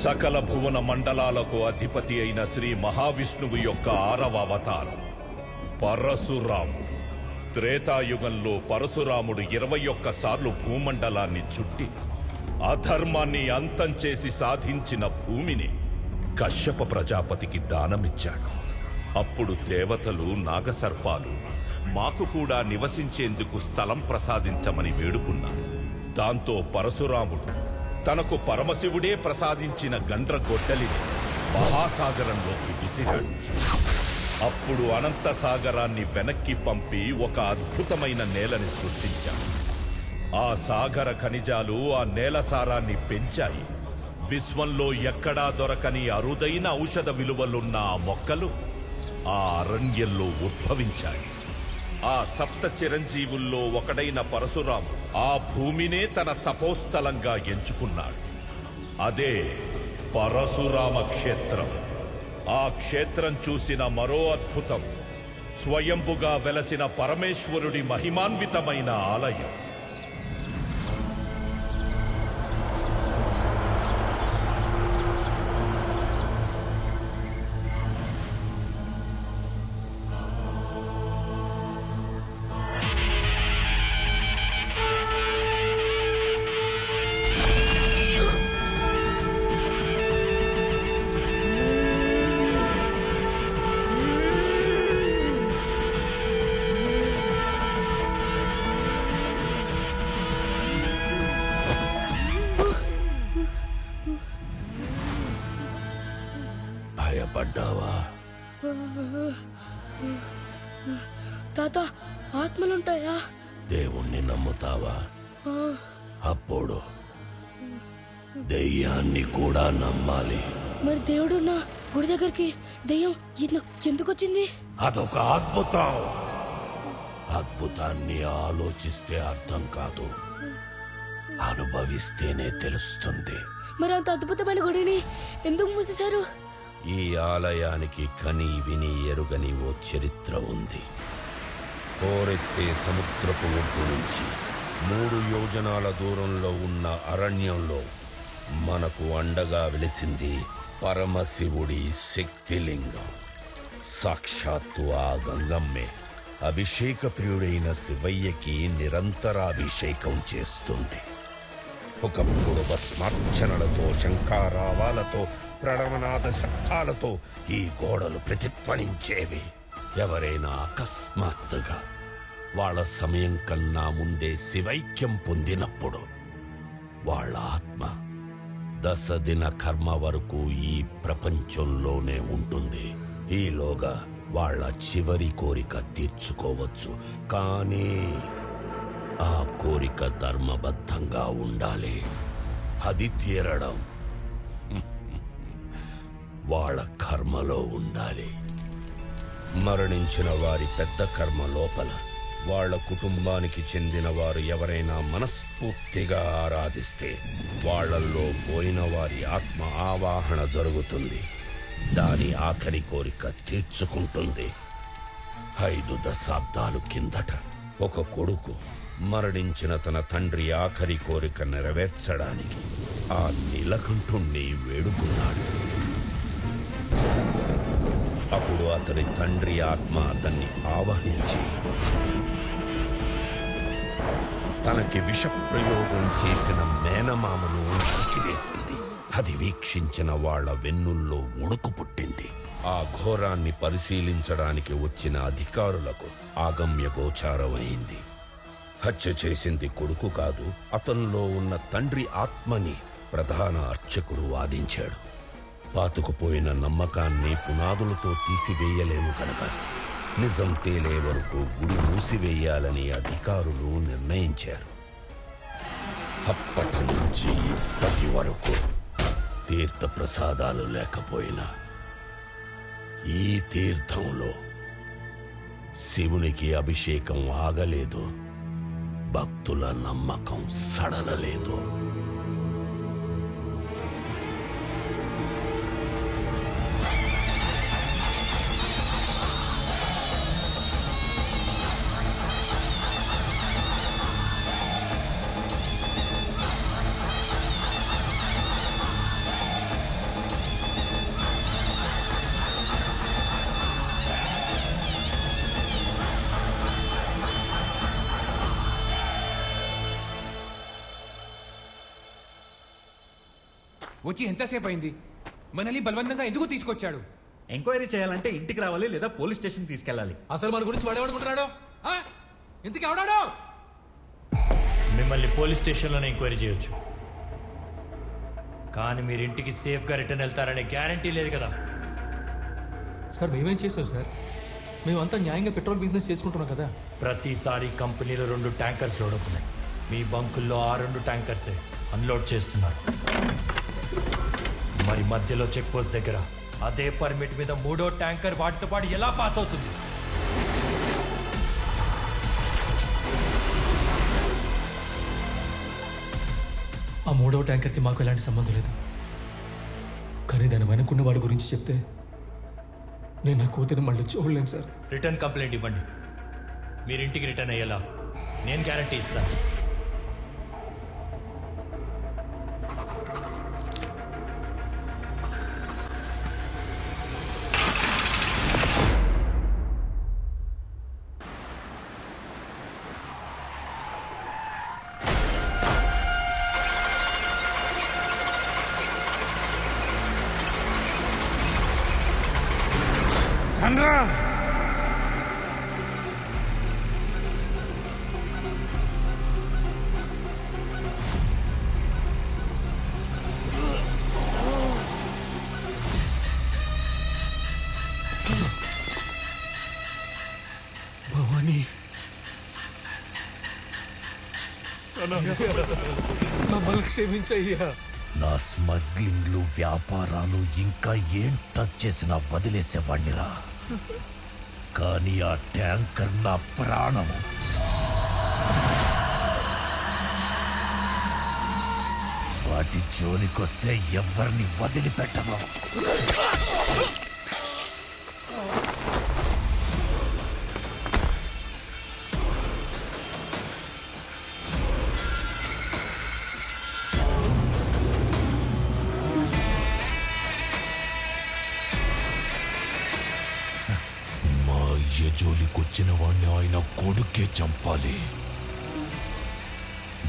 సకల భువన మండలాలకు అధిపతి అయిన శ్రీ మహావిష్ణువు యొక్క 6వ అవతారం పరశురాముడు. త్రేతాయుగంలో పరశురాముడు 21 సార్లు భూమండలాన్ని చుట్టి అధర్మాన్ని అంతం చేసి సాధించిన భూమిని కశ్యప ప్రజాపతికి దానమిచ్చాడు. అప్పుడు దేవతలు నాగసర్పాలు మాకు కూడా నివసించేందుకు స్థలం ప్రసాదించమని వేడుకున్నారు. దాంతో పరశురాముడు తనకు పరమశివుడే ప్రసాదించిన గండ్రగొడ్డలిని మహాసాగరంలోకి విసిరాడు. అప్పుడు అనంత సాగరాన్ని వెనక్కి పంపి ఒక అద్భుతమైన నేలని సృష్టించాడు. ఆ సాగర ఖనిజాలు ఆ నేల సారాన్ని పెంచాయి. విశ్వంలో ఎక్కడా దొరకని అరుదైన ఔషధ విలువలున్న ఆ మొక్కలు ఆ అరణ్యంలో ఉద్భవించాయి. ఆ సప్త చిరంజీవుల్లో ఒకడైన పరశురాము ఆ భూమినే తన తపోస్థలంగా ఎంచుకున్నాడు. అదే పరశురామ క్షేత్రం. ఆ క్షేత్రం చూసిన మరో అద్భుతం స్వయంభుగా వెలసిన పరమేశ్వరుడి మహిమాన్వితమైన ఆలయం. భయపడ్డావా? తాత, ఆత్మలుంటాయా? దేవుణ్ణి నమ్ముతావా? అప్పుడు దెయ్యాన్ని కూడా నమ్మాలి. మరి దేవుడు నా గుడి దగ్గరికి దెయ్యం ఎందుకు వచ్చింది? అదొక అద్భుతం. అద్భుతాన్ని ఆలోచిస్తే అర్థం కాదు, అనుభవిస్తేనే తెలుస్తుంది. మరి అంత అద్భుతమైన గుడిని ఎందుకు మూసేశారు? ఈ ఆలయానికి కని విని ఎరుగని ఓ చరిత్ర ఉంది. కోరెత్తే సముద్రపు ఒడ్డు నుంచి 3 యోజనాల దూరంలో ఉన్న అరణ్యంలో మనకు అండగా వెలిసింది పరమశివుడి శక్తిలింగం. సాక్షాత్తు ఆ గంగమ్మే అభిషేక ప్రియుడైన శివయ్యకి నిరంతరాభిషేకం చేస్తుంది. ఒకప్పుడు భస్మార్చనలతో, శంఖారావాలతో, ప్రణవనాద శబ్దాలతో ఈ గోడలు ప్రతిధ్వనించేవి. ఎవరైనా అకస్మాత్తుగా వాళ్ళ సమయం కన్నా ముందే శివైక్యం పొందినప్పుడు వాళ్ళ ఆత్మ 10 దిన కర్మ వరకు ఈ ప్రపంచంలోనే ఉంటుంది. ఈలోగా వాళ్ళ చివరి కోరిక తీర్చుకోవచ్చు. కానీ ఆ కోరిక ధర్మబద్ధంగా ఉండాలి. అది తీరడం వాళ్ళ కర్మలో ఉండాలి. మరణించిన వారి పెద్ద కర్మ లోపల వాళ్ళ కుటుంబానికి చెందిన వారు ఎవరైనా మనస్ఫూర్తిగా ఆరాధిస్తే వాళ్లల్లో పోయిన వారి ఆత్మ ఆవాహన జరుగుతుంది. దాని ఆఖరి కోరిక తీర్చుకుంటుంది. 5 దశాబ్దాలు కిందట ఒక కొడుకు మరణించిన తన తండ్రి ఆఖరి కోరిక నెరవేర్చడానికి ఆ నీలకంఠుణ్ణి వేడుకున్నాడు. అప్పుడు అతని తండ్రి ఆత్మ అతన్ని ఆవహించి తనకి విషప్రయోగం చేసిన మేనమామను వేసింది. అది వీక్షించిన వాళ్ల వెన్నుల్లో వణుకు పుట్టింది. ఆ ఘోరాన్ని పరిశీలించడానికి వచ్చిన అధికారులకు ఆగమ్య గోచారమైంది. హత్య చేసింది కొడుకు కాదు, అతనిలో ఉన్న తండ్రి ఆత్మని ప్రధాన అర్చకుడు వాదించాడు. పాతుకుపోయిన నమ్మకాన్ని పునాదులతో తీసివేయలేము కనుక నిజం తేలే వరకు గుడి మూసివేయాలని అధికారులు నిర్ణయించారు. అప్పటి నుంచి ఇప్పటి వరకు తీర్థ ప్రసాదాలు లేకపోయినా ఈ తీర్థంలో శివునికి అభిషేకం ఆగలేదు, భక్తుల నమ్మకం సడలలేదు. వచ్చి ఎంతసేపు అయింది? మనల్ని బలవంతంగా ఎందుకు తీసుకొచ్చాడు? ఎంక్వైరీ చేయాలంటే ఇంటికి రావాలి లేదా పోలీస్ స్టేషన్ తీసుకెళ్ళాలి. అసలు మన గురించి వాడేవాడుకుంటున్నాడు. ఇంతకీ ఎవడాడు? మిమ్మల్ని పోలీస్ స్టేషన్లోనే ఎంక్వైరీ చేయొచ్చు, కానీ మీరు ఇంటికి సేఫ్గా రిటర్న్ వెళ్తారనే గ్యారంటీ లేదు కదా. సార్ మేమేం చేస్తాం సార్? మేమంతా న్యాయంగా పెట్రోల్ బిజినెస్ చేసుకుంటున్నాం కదా. ప్రతిసారి కంపెనీలో 2 ట్యాంకర్స్ లోడ్ అవుతున్నాయి. మీ బంకుల్లో ఆ 2 ట్యాంకర్సే అన్లోడ్ చేస్తున్నారు. మరి మధ్యలో చెక్ పోస్ట్ దగ్గర అదే పర్మిట్ మీద 3వ ట్యాంకర్ వాటితో పాటు ఎలా పాస్ అవుతుంది? ఆ 3వ ట్యాంకర్కి మాకు ఎలాంటి సంబంధం లేదు. కానీ దాని వెనుకున్న వాడి గురించి చెప్తే నేను నా కూతురిని మళ్ళీ చూడలేను సార్. రిటర్న్ కంప్లైంట్ ఇవ్వండి. మీరు ఇంటికి రిటర్న్ అయ్యేలా నేను గ్యారంటీ ఇస్తాను. భవానీ, మమ్మల్ని క్షమించయ్యా. నా స్మగ్లింగ్లు వ్యాపారాలు ఇంకా ఏం టచ్ చేసినా వదిలేసేవాణ్ణిరా. కానీ ఆ ట్యాంకర్ నా ప్రాణము. వాటి జోలికొస్తే ఎవరిని వదిలిపెట్టను. జోలికొచ్చిన వాణ్ణి ఆయన కొడుకే చంపాలి.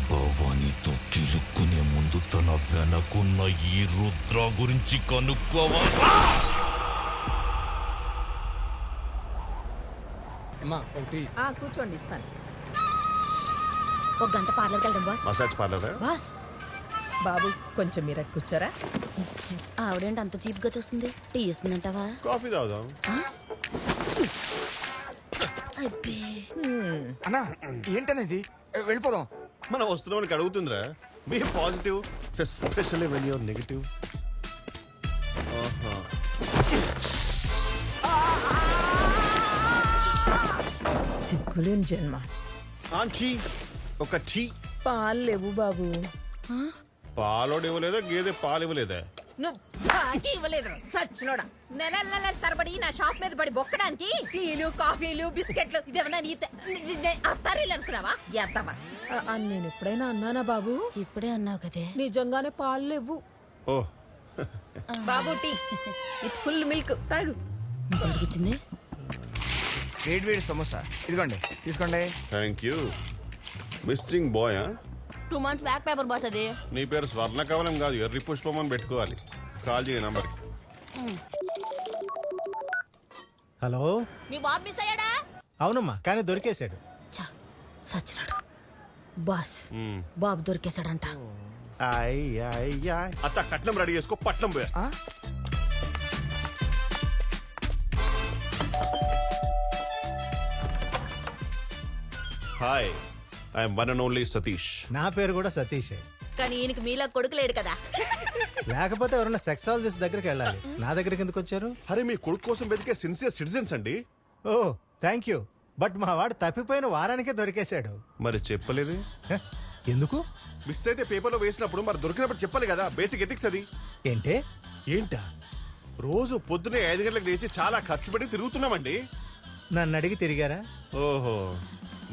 భవానీతో కిలుక్కునే ముందు తన వెనకున్న ఈ రుద్ర గురించి కనుక్కోవాలి. కూర్చోండి, ఇస్తాను. 1 గంట పార్లర్కి వెళ్దాం బాస్. మసాజ్ పార్లరా? బాస్ బాబు కొంచెం మీరు కూర్చోరా. ఆవిడేంటి అంత చీప్ గా చూస్తుంది? టీ వేసుకుందంటావా? కాఫీ తాగుదాం. అన్నా ఏంటనేది? వెళ్ళిపోదాం. మనం వస్తున్నామని అడుగుతుందిరా. Be positive, especially when you're negative. సిగ్గులేని జన్మ. ఆంటీ ఒక టీ. పాలు లేవు బాబు. పాలోడు ఇవ్వలేదా? గేదె పాలు ఇవ్వలేదా? నువ్వు పాకి ఇవ్వలేదు సచ్చినోడా. నెల తరబడి నా షాప్ మీద పడి బొక్కడానికి టీలు, కాఫీలు, బిస్కెట్లు ఇదేమన్నా అత్తారీలు అనుకున్నావా? ఎంతమా నేను ఎప్పుడైనా అన్నానా బాబు? ఇప్పుడే అన్నావు కదే. నిజంగానే పాలు లేవు. ఓ బాబు టీ విత్ ఫుల్ మిల్క్ తాగు. వచ్చింది వేడి వేడి సమోసా ఇదిగోండి, తీసుకోండి. Thank you. Missing boy. 2 months back paper boss. అది నీ పేరు స్వర్ణ కవలం కాదు, ఎర్రి పుష్పమని పెట్టుకోవాలి. కాల్ చేయ నంబర్. హలో, మీ బాబు మిస్ అయ్యాడా? అవునమ్మా, కానీ దొరికేశాడు. సచ్చినాడు బాస్. బాబు దొరికేశాడంట. అత్త కట్నం రెడీ చేసుకో, పట్నం పోయేస్తా. Hi, I'm one and only Satish. నా పేరు కూడా సతీషే. కానీ ఈయనకి మీలా కొడుకు లేడు కదా. లేకపోతే ఎవరన్నా సెక్సాలజిస్ట్ దగ్గరికి వెళ్ళాలి. నా దగ్గరికి ఎందుకు వచ్చారు? అరే, మీ కొడుకు కోసం వెతికే సిన్సియర్ సిటిజన్స్ అండి. ఓ థ్యాంక్ యూ. బట్ మా వాడు తప్పిపోయిన వారానికే దొరికేశాడు. మరి చెప్పలేదు ఎందుకు? మిస్ అయితే పేపర్లో వేసినప్పుడు మరి దొరికినప్పుడు చెప్పాలి కదా. బేసిక్ ఎథిక్స్ అది. ఏంటే? ఏంటా? రోజు పొద్దునే 5 గంటలకు లేచి చాలా ఖర్చు పెట్టి తిరుగుతున్నామండి. నన్ను అడిగి తిరిగారా? ఓహో,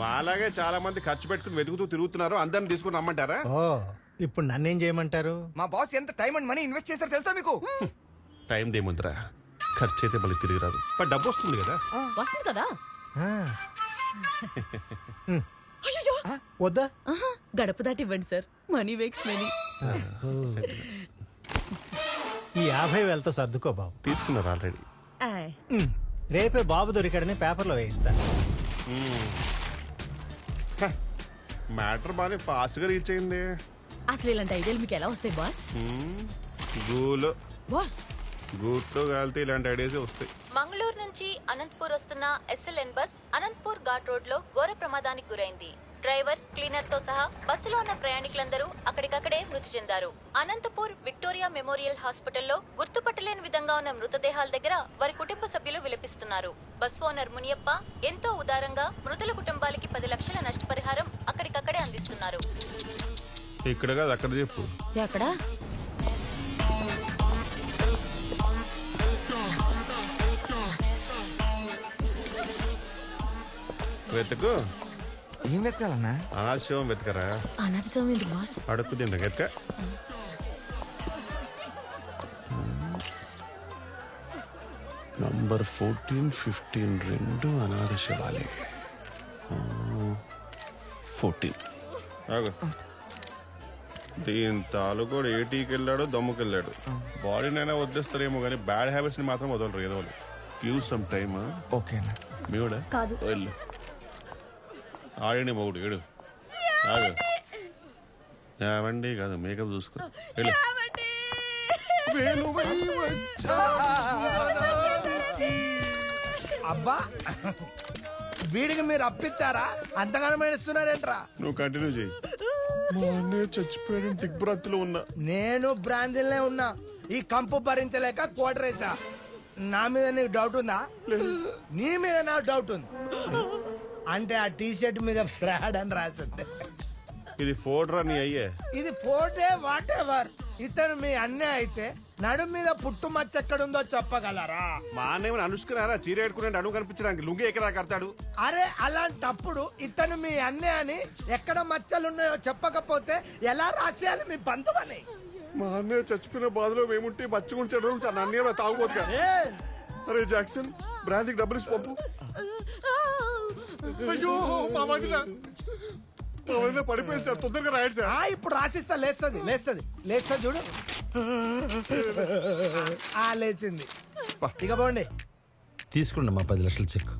మాలాగే చాలా మంది ఖర్చు పెట్టుకుని వెతుకుతూ తిరుగుతున్నారు. అందరిని తీసుకుని రమ్మంటారా? ఓ, ఇప్పుడు నన్నేం చేయమంటారు? మా బాస్ ఎంత టైం అండ్ మనీ ఇన్వెస్ట్ చేశారో తెలుసా మీకు? టైం దేముందిరా, ఖర్చు అయితే మళ్ళీ తిరిగి రాదు. బట్ డబ్బు వస్తుంది కదా. వస్తుంది కదా. వద్దా? గడప దాటి ఇవ్వండి సార్. Money wakes money. ఈ 50,000తో సర్దుకో బాబు. తీసుకున్నారు ఆల్రెడీ. రేపే బాబు దొరికాడని పేపర్లో వేయిస్తా. మ్యాటర్ బాగా ఫాస్ట్ గా రీచ్ అయింది. అసలు ఇలాంటి ఐడియాలు మీకు ఎలా వస్తాయి బాస్? గూలో బాస్ గూట్లో కాలితే ఇలాంటి ఐడియాస్ వస్తాయి. మంగళూరు నుంచి అనంతపూర్ వస్తున్న SLN bus Anantapur ghat road లో ఘోర ప్రమాదానికి గురైంది. డ్రైవర్, క్లీనర్ తో సహా బస్సులో ఉన్న ప్రయాణికులందరూ అక్కడికక్కడే మృతి చెందారు. అనంతపూర్ విక్టోరియా మెమోరియల్ హాస్పిటల్లో గుర్తుపట్టలేని విధంగా ఉన్న మృతదేహాల దగ్గర వారి కుటుంబ సభ్యులు విలపిస్తున్నారు. బస్ ఓనర్ మునియప్ప ఎంతో ఉదారంగా మృతుల కుటుంబాలకి 10 లక్షల నష్టపరిహారం అక్కడికక్కడే అందిస్తున్నారు. ఇక్కడ కాదు అక్కడ చెప్పు. ఎక్కడ? వెతుకు. ఏం వెతకాలన్నా? అనాశవం వెతకరా. అనాథం ఎందుకు బాస్? అడుక్కు తిండ ఎత్త. నంబర్ 14, 15 రెండు అనాథ శవాలే. 14 దీని తాలూకోడు ఏటీకి వెళ్ళాడు, దమ్ముకి వెళ్ళాడు. బాడీనైనా వదిలేస్తారేమో కానీ బ్యాడ్ హ్యాబిట్స్ ని మాత్రం వదలరు. ఏదో వాళ్ళు గివ్ సమ్ టైమ్. ఓకేనా? మీవుడా కాదు. వెళ్ళు. ఆడిని మొగుడు ఏడు. ఆగు. ఏవండి కాదు, మేకప్ చూసుకో. వెళ్ళు. అబ్బా, వీడికి మీరు అప్పిచ్చారా? అంతగానో మేడుస్తున్నారేంట్రా? నువ్వు కంటిన్యూ చేయి. మా అన్నయ్య చచ్చిపోయాడని దిగ్భ్రాంతిలో ఉన్నా. నేను బ్రాంతిలోనే ఉన్నా. ఈ కంపు భరించలేక కోటరేసా. నా మీద నీకు డౌట్ ఉందా? నీ మీద నాకు డౌట్ ఉంది. అంటే ఆ టీ షర్ట్ మీద ఫ్రాడ్ అని రాసింది. ఇది ఫోడ్రా నీ అయ్యే. ఇది ఫోటే వాట్ ఎవర్. ఇతను మీ అన్నయ్య అయితే నడు మీద పుట్టు మచ్చ ఎక్కడుందో చెప్పగలరా? మా అన్నయ్య అనుష్కరారా చీర పెట్టుకునే అడుగు కనిపించడానికి లుంగి ఎక్కడ కడతాడు? అరే అలాంటప్పుడు ఇతను మీ అన్నయ్య అని ఎక్కడ మచ్చలున్నాయో చెప్పకపోతే ఎలా రాసేయాలి మీ బంధువని? మా అన్నయ్య చచ్చిపోయిన బాధలో మేముంటే బచ్చుకుంటాడు. అన్నయ్య తాగుపోతుగా. అరే జాక్సన్, బ్రాంతికి డబ్బులు ఇచ్చి పంపు. అయ్యో మా వదిన పడిపోయింది సార్, తొందరగా రాయండి సార్. ఇప్పుడు రాసిస్తా. లేస్తుంది లేస్తుంది లేస్తుంది చూడు. లేచింది. ఇక పోండి. తీసుకోండి మా 10 లక్షల చెక్.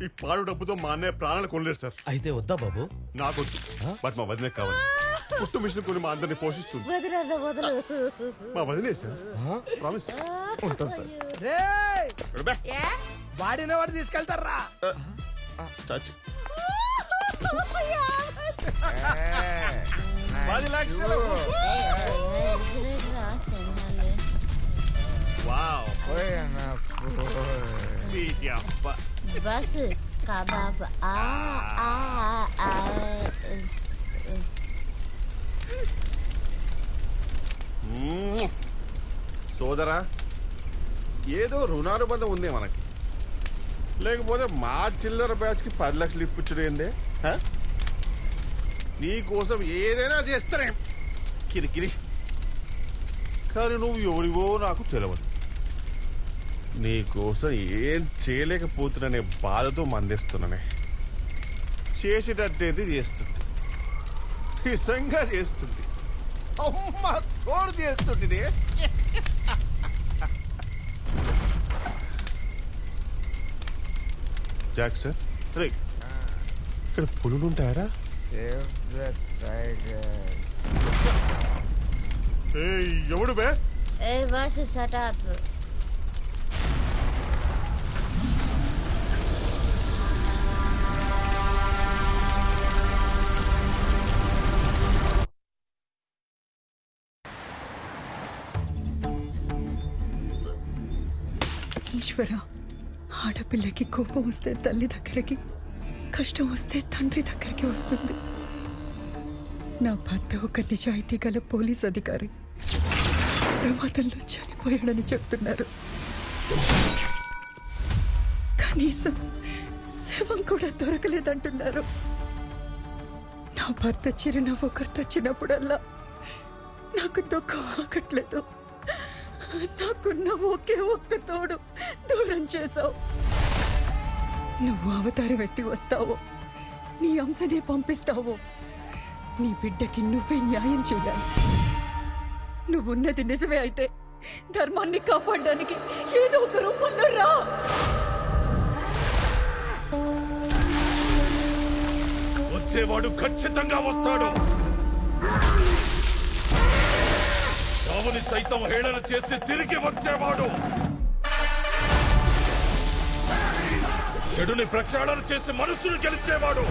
ఈ పాడు డబ్బుతో మా అన్నయ్య ప్రాణాలు కొనలేడు సార్. అయితే వద్దా బాబు? నాకు బట్ మా వదిన కావాలి. పుట్టు మిషన్ కొని మా అందరిని పోషిస్తుంది. మా వదినే సార్. ప్రామిస్. ఉంటాం సార్. వాడిన వాడు తీసుకెళ్తారా? టచ్. 10 లక్షలు. వావ్. Bus kebab. సోదరా, ఏదో రుణానుబంధం ఉంది మనకి. లేకపోతే మా చిల్లర బ్యాచ్ కి 10 లక్షలు ఇప్పించడేందే? నీ కోసం ఏదైనా చేస్తానే కిరికిరి. కానీ నువ్వు ఎవరివో నాకు తెలియదు. నీ కోసం ఏం చేయలేకపోతున్నానే బాధతో మందిస్తున్నానే. చేసేటట్టేది చేస్తుంది, నిజంగా చేస్తుంది. అమ్మ తోడు చేస్తుంది. జాక్సన్, రే ఇక్కడ పులులుంటారా? ఎవడు బే? Bus shut up. ఈశ్వర, ఆడపిల్లకి కోపం వస్తే తల్లి దగ్గరికి, కష్టం వస్తే తండ్రి దగ్గరికి వస్తుంది. నా భర్త ఒక నిజాయితీ గల పోలీస్ అధికారి. ప్రమాదంలో చనిపోయాడని చెప్తున్నారు. కనీసం శవం కూడా దొరకలేదంటున్నారు. నా భర్త చిరునవ్వు గుర్తొచ్చినప్పుడల్లా నాకు దుఃఖం ఆగట్లేదు. నాకున్న ఒకే ఒక్క తోడు దూరం చేశావు. నువ్వు అవతారం ఎత్తి వస్తావో, నీ అంశనే పంపిస్తావో, నీ బిడ్డకి నువ్వే న్యాయం చేయాలి. నువ్వున్నది నిజమే అయితే ధర్మాన్ని కాపాడడానికి ఏదో ఒక రూపంలో రా. వచ్చేవాడు ఖచ్చితంగా వస్తాడు. రావుని సైతం హేళన చేసి తిరిగి వచ్చేవాడు. చెడుని ప్రక్షాళన చేసి మనసును గెలిచేవాడు.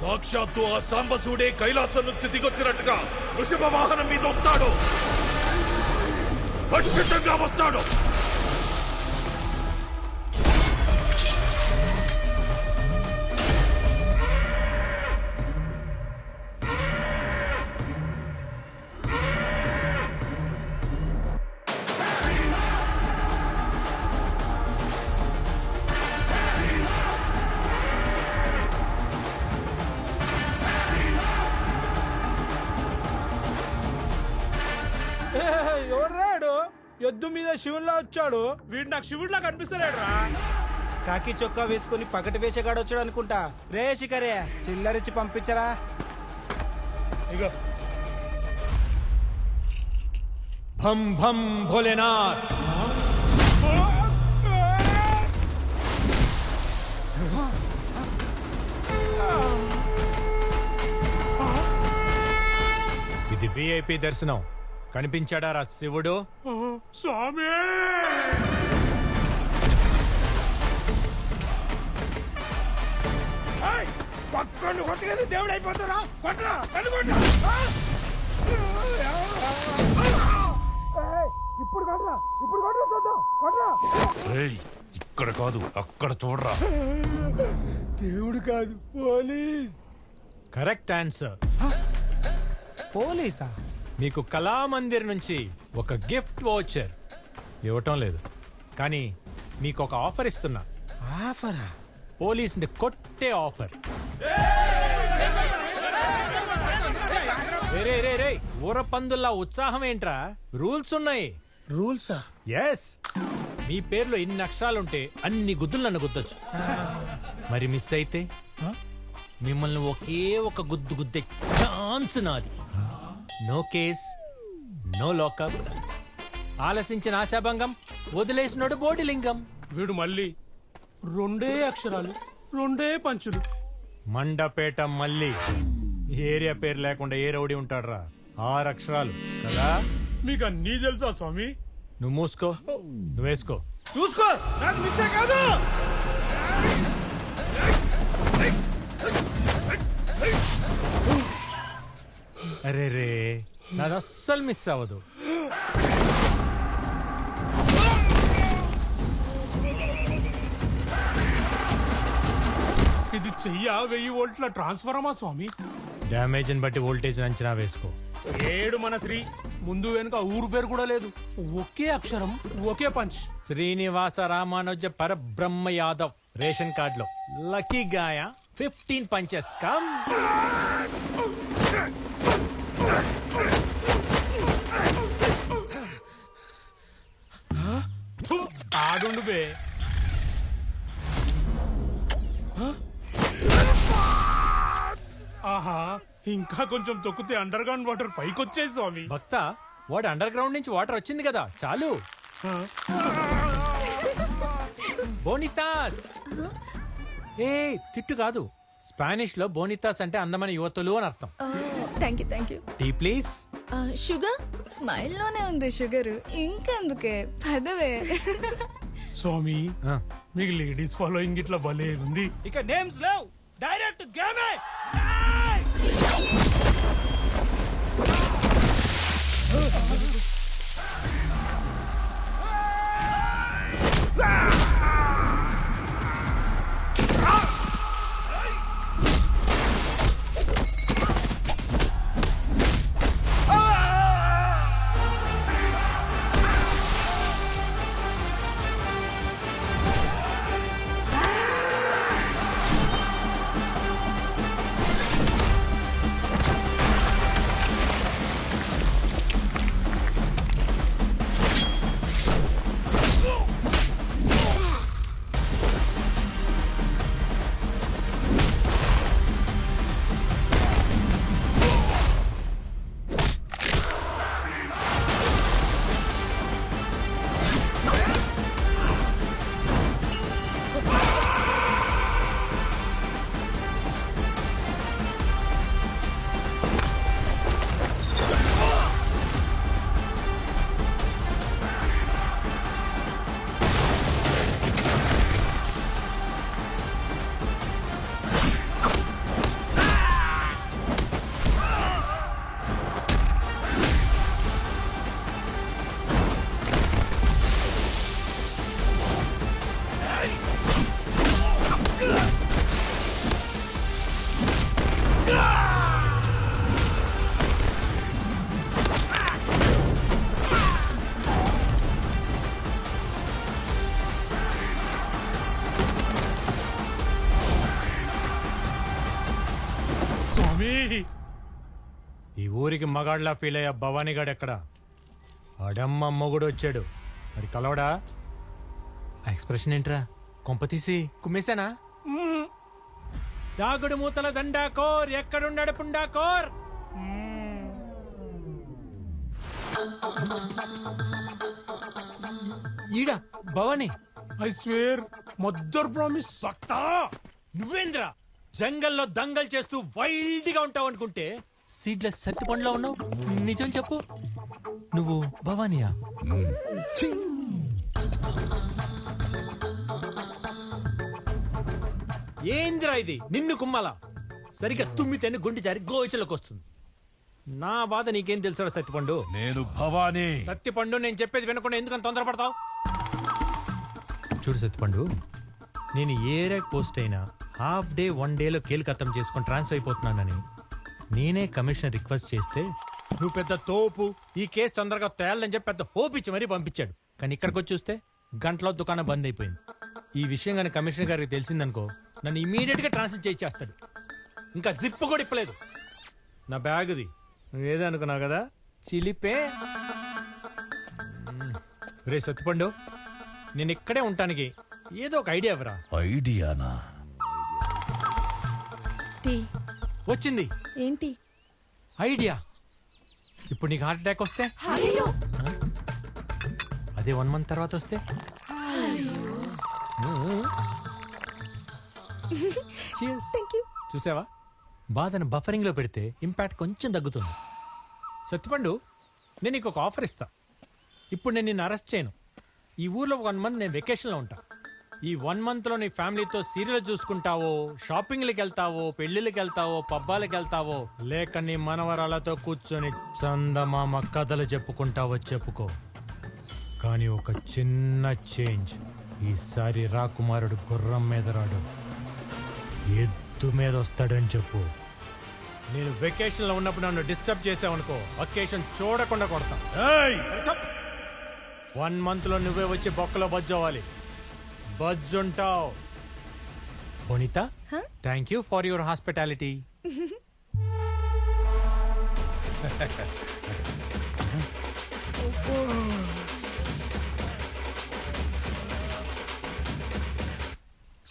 సాక్షాత్తు ఆ సాంబశివుడే కైలాసం నుంచి దిగొచ్చినట్టుగా వృషభ వాహనం మీద వస్తాడు. ఖచ్చితంగా వస్తాడు. ఎవర్రాడు ఎద్దు మీద శివుల్లా వచ్చాడు? వీడు నాకు శివుడిలా కనిపిస్తలేడు రా. కాకి చొక్కా వేసుకుని పకటి వేసేగాడు వచ్చాడు అనుకుంటా. రే శిఖరే, చిల్లరిచ్చి పంపించరా. ఇగో భం భం భోలేనాథ్. ఇది విఐపి దర్శనం. కనిపించాడా రా శివుడు? స్వామి పక్కను కొట్టగానే దేవుడు అయిపోతారా? కొట్టరా కనుగొంటా. ఇప్పుడు కొట్టరా, ఇప్పుడు కొట్టరా, చూద్దాం. కొట్టరా. ఇక్కడ కాదు అక్కడ చూడరా. దేవుడు కాదు, పోలీస్. Correct answer. పోలీసా? మీకు కళామందిర్ నుంచి ఒక గిఫ్ట్ వోచర్ ఇవ్వటం లేదు, కానీ మీకు ఒక ఆఫర్ ఇస్తున్నా. ఆఫరా? పోలీసుని కొట్టే ఆఫర్. రే రే రే, ఊర పందుల్లా ఉత్సాహం ఏంట్రా? రూల్స్ ఉన్నాయి. రూల్సా? ఎస్. మీ పేర్లో ఇన్ని అక్షరాలుంటే అన్ని గుద్దులు నన్ను గుద్దొచ్చు. మరి మిస్ అయితే మిమ్మల్ని ఒకే ఒక గుద్దు గుద్దే ఛాన్స్ నాది. No case, no lockup. ఆలసించిన ఆశాభంగం, వదిలేసినోడు బోడిలింగం. వీడు మళ్ళీ రెండే అక్షరాలు, రెండే పంచులు. మండపేట మళ్ళీ. ఏరియా పేరు లేకుండా ఏ రౌడీ ఉంటాడ్రా? 6 అక్షరాలు కదా. మీకు అన్నీ తెలుసా స్వామి? నువ్వు మూసుకో, నువ్వు వేసుకో. చూసుకో, నాకు మిస్సే కాదు. అరే రే, నాది అస్సలు మిస్ అవ్వదు. ఇది చెయ్య 1000 వోల్ట్ల ట్రాన్స్ఫార్మా స్వామి. డ్యామేజ్ ని బట్టి వోల్టేజ్ అంచనా వేసుకో. ఏడు మన శ్రీ, ముందు వెనుక ఊరు పేరు కూడా లేదు, ఒకే అక్షరం, ఒకే పంచ్. శ్రీనివాస రామానుజ పరబ్రహ్మ యాదవ్. రేషన్ కార్డ్ లో లక్కీ గాయ 15 పంచెస్. కమ్. ఆడుండు బే. ఆహా, ఇంకా కొంచెం తొక్కితే అండర్ గ్రౌండ్ వాటర్ పైకి వచ్చేది స్వామి. భక్త, వాడు అండర్ గ్రౌండ్ నుంచి వాటర్ వచ్చింది కదా, చాలు. బోనితాస్. ఏ తిట్టు కాదు, స్పానిష్ లో బోనితాస్ అంటే అందమైన యువతులు అని అర్థం. Thank you. Tea please. Sugar smile లోనే ఉంది షుగర్, ఇంకెందుకే పదవే. స్వామి, మీకు లేడీస్ ఫాలోయింగ్ ఇట్లా భలే ఉంది. ఇక నేమ్స్ లేవు, డైరెక్ట్ గేమే. ఊరికి మగాడ్లా ఫీల్ అయ్యా భవానీగాడు ఎక్కడ? అడమ్మ మొగుడు వచ్చాడు, మరి కలవడా? ఆ ఎక్స్ప్రెషన్ ఏంట్రా? కొంప తీసి కుమ్మేశానా? దాగుడు మూతల దండాకోర్, ఎక్కడున్నాడు పుండాకోర్? ఈడా Bhavani. I swear mother promise. భక్తా నువ్వేంద్రా జంగల్లో దంగల్ చేస్తూ వైల్డ్ గా ఉంటావు అనుకుంటే సీడ్లెస్ సత్తి పండ్లో ఉన్నావు. నిజం చెప్పు, నువ్వు భవానీయా? ఏంద్రా ఇది? నిన్ను కుమ్మలా సరిగ్గా తుమ్మితేనే గుండె జారి గోచలోకి వస్తుంది. నా బాధ నీకేం తెలుసా సత్తిపండు? నేను భవానీ. సత్తిపండు, నేను చెప్పేది వినకుండా ఎందుకని తొందరపడతావు? చూడు సత్తిపండు, నేను ఏ ర్యాక్ పోస్ట్ అయినా హాఫ్ డే 1 డేలో కేల్కత్తం చేసుకొని ట్రాన్స్ఫర్ అయిపోతున్నానని నేనే కమిషనర్ రిక్వెస్ట్ చేస్తే నువ్వు పెద్ద తోపు, ఈ కేసు తొందరగా తేలని చెప్పి పెద్ద హోప్ ఇచ్చి మరీ పంపించాడు. కానీ ఇక్కడికి వచ్చి చూస్తే గంటలో దుకాణం బంద్ అయిపోయింది. ఈ విషయం కానీ కమిషనర్ గారికి తెలిసిందనుకో నన్ను ఇమీడియట్ గా ట్రాన్స్ఫర్ చేయించేస్తాడు. ఇంకా జిప్ కూడా ఇప్పలేదు. నా బ్యాగ్ది నువ్వేదో అనుకున్నావు కదా, చిలిపే. రే సత్తిపండు, నేను ఇక్కడే ఉంటానికి ఏదో ఒక ఐడియా ఇవ్వరా? ఐడియానా? వచ్చింది ఏంటి ఐడియా. ఇప్పుడు నీకు హార్ట్ అటాక్ వస్తే, అదే 1 మంత్ తర్వాత వస్తే, చూసావా? బాధను బఫరింగ్ లో పెడితే ఇంపాక్ట్ కొంచెం తగ్గుతుంది. సత్తిపండు, నేను నీకు ఒక ఆఫర్ ఇస్తా. ఇప్పుడు నేను నిన్ను అరెస్ట్ చేయను. ఈ ఊర్లో 1 మంత్ నేను వెకేషన్ లో ఉంటా. ఈ 1 మంత్ లో నీ ఫ్యామిలీతో సీరియల్ చూసుకుంటావో, షాపింగ్లకు వెళ్తావో, పెళ్లిళ్ళకి వెళ్తావో, పబ్బాలకు వెళ్తావో, లేక నీ మనవరాలతో కూర్చొని చందమామ కథలు చెప్పుకుంటావో చెప్పుకో. కానీ ఒక చిన్న చేంజ్. ఈసారి రాకుమారుడు గుర్రం మీద రాడు, ఎద్దు మీద వస్తాడని చెప్పు. నేను వెకేషన్ లో ఉన్నప్పుడు నన్ను డిస్టర్బ్ చేసావనుకో, వెకేషన్ చూడకుండా కొడతా. 1 మంత్ లో నువ్వే వచ్చి బొక్కలో బజ్జోవాలి. బజ్జుంటావు. Bonita, thank you for your hospitality.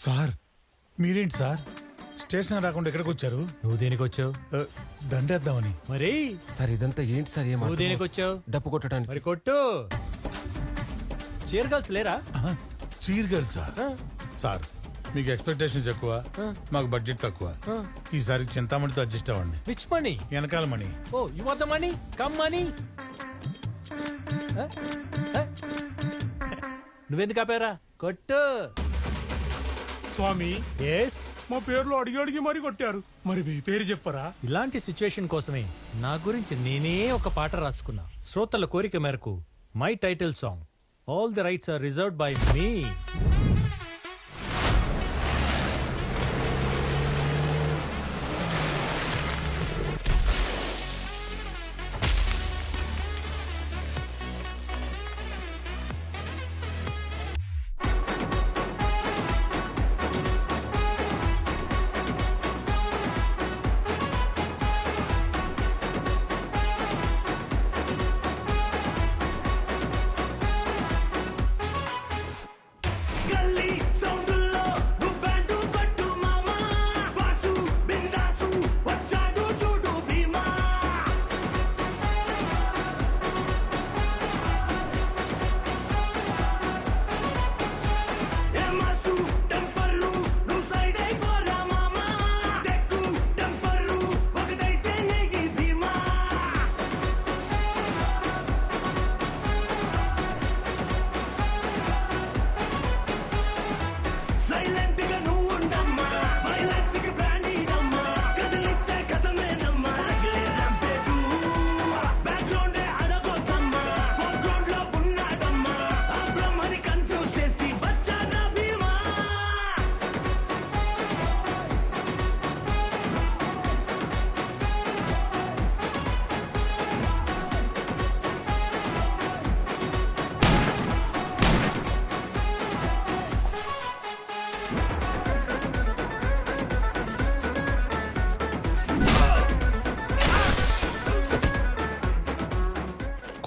Sir మీరేంటి సార్ స్టేషన్ రాకుండా ఎక్కడికి వచ్చారు? నువ్వు దేనికి వచ్చావు? దండేద్దామని. మరి సార్ ఇదంతా ఏంటి సార్? నువ్వు దేనికి వచ్చావు? డప్పు కొట్టడానికి. మరి కొట్టు. చీర్ గర్ల్స్ లేరా? చీర్ గర్ల్స్ సార్, మీకు ఎక్స్పెక్టేషన్స్ ఎక్కువ, మాకు బడ్జెట్ తక్కువ. ఈసారి చింతామణితో అడ్జస్ట్ అవ్వండి. Which money? వెనకాల money. Oh you want the money? Come money. నువ్వెందుకు ఆపారా? కొట్టు. స్వామి, ఎస్, మా పేర్లు అడిగి అడిగి మరీ కొట్టారు. మరి మీ పేరు చెప్పరా? ఇలాంటి సిచ్యువేషన్ కోసమే నా గురించి నేనే ఒక పాట రాసుకున్నా. శ్రోతల కోరిక మేరకు my title song all the rights are reserved by me.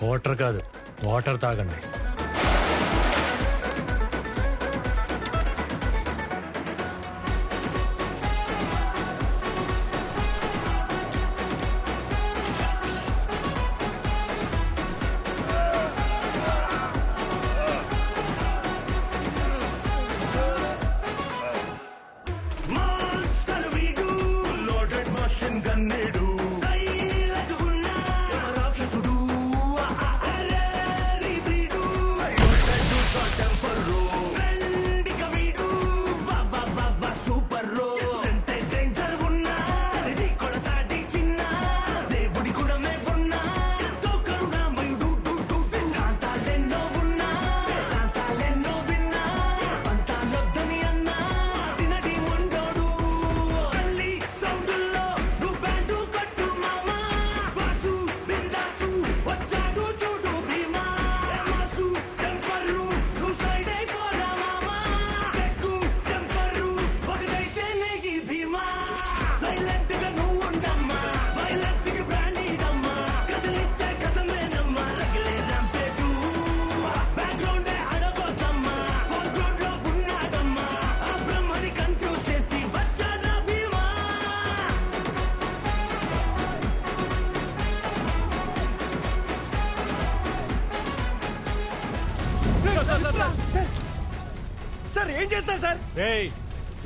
Quarter కాదు, వాటర్ తాగండి. సార్ ఏం చేస్తారు సార్?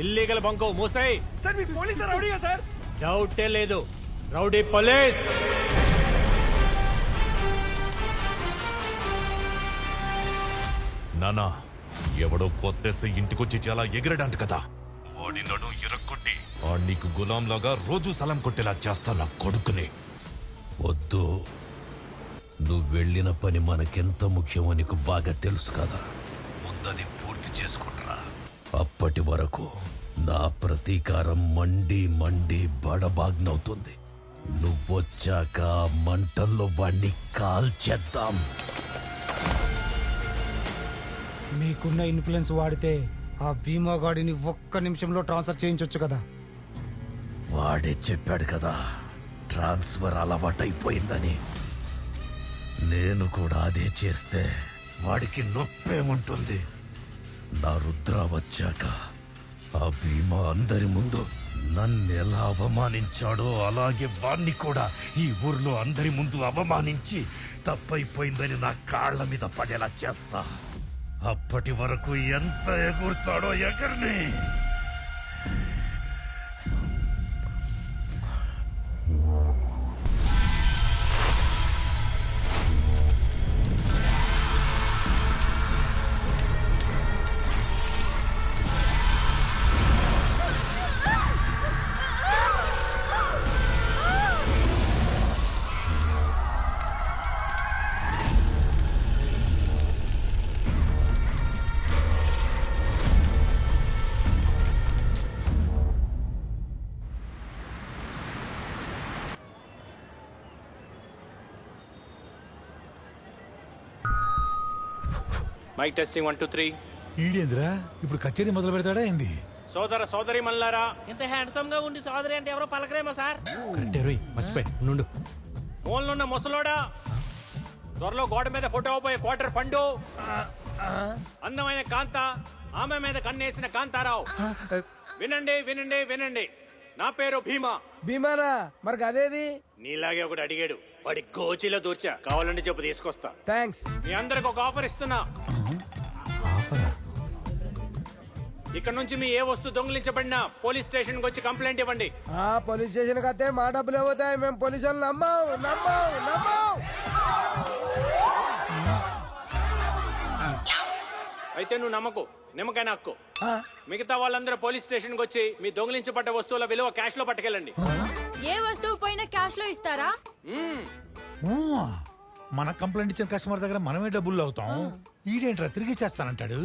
ఇల్లీగల్ బంకు మూసాయి. సార్ మీ పోలీస్ రౌడీగా సార్? డౌటే లేదు, రౌడీ పోలీస్. నానా ఎవడో కొత్తేసి ఇంటికొచ్చి చాలా ఎగిరడంట కదా, వాడి నడు ఎరక్కొట్టి నీకు గులాంలాగా రోజు సలం కొట్టేలా చేస్తా నా కొడుకుని. వద్దు, నువ్వు వెళ్ళిన పని మనకెంత ముఖ్యమో నీకు బాగా తెలుసు కదా. ముందది పూర్తి చేసుకుంటా. అప్పటి వరకు నా ప్రతీకారం మండి మండి బడబాగ్నవుతుంది. నువ్వొచ్చాక మంటల్లో వాణ్ణి కాల్చేద్దాం. మీకున్న ఇన్ఫ్లుయెన్స్ వాడితే ఆ భీమా గాడిని ఒక్క నిమిషంలో ట్రాన్స్ఫర్ చేయించొచ్చు కదా. వాడే చెప్పాడు కదా ట్రాన్స్ఫర్ అలవాటైపోయిందని. నేను కూడా అదే చేస్తే వాడికి నొప్పేముంటుంది. నా రుద్ర వచ్చాక ఆ భీమా అందరి ముందు నన్నెలా అవమానించాడో అలాగే వాణ్ణి కూడా ఈ ఊర్లో అందరి ముందు అవమానించి తప్పైపోయిందని నా కాళ్ల మీద పడేలా చేస్తా. అప్పటి వరకు ఎంత ఎగురుతాడో ఎగర్ని. Mic testing 1 2 3. ఈడేంద్రా ఇప్పుడు కచేరీ మొదలు పెడతాడా ఏంది? సోదర సోదరి మల్లారా, ఇంత హ్యాండ్సమ్ గా ఉండి సోదరి అంటే ఎవరో పలకరేమో సార్. కరెక్టే రోయ్, మర్చిపోయి నుండు. మూలనున్న ముసలోడా, త్వరలో గోడ మీద ఫోటో పోయే క్వార్టర్ పండు, అందమైన కాంత, ఆమె మీద కన్నేసిన కాంతారావు. వినండి వినండి వినండి, నా పేరు భీమా. భీమానా? మరి అదేది? నీలాగే ఒకటి అడిగాడు, వాడి గోచిలో దూర్చా. కావాలంటే చెప్పు తీసుకొస్తా. థ్యాంక్స్. మీ అందరికి ఒక ఆఫర్ ఇస్తున్నా. ఇక్కడ నుంచి మీ ఏ వస్తువు దొంగిలించబడినా పోలీస్ స్టేషన్ కి వచ్చి కంప్లైంట్ ఇవ్వండి. పోలీస్ స్టేషన్ కి వస్తే మా డబ్బులు పోతాయి. మేము పోలీసు వాళ్ళు నమ్మం. అయితే నువ్వు నమ్మకు, నిమ్మకాయ హక్కు. మిగతా వాళ్ళందరూ పోలీస్ స్టేషన్ కి వచ్చి మీ దొంగిలించబడ్డ వస్తువుల విలువ క్యాష్ లో పట్టుకెళ్ళండి. ఏ వస్తువు పోయినా క్యాష్ లో ఇస్తారా? మన కంప్లైంట్ ఇచ్చిన కస్టమర్ దగ్గర మనమే డబ్బులు అవుతాం. ఈడేంట్రా తిరిగి చేస్తానంటాడు.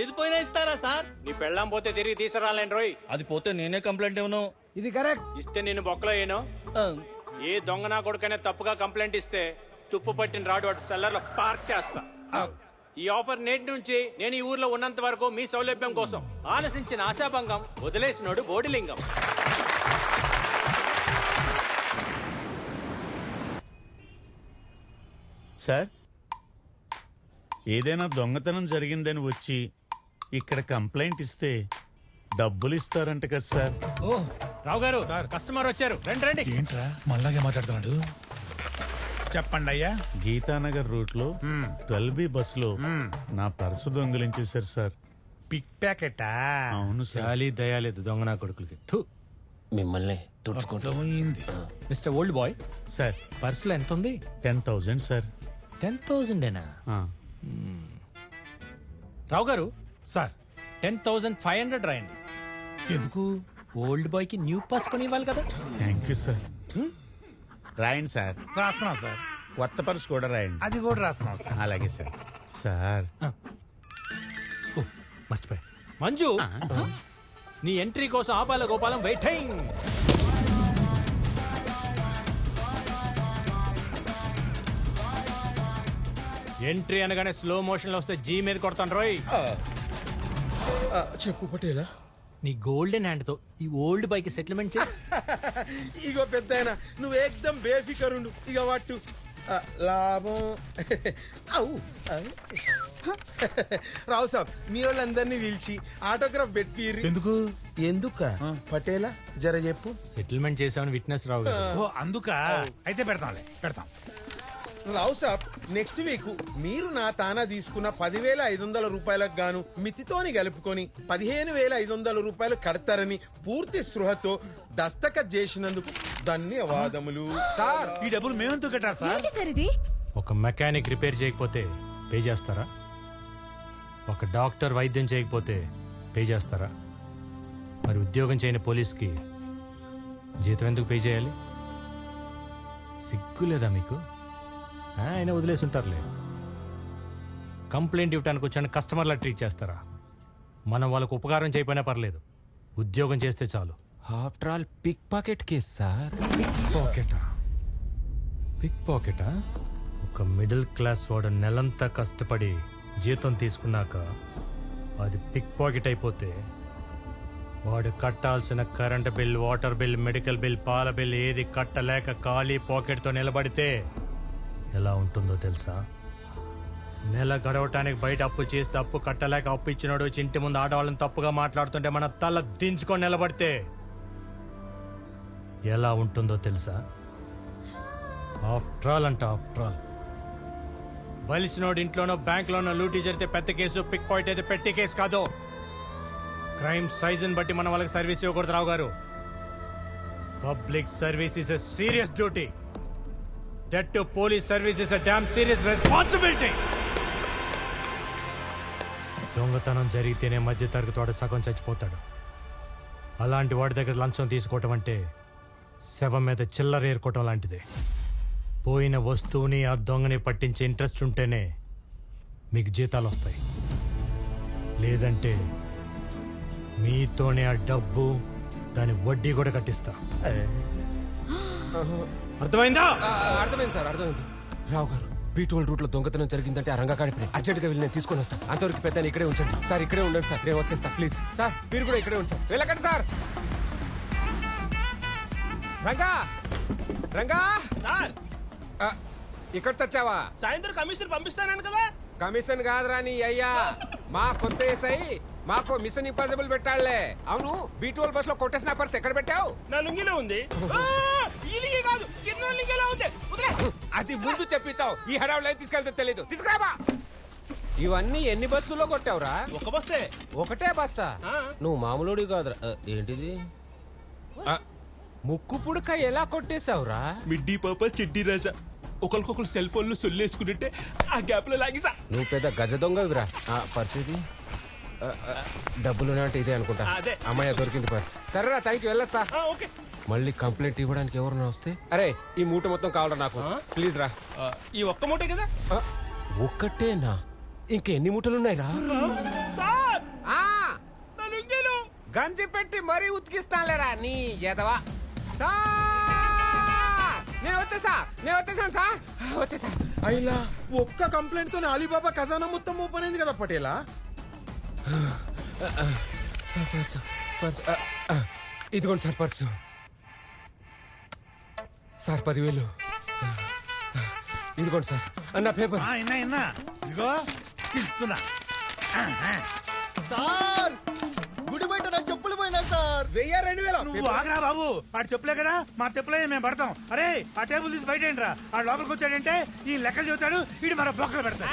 ఏది పోయినా ఇస్తారా సార్? నీ పెళ్ళాం పోతే తిరిగి తీసుకురాలేండి రోయ్. అది పోతే నేనే కంప్లైంట్ ఇవ్వను. ఇది కరెక్ట్. ఇస్తే నేను బొక్కలో ఏను. ఏ దొంగ నా కొడుకనే తప్పుగా కంప్లైంట్ ఇస్తే తుప్పు పట్టిన రాడు వాటి సెల్లర్ లో పార్క్ చేస్తా. ఈ ఆఫర్ నేటి నుంచి నేను ఈ ఊర్లో ఉన్నంత వరకు మీ సౌలభ్యం కోసం. ఆలసించిన ఆశాభంగం, వదిలేసినోడు బోడిలింగం. సార్, ఏదైనా దొంగతనం జరిగిందని వచ్చి ఇక్కడ కంప్లైంట్ ఇస్తే డబ్బులు ఇస్తారంట కదా సార్. ఓ రావు గారు, కస్టమర్ వచ్చారు, రండి రండి. ఏంట్రా మళ్ళాగే మాట్లాడుతున్నాడు? చెప్పండి అయ్యా. గీతానగర్ రూట్ లో 12B బస్ లో నా పర్సు దొంగిలించేశారు సార్. పిక్ ప్యాకెటా? అవును సార్. చాలీ దయాలేదు దొంగ నా కొడుకులకి. మిమ్మల్ని తుడుచుకుంటాం. మిస్టర్ ఓల్డ్ బాయ్ సార్, పర్సులో ఎంత ఉంది? 10,000 సార్. 10,000ఏనా? రావు గారు సార్, 10,500 రాయండి. ఎందుకు? ఓల్డ్ బాయ్ కి న్యూ పాస్ కొని ఇవ్వాలి కదా. Thank you sir. రాయండి సార్. రాస్తున్నాం సార్. కొత్త పర్సు కూడా రాయండి. అది కూడా రాస్తున్నాం సార్. అలాగే సార్. సార్ మర్చిపోయా. మంజు, నీ ఎంట్రీ కోసం ఆపాల గోపాలం వెయిటింగ్. ఎంట్రీ అనగానే స్లో మోషన్ లో వస్తే జీ మీద కొడతాను రోయ్. చెప్పు పటేలా. నీ గోల్డెన్ హ్యాండ్ తో ఈ ఓల్డ్ బైక్ సెటిల్మెంట్ చేయి. ఇగో పెద్ద నువ్వు ఏకదం బేఫికరుండు. ఇక వాటు లాభం. రావు సాబ్, మీ వాళ్ళందరినీ పిలిచి ఆటోగ్రాఫ్ పెట్టిర్రు. ఎందుక పటేలా జర చెప్పు. సెటిల్మెంట్ చేసామని విట్నెస్ రావు గారు. ఓ అందుక అయితే పెడతాంలే, పెడతాం. రావు సాబ్, నెక్స్ట్ వీక్ మీరు నా తానా తీసుకున్న 10,500 రూపాయలకు గాను మితితోని కలుపుకొని 15,500 రూపాయలు కడతారని పూర్తి స్పృహతో దస్తఖత్ చేసినందుకు ధన్యవాదములు. సార్, ఈ డబ్బులు మేమెందుకు కట్టారు సార్? ఒక మెకానిక్ రిపేర్ చేయకపోతే పే చేస్తారా? ఒక డాక్టర్ వైద్యం చేయకపోతే పే చేస్తారా? మరి ఉద్యోగం చేయని పోలీస్కి జీతం ఎందుకు పే చేయాలి? సిగ్గు లేదా మీకు? ఆయన వదిలేసి ఉంటారులే. కంప్లైంట్ ఇవ్వడానికి వచ్చాను కస్టమర్లా ట్రీట్ చేస్తారా? మనం వాళ్ళకు ఉపకారం చేయకపోయినా పర్లేదు, ఉద్యోగం చేస్తే చాలు. After all pick pocket case sir. Pick పాకెటా? పిక్ పాకెటా? ఒక మిడిల్ క్లాస్ వాడు నెలంతా కష్టపడి జీతం తీసుకున్నాక అది పిక్ పాకెట్ అయిపోతే వాడు కట్టాల్సిన current bill, water bill, medical bill, పాల బిల్ ఏది కట్టలేక ఖాళీ పాకెట్తో నిలబడితే ఎలా ఉంటుందో తెలుసా? నెల గడవటానికి బయట అప్పు చేస్తే అప్పు కట్టలేక అప్పు ఇచ్చినాడు ఇంటి ముందు ఆడవాళ్ళని తప్పుగా మాట్లాడుతుంటే మన తల దించుకొని నిలబడితే ఎలా ఉంటుందో తెలుసా? ఆఫ్టర్ ఆల్ అంట ఆఫ్టర్ ఆల్. బలిసినోడు ఇంట్లోనో బ్యాంక్లోనో లూటీ జరిగితే పెద్ద కేసు, పిక్ పాయింట్ అయితే పెట్టి కేసు కాదు. క్రైమ్ సైజుని బట్టి మనం వాళ్ళకి సర్వీస్ ఇవ్వకూడదు రావు గారు. Public service is a serious duty. That to police service is a damn serious responsibility. దొంగతనం జరిగితేనే మధ్య తరగతి వాడు సగం చచ్చిపోతాడు. అలాంటి వాడి దగ్గర లంచం తీసుకోవటం అంటే శవం మీద చిల్లర ఏరుకోవటం లాంటిదే. పోయిన వస్తువుని ఆ దొంగని పట్టించే ఇంట్రెస్ట్ ఉంటేనే మీకు జీతాలు వస్తాయి. లేదంటే మీతోనే ఆ డబ్బు, దాని వడ్డీ కూడా కట్టిస్తా. అర్థమైందా? అర్థమైంది సార్, అర్థమైంది. రావు గారు, బీటోల్ రూట్ లో దొంగతనం జరిగిందంటే ఆ రంగకాడిపోయి అర్జెంట్ గా వెళ్ళి నేను తీసుకొని వస్తాను. అంతవరకు పెద్ద ఇక్కడే ఉంచండి సార్. ఇక్కడే ఉండండి సార్, నేను వచ్చేస్తా ప్లీజ్. సార్ మీరు కూడా ఇక్కడే ఉంచారు. వెళ్ళకండి సార్. రంగా, రంగా సార్, ఇక్కడ చచ్చావా? సాయంత్రం కమిషన్ పంపిస్తాను కదా. కమిషన్ కాదురా నీ అయ్యా, మా కొత్త ఏసై మాకు మిషన్ ఇంపాసిబుల్ పెట్టాళ్లే. అవును, బీటోల్ బస్ లో కొట్టేసిన పర్స్ ఎక్కడ పెట్టావు? నా లుంగిలో ఉంది. కాదు, అది ముందు చెప్పించావు. ఈ హడావులు ఏం తీసుకెళ్తే తెలీదు. తీసుకురాబా. ఇవన్నీ ఎన్ని బస్సుల్లో కొట్టావురా? ఒక బస్సే. ఒకటే బస్సా? నువ్వు మామూలుడి కాదురా. ఏంటిది? ముక్కు పుడక ఎలా కొట్టేశావురా? మిడ్డీ పాప చెడ్డీ రాజా ఒకరికొకరు సెల్ ఫోన్లు సొల్లేసుకుంటే ఆ గ్యాప్ లో లాగిసా. నువ్వు పెద్ద గజ దొంగవిరా. పరిస్థితి డబ్బులు అంటే ఇదే అనుకుంటా. అమ్మాయి దొరికింది పర్స్. సరేరా, థ్యాంక్ యూ, వెళ్ళొస్తా. మళ్ళీ కంప్లైంట్ ఇవ్వడానికి ఎవరన్నా వస్తే, అరే ఈ మూట మొత్తం కావాలరా నాకు, ప్లీజ్ రా. ఈ ఒక్క మూటే కదా? ఒక్కటేనా? ఇంకెన్ని మూటలున్నాయి రా? గంజి పెట్టి మరీ ఉతికిస్తానులేరా నీ ఎదవా. నేను వచ్చేసాను సార్, వచ్చేసా. అయిలా ఒక్క కంప్లైంట్ తో అలీబాబా ఖజానా మొత్తం ఓపెన్ అయింది కదా పటేలా. ఇదిగోండి సార్ పర్సు. సార్ 10,000. ఇదిగోండి సార్ అన్న పేపర్. ఇన్నా ఇదిగో ఇస్తున్నా. సార్ గుడి బయట నా చెప్పులు పోయినా సార్. 1000-2000 నువ్వు ఆగరా బాబు, వాడు చెప్పులే కదా మా చెప్పులే మేము పడతాం. అరే ఆ టేబుల్ తీసి బయట ఏంట్రా, ఆ లోపలికి వచ్చాడంటే ఈ లెక్కలు చెబుతాడు, వీడు మన బొక్కలు పెడతాడు.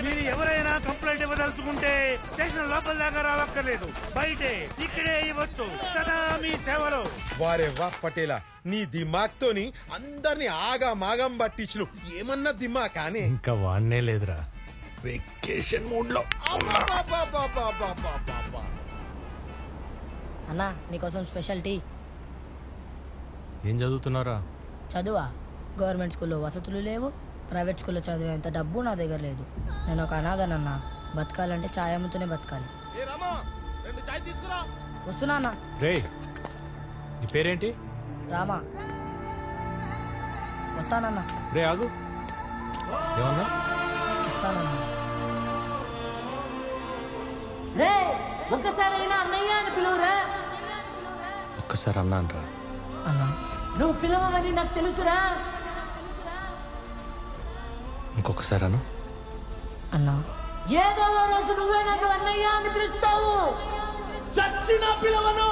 మీరు ఎవరైనా కంప్లైంట్ ఇవ్వదలుచుకుంటే స్టేషన్ లోపల దాకా రావక్కర్లేదు, బయటే ఇక్కడే ఇవ్వచ్చు. సదా మీ సేవలో. వారే వా పటేలా, నీ దిమాగ్ తోని అందరిని ఆగా మాగం పట్టించు. ఏమన్నా దిమాగ్ కానీ ఇంకా వాడనే లేదురా, వెకేషన్ మూడ్ లో. అన్నా నీకోసం స్పెషల్ టీ. ఏం చదువుతున్నారా? చదువా? గవర్నమెంట్ స్కూల్లో వసతులు లేవు, ప్రైవేట్ స్కూల్లో చదివేంత డబ్బు నా దగ్గర లేదు. నేను ఒక అనాథనన్నా, బతకాలంటే ఛాయ్ అమ్ముతూనే బతకాలి. వస్తున్నా అన్నా. రే నీ పేరేంటి? రామా. వస్తానన్నా. రే ఆగు, ఏమన్నా? వస్తానన్నా. రే ఒక్కసారైనా అన్నయ్య అని పిలువురా. ఒక్కసారి అన్నాను రా. అన్నా నువ్వు పిలవమని నాకు తెలుసురా. ఇంకొకసారి అను. అన్నా ఏదో ఓ రోజు నువ్వే నన్ను అన్నయ్య అని పిలుస్తావు. చచ్చిన పిలవను.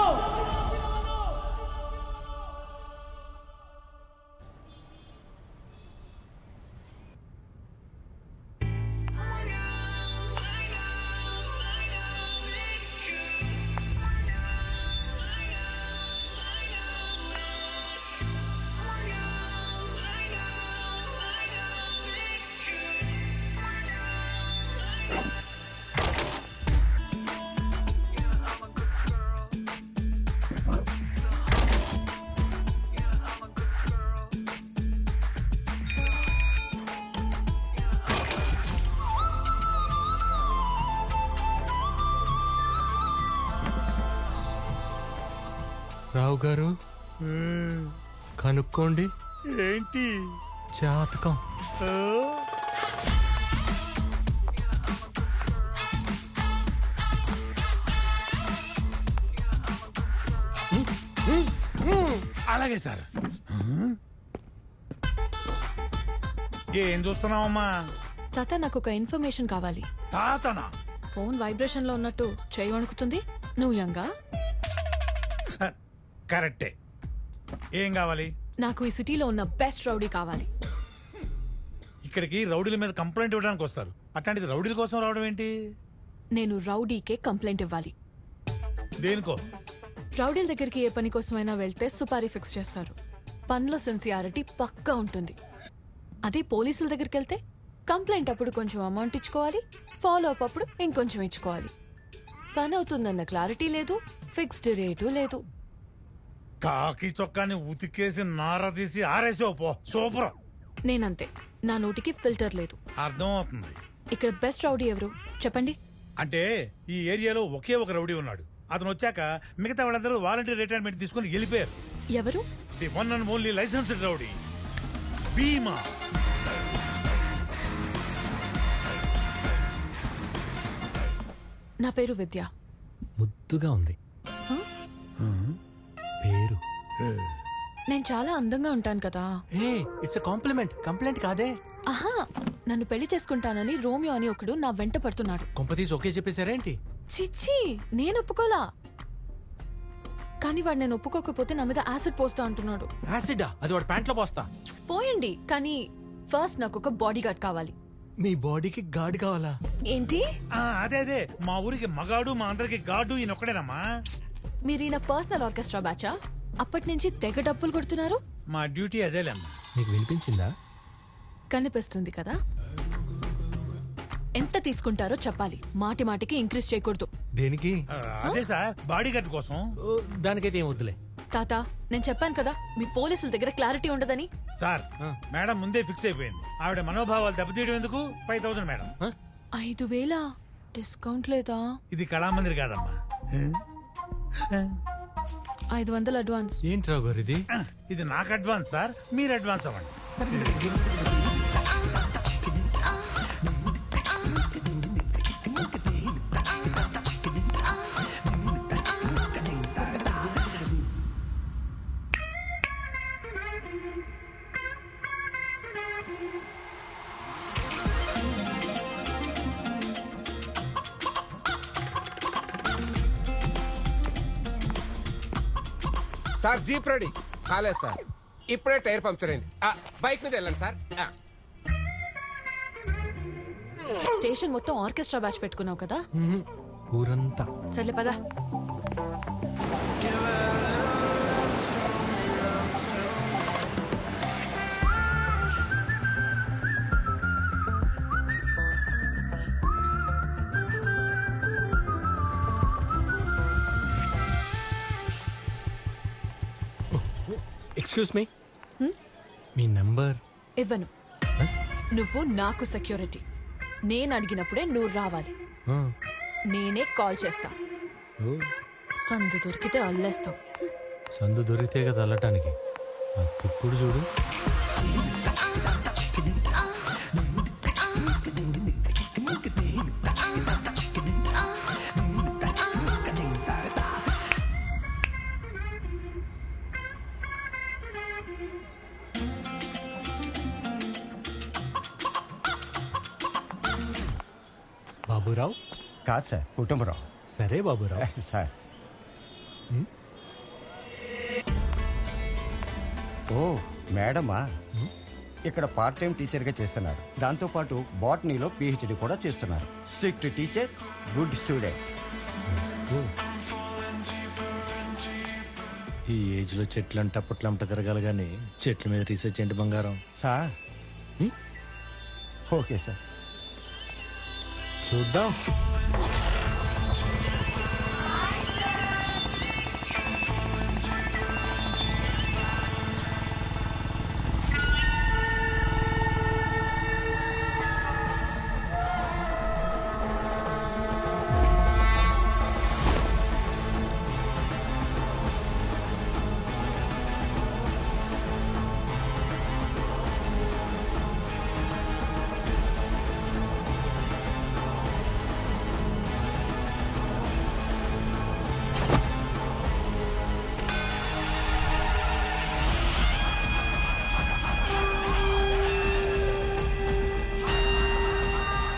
రావు గారు కనుక్కోండి. ఏంటి? జాతకం. అలాగే సార్. ఏం చూస్తున్నావమ్మా? తాత నాకు ఒక ఇన్ఫర్మేషన్ కావాలి. తాతనా? ఫోన్ వైబ్రేషన్ లో ఉన్నట్టు చేయి వణుకుతుంది. నువ్వు యంగా? కరెక్టే. ఏం కావాలి? నాకు ఈ సిటీలో ఉన్న బెస్ట్ రౌడీ కావాలి. ఇక్కడికి రౌడీల మీద కంప్లైంట్ ఇవ్వడానికి వస్తారు, అట్లాంటిది రౌడీల కోసం రావడం ఏంటి? నేను రౌడీకే కంప్లైంట్ ఇవ్వాలి. దేనికో? రౌడీల దగ్గరికి ఏ పని కోసమైనా వెళ్తే సుపారీ ఫిక్స్ చేస్తారు. పనిలో సిన్సియారిటీ పక్కా ఉంటుంది. అదే పోలీసుల దగ్గరికి వెళ్తే కంప్లైంట్ అప్పుడు కొంచెం అమౌంట్ ఇచ్చుకోవాలి, ఫాలో అప్ అప్పుడు ఇంకొంచెం ఇచ్చుకోవాలి. పని అవుతుందన్న క్లారిటీ లేదు, ఫిక్స్డ్ రేటు లేదు. కాకి చొక్కాని ఉతికేసి నార తీసి ఆరేసావు పో. సూపర్. నేనంతే, నా నోటికి ఫిల్టర్ లేదు. అర్థం అవుతుంది. ఇక్కడ బెస్ట్ రౌడీ ఎవరు చెప్పండి. అంటే ఈ ఏరియాలో ఒకే ఒక రౌడీ ఉన్నాడు. అతను వచ్చాక మిగతా వాళ్ళందరూ వాలంటీర్ రిటైర్మెంట్ తీసుకుని వెళ్ళిపోయారు. ఎవరు? The one and only licensed rowdy Bhima. నా పేరు విద్య. ముద్దుగా ఉంది పేరు. నేను చాలా అందంగా ఉంటాను కదా. ఇట్స్ ఎ కాంప్లిమెంట్, కంప్లైంట్ కాదే. ఆహా, నన్ను పెళ్లి చేసుకుంటానని రోమియో అని ఒకడు నా వెంట పడుతున్నాడు. కొంపతీసి ఓకే చెప్పేశారేంటి? చిచ్చి, నేను ఒప్పుకోలా. కానీ వాడు నేను ఒప్పుకోకపోతే నా మీద యాసిడ్ పోస్తా అంటున్నాడు. యాసిడా? అది వాడు ప్యాంట్లో పోస్తా. పోయండి, కానీ ఫస్ట్ నాకు ఒక బాడీ గార్డ్ కావాలి. మీ బాడీకి గార్డ్ కావాలా? ఏంటి? అదే అదే, మా ఊరికి మగాడు, మా అందరికి గాడు ఈయన ఒక్కడేనమ్మా. మీరు ఈయన పర్సనల్ ఆర్కెస్ట్రా బ్యాచా? అప్పటి నుంచి తెగ డప్పులు కొడుతున్నారు. మా డ్యూటీ అదేలేమ్మా. నీకు వినిపించిందా? కనిపిస్తుంది కదా. ఎంత తీసుకుంటారో చెప్పాలి, మాటి మాటికి ఇంక్రీజ్ చేయకూడదు. దేనికి? అదే సార్, బాడీ గార్డ్ కోసం. దానికైతే ఏం వద్దులే. తాత, నేను చెప్పాను కదా మీ పోలీసుల దగ్గర క్లారిటీ ఉండదని. సార్, మేడం ముందే ఫిక్స్ అయిపోయింది. ఆవిడ మనోభావాలు దెబ్బతీయడం ఎందుకు? 5000 మేడం. 5000 డిస్కౌంట్ లేదా? ఇది కళామందిర్ కాదమ్మా. 500 అడ్వాన్స్. ఏంటి రావు గారు ఇది? ఇది నాకు అడ్వాన్స్ సార్, మీరు అడ్వాన్స్ అవ్వండి. సార్ జీప్ రెడీ కాలేదు సార్, ఇప్పుడే టైర్ పంక్చర్ అయింది. బైక్ మీద వెళ్ళండి సార్. స్టేషన్ మొత్తం ఆర్కెస్ట్రా బ్యాచ్ పెట్టుకున్నావు కదా? ఊరంతా. సర్లే పదా. ఎక్స్క్యూజ్ మీ, మీ నంబర్ ఇవ్వను. నువ్వు నాకు సెక్యూరిటీ. నేను అడిగినప్పుడే నువ్వు రావాలి. నేనే కాల్ చేస్తా. సందు దొరికితే అల్లేస్తావు. సందు దొరికితే కదా అల్లటానికి. ఇప్పుడు చూడు. బాబురావు కాదు సార్, కుటుంబరావు. సరే బాబురావు. సార్ ఓ మేడమా, ఇక్కడ పార్ట్ టైం టీచర్గా చేస్తున్నారు. దాంతోపాటు బాటనీలో పిహెచ్డి కూడా చేస్తున్నారు. Strict teacher, good student. ఈ ఏజ్ లో చెట్లు అంటే అప్పట్లంట తిరగాలి కానీ చెట్ల మీద రీసెర్చ్ ఏంటి బంగారం? సార్ ఓకే సార్, చూద్దాం.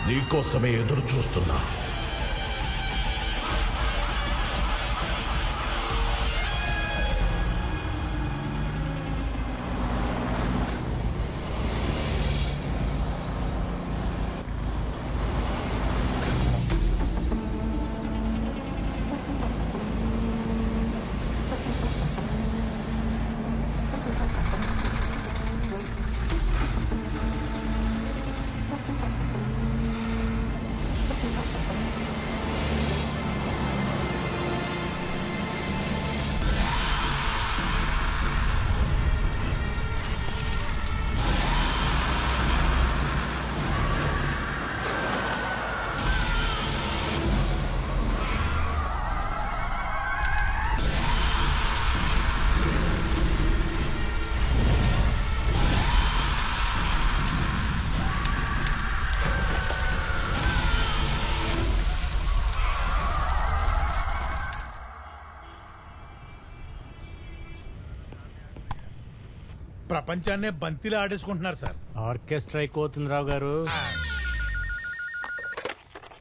నీకోసమే ఎదురు చూస్తున్నా. ప్రపంచాన్నే బంతిలో ఆడేసుకుంటున్నారు సార్. ఆర్కెస్ట్రా అయిపోతుంది రావు గారు.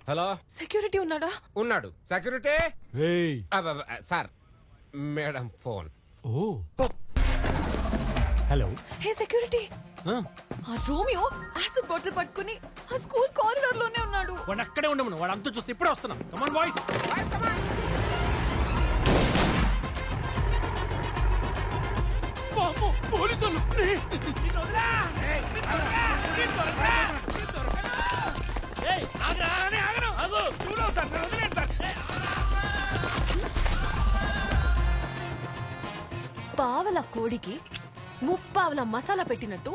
హలో, సెక్యూరిటీ ఉన్నాడా? ఉన్నాడు. Security sir, madam phone. Oh hello. Hey security, ఆ రోమియో యాసిడ్ బాటిల్ పట్టుకుని ఆ స్కూల్ కారిడార్ లోనే ఉన్నాడు. వాడు అక్కడే ఉండమను, వాడు అంతా చూస్తే ఇప్పుడే వస్తున్నాం. Come on boys. పోలీసులు పావల కోడికి ముప్పావల మసాలా పెట్టినట్టు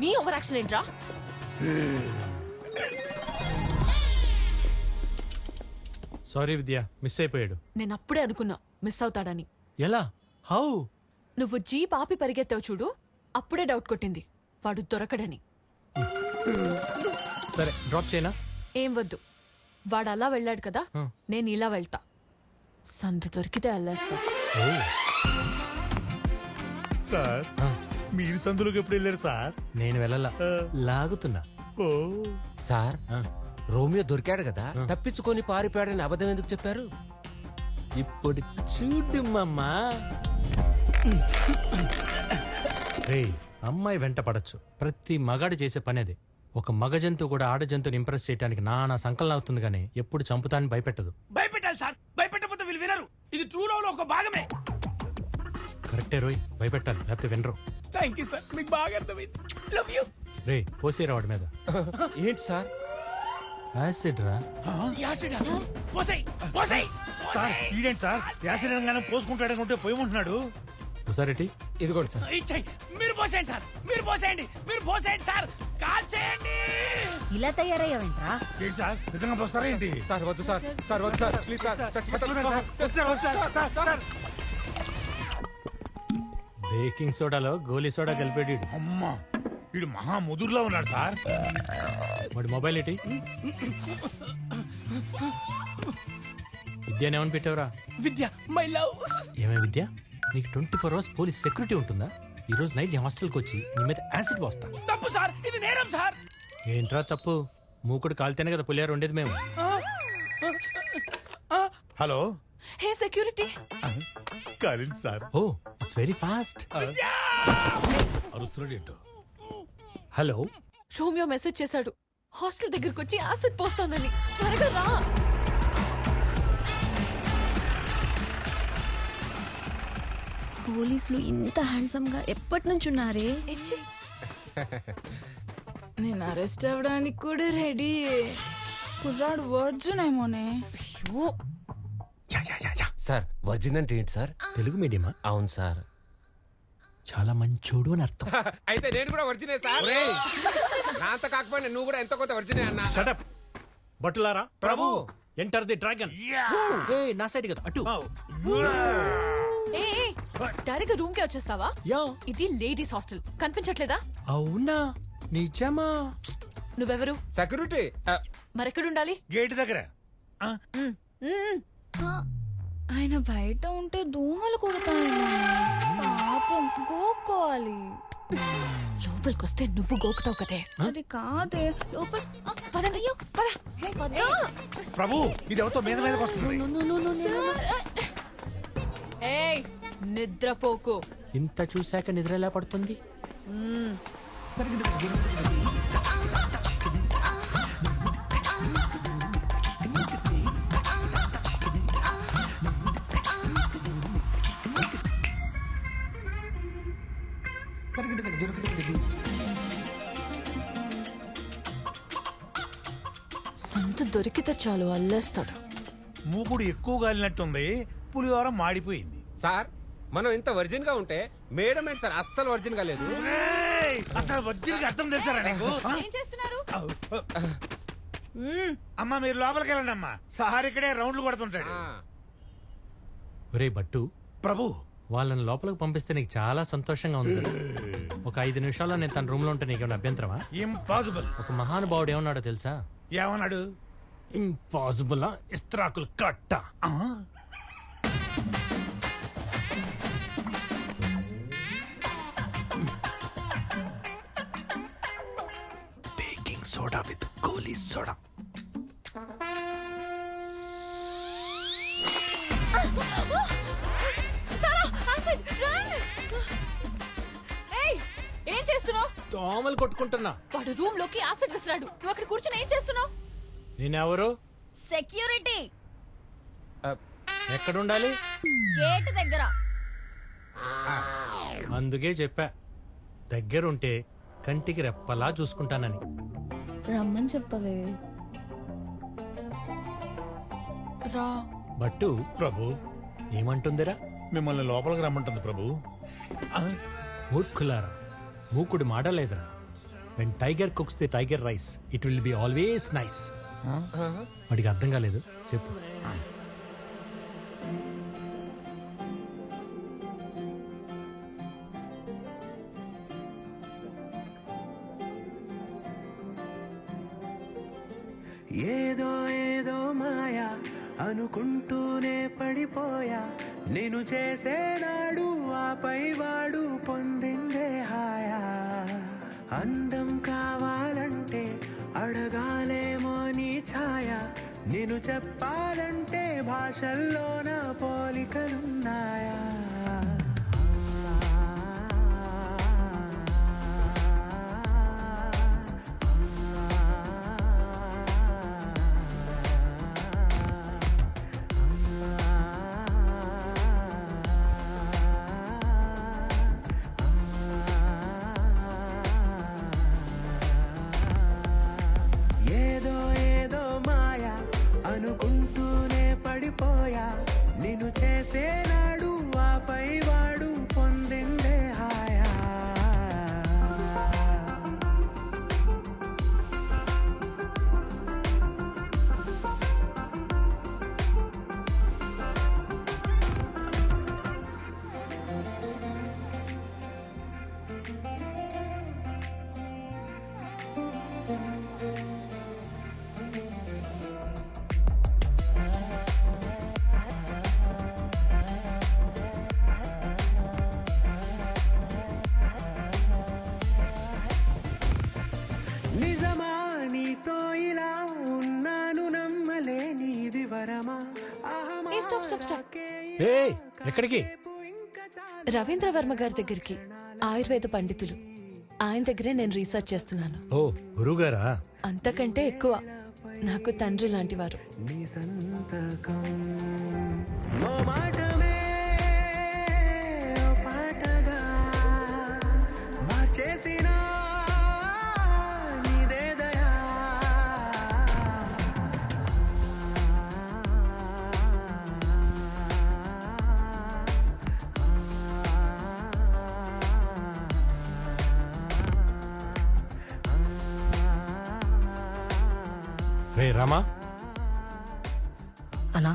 నీ ఓవర్ యాక్షన్ ఏంట్రా? సారీ విద్య, మిస్ అయిపోయాడు. నేను అప్పుడే అనుకున్నా మిస్ అవుతాడని. ఎలా? హౌ? నువ్వు జీప్ ఆపి పరిగెత్తావు చూడు, అప్పుడే డౌట్ కొట్టింది వాడు దొరకడని. సరే డ్రాప్ చేయనా? ఏం వద్దు, వాడు అలా వెళ్ళాడు కదా, నేను ఇలా వెళ్తా. సందు దొరికితే వెళ్ళేస్తా. సార్ మీరు సందులోకి ఎప్పుడు వెళ్ళారు సార్? నేను వెళ్ళలా, లాగుతున్నా. సార్ రోమియో దొరికాడు కదా, తప్పించుకొని పారిపోయాడని అబద్ధం ఎందుకు చెప్పారు? ఇప్పుడు చూడు మమ్మా. రే అమ్మాయి వెంట పడచ్చు, ప్రతి మగాడు చేసే పని అదే. ఒక మగ జంతువు కూడా ఆడ జంతువుని ఇంప్రెస్ చేయడానికి నా సంకలనం అవుతుంది కానీ ఎప్పుడు చంపుతాన్ని భయపెట్టదు. భయపెట్టాలి సార్, భయపెట్టకపోతే వీళ్ళు వినరు. ఇది ట్రూ లవ్ లో ఒక భాగమే. కరెక్టే రోయ్, భయపెట్టాలి లేకపోతే వినరు. థ్యాంక్ యూ సార్, మీకు బాగా అర్థమైంది. Love you. రే పోసేరా వాడి మీద. ఏంటి సార్? యాసిడ్ రా. యాసిడ్ పోసేయ్ పోసేయ్. సార్ ఈడేంటి సార్ యాసిడ్ అనగానే పోసుకుంటాడనుకుంటే పోయమంటున్నాడు. ఒకసారి ఇదిగోండి సార్. ఇచ్చేయ్. మీరు పోసేయండి సార్, మీరు పోసేయండి, మీరు పోసేయండి సార్. కాల్ చేయండి. ఇలా తయారయ్యావేంట్రా? ఏంటి సార్ నిజంగా పోస్తారా ఏంటి? సార్ వద్దు సార్, సార్ వద్దు సార్, ప్లీజ్ సార్. బేకింగ్ సోడాలో గోలీ సోడా కలిపాడు. అమ్మా వీడు మహా ముదురులో ఉన్నాడు సార్. వాడి మొబైల్ ఏంటి? విద్యనేమని పెట్టావురా? విద్య మై లవ్. ఏమే విద్య, నీకు 24 hours పోలీస్ సెక్యూరిటీ ఉంటుందా? ఈ రోజు నైట్ నీ హాస్టల్కి వచ్చి నీ మీద యాసిడ్ పోస్తా. తప్పు సార్, ఇది నేరం సార్. ఏంట్రా తప్పు? మూకుడు కాలితేనే కదా పులియారు ఉండేది మేము. Hello hey security. కాలింది sir. Oh it's very fast. అరుస్తున్నాడు ఏంటో. హలో రోమియో మెసేజ్ చేశాడు, హాస్టల్ దగ్గరకు వచ్చి యాసిడ్ పోస్తానని. త్వరగా రా. పోలీసులు ఇంత హ్యాండ్సమ్ గా ఎప్పటి నుంచి ఉన్నారే? నేను అరెస్ట్ అవ్వడానికి కూడా రెడీ. కుర్రాడు వర్జున్ ఏమోనే. సార్ వర్జిన్ అంటే ఏంటి సార్? తెలుగు మీడియమా? అవును సార్. చాలా మంచోడు అని అర్థం. అయితే నేను కూడా వర్జినే సార్. నా అంత కాకపోయినా నువ్వు కూడా ఎంతో కొంత వర్జినే అన్నా. షటప్ బట్టులారా. Prabhu enter the dragon. నా సైడ్ కదా అటు. డైరెక్ట్ రూమ్ కి వచ్చేస్తావా? ఇది లేడీస్ హాస్టల్, కనిపించట్లేదా? అవునా నిజమా? నువ్వెవరు? సెక్యూరిటీ. మరెక్కడుండాలి? గేట్ దగ్గర. ఆయన బయట ఉంటే దోమలు కొడతాయేమో. పాపం గోక్కోవాలి. లోపలికొస్తే నువ్వు గోకుతావు కదే. అది కాదే లోపల. పదండి. అయ్యో పద. ప్రభు ఇది ఎవరితో మీద మీదకి వస్తుంది. ఏయ్ నిద్రపోకు. ఇంత చూశాక నిద్ర ఎలా పడుతుంది? సంత దొరికితే చాలు అల్లేస్తాడు. మూకుడు ఎక్కువ గాలినట్టుంది, పులిహోర మాడిపోయింది. సార్ మనం ఇంత వర్జిన్ గా ఉంటే మేడం ఏంటి సార్ అస్సలు వర్జిన్ గా లేదు. అసలు వర్జిన్ అర్థం తెలుసారా నీకు? ఏం చేస్తున్నారు? అమ్మా మీరు లోపలికి వెళ్ళండి అమ్మా. సార్ ఇక్కడే రౌండ్లు కొడుతుంటాడు. ఒరే బట్టు ప్రభు వాళ్ళని లోపలికి పంపిస్తే నీకు చాలా సంతోషంగా ఉంది కదా. ఒక 5 నిమిషాల్లో నేను తన రూమ్ లో ఉంటే నీకేమైనా అభ్యంతరమా? ఇంపాసిబుల్. ఒక మహానుభావుడు ఏమన్నాడో తెలుసా? ఏమన్నాడు? ఇంపాసిబుల్ ఇస్త్రాకులు కట్ట. Baking soda with Goli soda. ఏం చేస్తున్నావు? దోమలు కొట్టుకుంటున్నా. వాడు రూమ్ లోకి యాసిడ్ విసిరాడు, నువ్వు అక్కడ కూర్చొని ఏం చేస్తున్నావు? నేనెవరు? సెక్యూరిటీ. ఎక్కడుండాలి? గేట్ దగ్గర. అందుకే చెప్పా దగ్గరుంటే కంటికి రెప్పలా చూసుకుంటానని. రమ్మని చెప్పవే. రా. బట్టు ప్రభు ఏమంటుందిరా? మిమ్మల్ని లోపలికి రమ్మంటుంది ప్రభు. మూర్ఖులారా, మూకుడు మాడలేదురా. When tiger cooks the tiger rice it will be always nice. వాడికి అర్థం కాలేదు, చెప్పు. ఏదో ఏదో మాయా అనుకుంటూనే పడిపోయా, నేను చేసేనాడు ఆపై వాడు పొందిందే హాయా. అందం కావాలంటే అడగాలేమో నీ ఛాయ, నేను చెప్పాలంటే భాషల్లోన పోలికలున్నాయా. Stop stop stop. ఎక్కడికి? రవీంద్ర వర్మ గారి దగ్గరికి, ఆయుర్వేద పండితులు. ఆయన దగ్గరే నేను రీసెర్చ్ చేస్తున్నాను. ఓ గురువుగారా? అంతకంటే ఎక్కువ, నాకు తండ్రి లాంటి వారు. రే రామా, అన్నా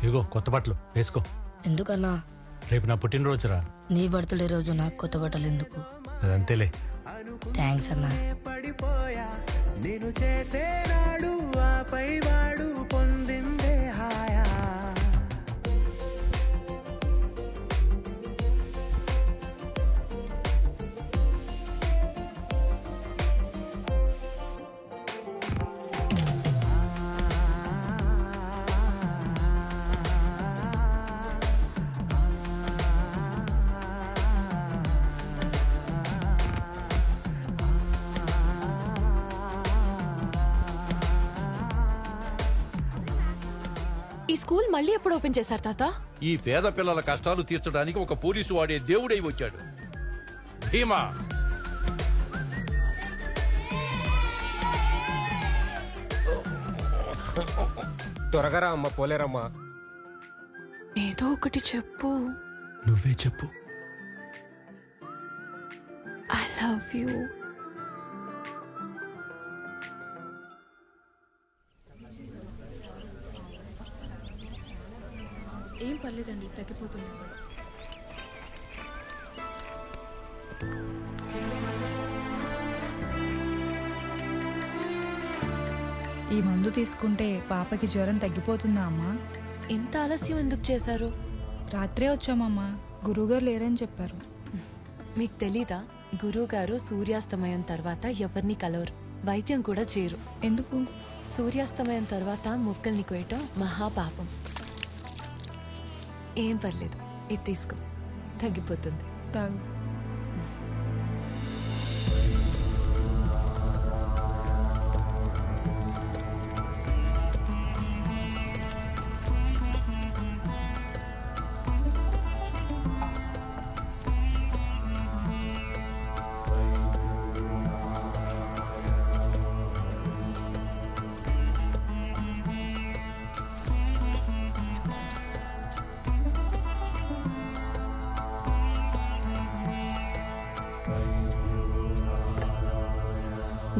ఇగో కొత్త బట్టలు వేసుకో. ఎందుకన్నా? రేపు నా పుట్టినరోజురా. నీ బర్త్డే రోజు నాకు కొత్త బట్టలు ఎందుకు? అదంతేలే. థ్యాంక్స్ అన్నా. నేను చేసేనాడు ఆపై వాడు పొందిందే హాయా. ఈ స్కూల్ మళ్ళీ ఎప్పుడు ఓపెన్ చేశారు తాత? ఈ పేద పిల్లల కష్టాలు తీర్చడానికి ఒక పోలీసు వాడే దేవుడై వచ్చాడు. భీమా, త్వరగా రా అమ్మ, పోలేరమ్మా. ఏదో ఒకటి చెప్పు. నువ్వే చెప్పు. I love you. ఏం పర్లేదండి, తగ్గిపోతుంది. ఈ మందు తీసుకుంటే పాపకి జ్వరం తగ్గిపోతుందా అమ్మా? ఇంత ఆలస్యం ఎందుకు చేశారు? రాత్రే వచ్చామమ్మా, గురువుగారు లేరని చెప్పారు. మీకు తెలీదా, గురువుగారు సూర్యాస్తమయం తర్వాత ఎవరిని కలవరు, వైద్యం కూడా చేయరు. ఎందుకు? సూర్యాస్తమయం తర్వాత మొక్కల్ని కోయటం మహాపాపం. ఏం పర్లేదు, ఇది తీసుకో, తగ్గిపోతుంది. తాగు.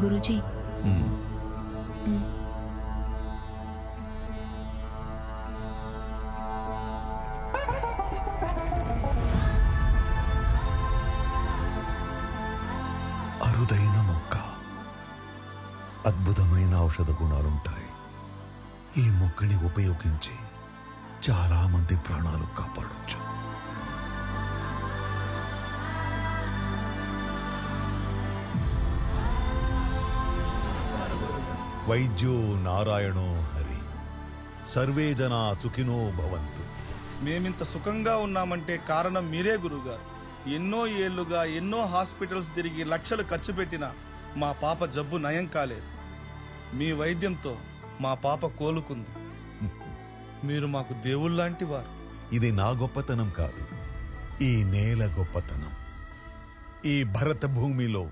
గురూజీ, అరుదైన మొక్క, అద్భుతమైన ఔషధ గుణాలుంటాయి. ఈ మొక్కని ఉపయోగించి చాలా మంది ప్రాణాలు కాపాడొచ్చు. వైద్యో నారాయణో హరి, సర్వే జనా సుఖినో భవంతు. మేమింత సుఖంగా ఉన్నామంటే కారణం మీరే గురువుగారు. ఎన్నో ఏళ్లుగా ఎన్నో హాస్పిటల్స్ తిరిగి లక్షలు ఖర్చు పెట్టినా మా పాప జబ్బు నయం కాలేదు. మీ వైద్యంతో మా పాప కోలుకుంది. మీరు మాకు దేవుళ్ళలాంటి వారు. ఇది నా గొప్పతనం కాదు, ఈ నేల గొప్పతనం. ఈ భరత భూమిలో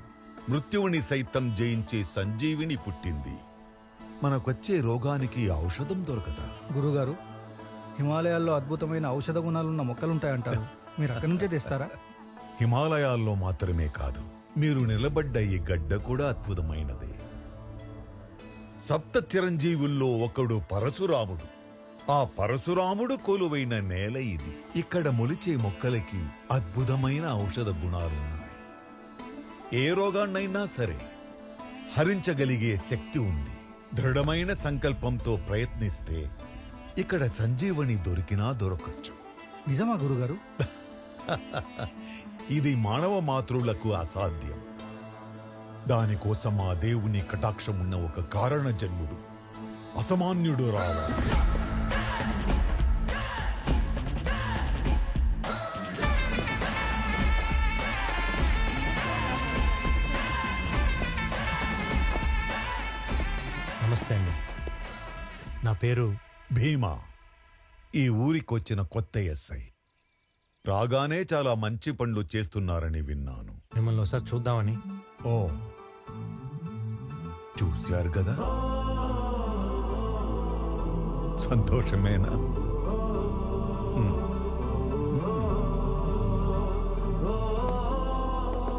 మృత్యువుని సైతం జయించే సంజీవిని పుట్టింది. మనకొచ్చే రోగానికి ఔషధం దొరకదా? గురుగారు, హిమాలయాల్లో అద్భుతమైన ఔషధ గుణాలున్న మొక్కలుంటాయంటారు, మీరు అక్కడి నుంచే తెస్తారా? హిమాలయాల్లో మాత్రమే కాదు, మీరు నిలబడ్డ ఈ గడ్డ కూడా అద్భుతమైనదే. సప్త చిరంజీవుల్లో ఒకడు పరశురాముడు. ఆ పరశురాముడు కొలువైన నేల ఇది. ఇక్కడ మొలిచే మొక్కలకి అద్భుతమైన ఔషధ గుణాలున్నాయి. ఏ రోగాన్నైనా సరే హరించగలిగే శక్తి ఉంది. దృఢమైన సంకల్పంతో ప్రయత్నిస్తే ఇక్కడ సంజీవని దొరికినా దొరకచ్చు. నిజమా గురుగారు? ఇది మానవ మాతృలకు అసాధ్యం. దానికోసం ఆ దేవుని కటాక్షం ఉన్న ఒక కారణ జన్ముడు, అసామాన్యుడు రావాలి. నమస్తే అండి. నా పేరు భీమా. ఈ ఊరికొచ్చిన కొత్త ఎస్ఐ. రాగానే చాలా మంచి పనులు చేస్తున్నారని విన్నాను. మిమ్మల్ని ఒకసారి చూద్దామని. ఓ, చూశారు కదా, సంతోషమేనా?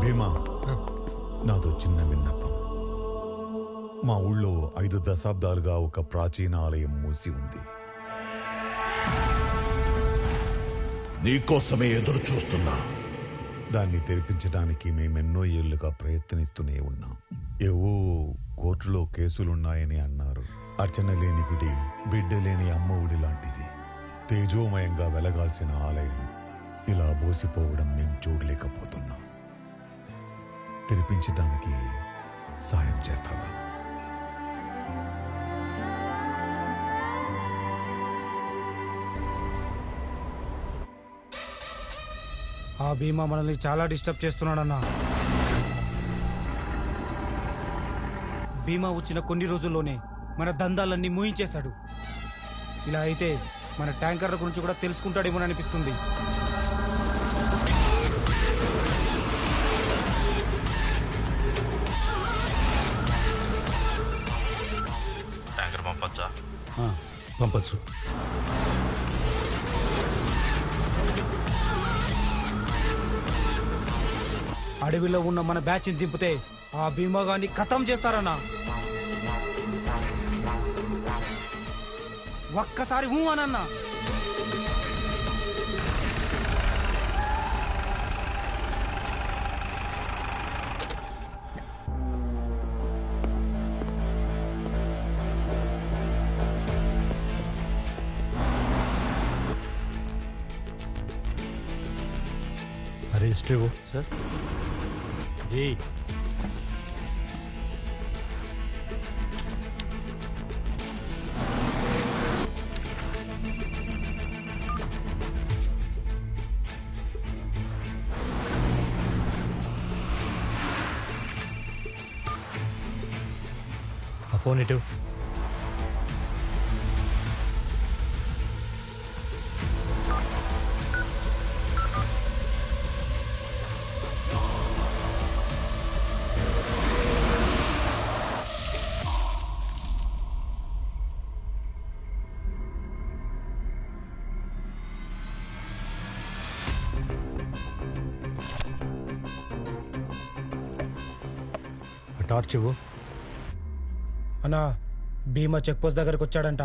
భీమా, నాదో చిన్న విన్నపం. మా ఊళ్ళో 5 దశాబ్దాలుగా ఒక ప్రాచీన ఆలయం మూసి ఉంది. నీకోసమే ఎదురు చూస్తున్నా. దాన్ని తెరిపించడానికి మేమెన్నో ఏళ్లుగా ప్రయత్నిస్తూనే ఉన్నాం. ఏవో కోర్టులో కేసులున్నాయని అన్నారు. అర్చన లేని గుడి, బిడ్డ లేని అమ్మ ఒడి లాంటిది. తేజోమయంగా వెలగాల్సిన ఆలయం ఇలా బోసిపోవడం మేం చూడలేకపోతున్నాం. తెరిపించడానికి సాయం చేస్తావా? ఆ భీమా మనల్ని చాలా డిస్టర్బ్ చేస్తున్నాడన్నా. భీమా వచ్చిన కొన్ని రోజుల్లోనే మన దందాలన్నీ మూయించేశాడు. ఇలా అయితే మన ట్యాంకర్ల గురించి కూడా తెలుసుకుంటాడేమో అనిపిస్తుంది. ట్యాంకర్ పంపచ్చా? పంపచ్చు. అడవిలో ఉన్న మన బ్యాచ్ ని దింపితే ఆ భీమాగాన్ని ఖతం చేస్తారన్నా. ఒక్కసారి హూ అనన్నా. రిజిస్టర్ ఇవ్వు. సార్ జీ. ఆ ఫోన్ ఇటు. టార్చ్ ఇవ్వు. అన్నా, భీమా చెక్ పోస్ట్ దగ్గరకు వచ్చాడంట.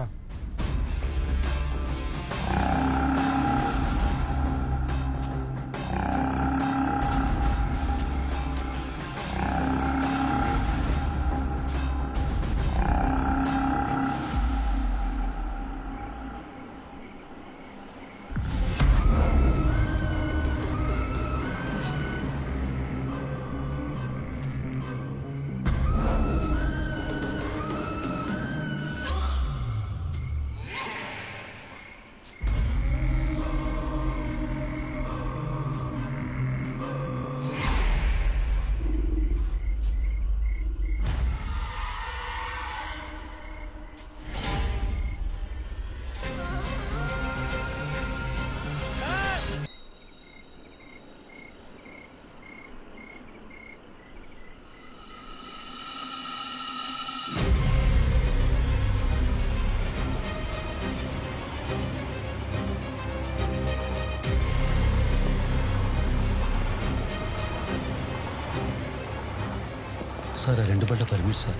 సార్, 2 బళ్ళ పర్మిట్ సార్.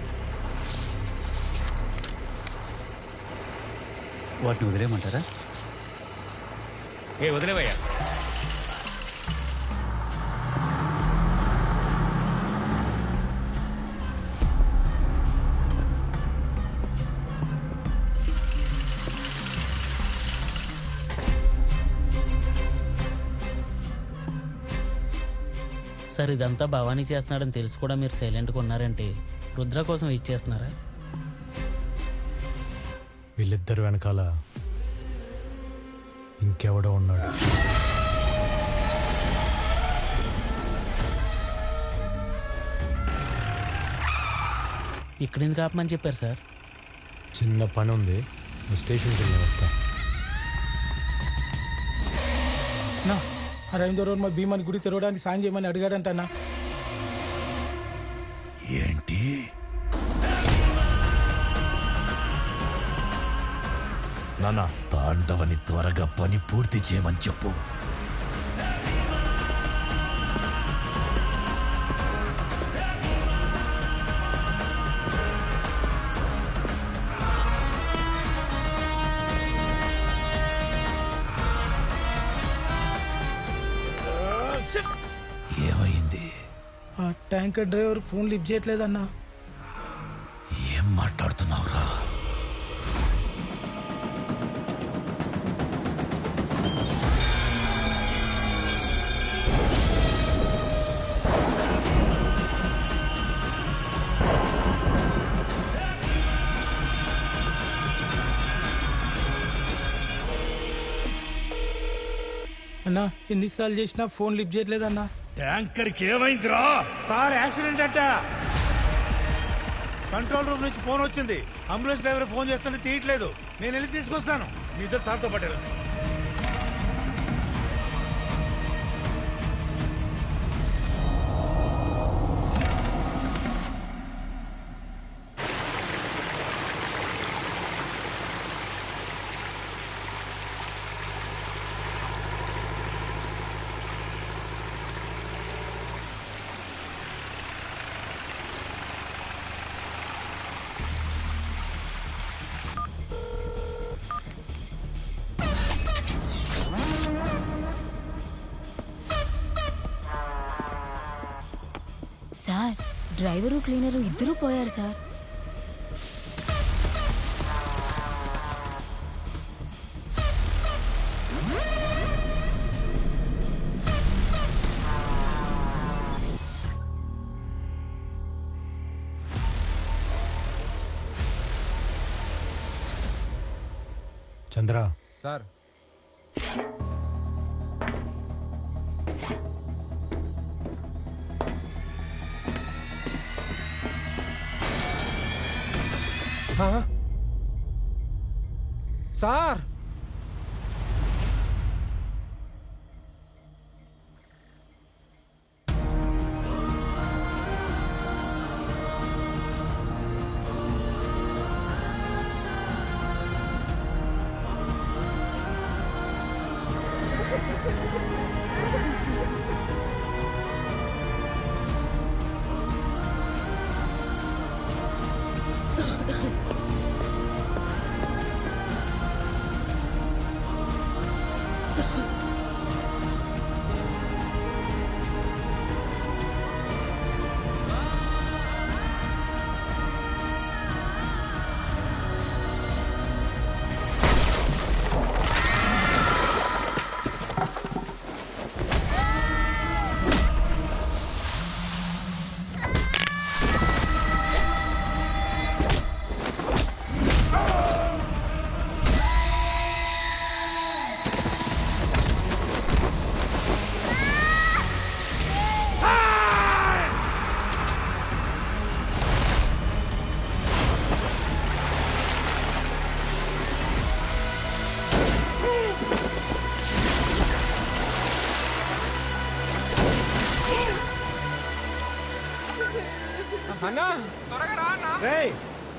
వాటిని వదిలేయమంటారా? వదిలేవయ్యా. సార్, ఇదంతా భవానీ చేస్తున్నాడని తెలుసు కూడా మీరు సైలెంట్గా ఉన్నారంటే రుద్ర కోసం వెయిట్ చేస్తున్నారా? వీళ్ళిద్దరు వెనకాల ఇంకెవడో ఉన్నాడు. ఇక్కడ ఎందుకు ఆపమని చెప్పారు సార్? చిన్న పని ఉంది, నువ్వు స్టేషన్కి వెళ్ళి వస్తా. నా అరవిందో రోజు మా భీమాని గుడి తెరవడానికి సాయం చేయమని అడిగాడంటన్నా. ఏంటి? నానా, తాండవని త్వరగా పని పూర్తి చేయమని చెప్పు. ఏమైంది? ఆ ట్యాంకర్ డ్రైవర్ ఫోన్ లిఫ్ట్ చేయట్లేదన్నా. ఏం మాట్లాడుతున్నావురా? అన్నా ఎన్నిసార్లు చేసినా ఫోన్ లిఫ్ట్ చేయట్లేదన్నా. ట్యాంకర్కి ఏమైందిరా? సార్ యాక్సిడెంట్ అంట. కంట్రోల్ రూమ్ నుంచి ఫోన్ వచ్చింది. అంబులెన్స్ డ్రైవర్ ఫోన్ చేస్తుంటే తీయట్లేదు. నేను వెళ్ళి తీసుకొస్తాను. మీ ఇద్దరు సార్తో పట్టారు. సార్, డ్రైవరు క్లీనరు ఇద్దరూ పోయారు సార్. చంద్ర సార్, సార్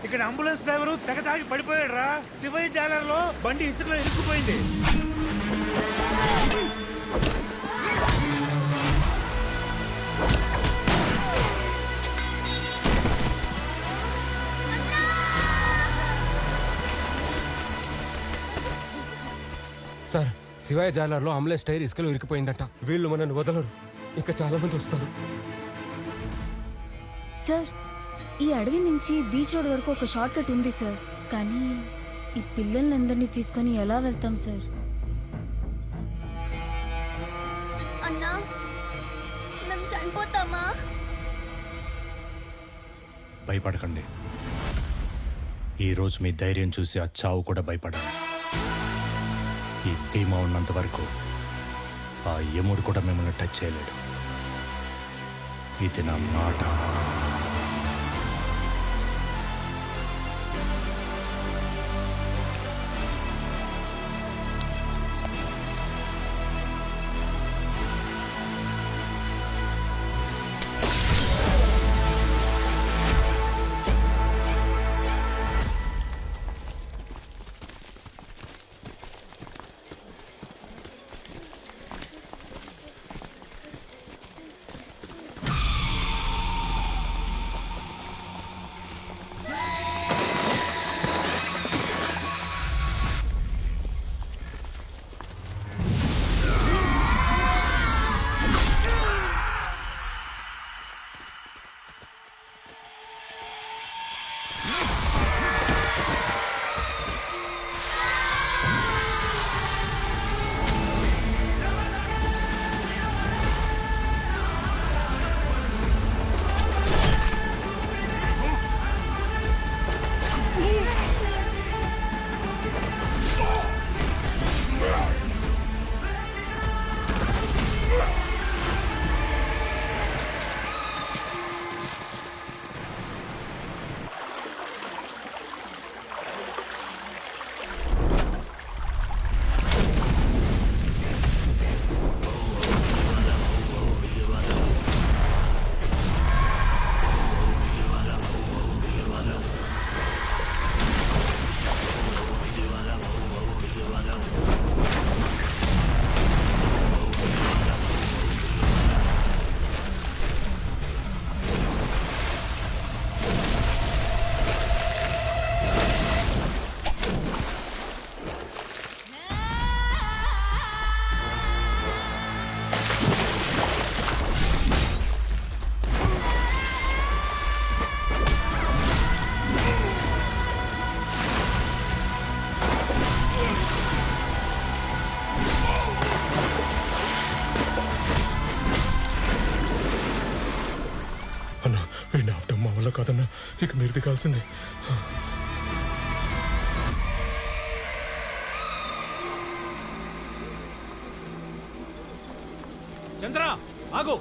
ఇక్కడ అంబులెన్స్ డ్రైవరు తెగ తాగి పడిపోయాడు రా. శివయ్య జాలర్లో బండి ఇసుకలో ఇరుక్కుపోయింది. సార్, శివాయ జాలర్లో అంబులెన్స్ టైర్ ఇసుకలో ఇరికిపోయిందట. వీళ్ళు మనల్ని వదలరు. ఇంకా చాలా మంది వస్తారు. సార్, ఈ అడవి నుంచి బీచ్ రోడ్ వరకు ఒక షార్ట్ కట్ ఉంది సార్. కానీ ఈ పిల్లలందరినీ తీసుకొని ఎలా వెళ్తాం సార్? అన్నా, మేము చనిపోతామా? భయపడకండి. ఈరోజు మీ ధైర్యం చూసి ఆ చావు కూడా భయపడాలి. ఈ భీమా ఉన్నంత వరకు ఆ యముడు కూడా మిమ్మల్ని టచ్ చేయలేడు. ఇది నా మాట. కాదన్నా, ఇక మీరు దిగాల్సిందే. చంద్ర ఆగు.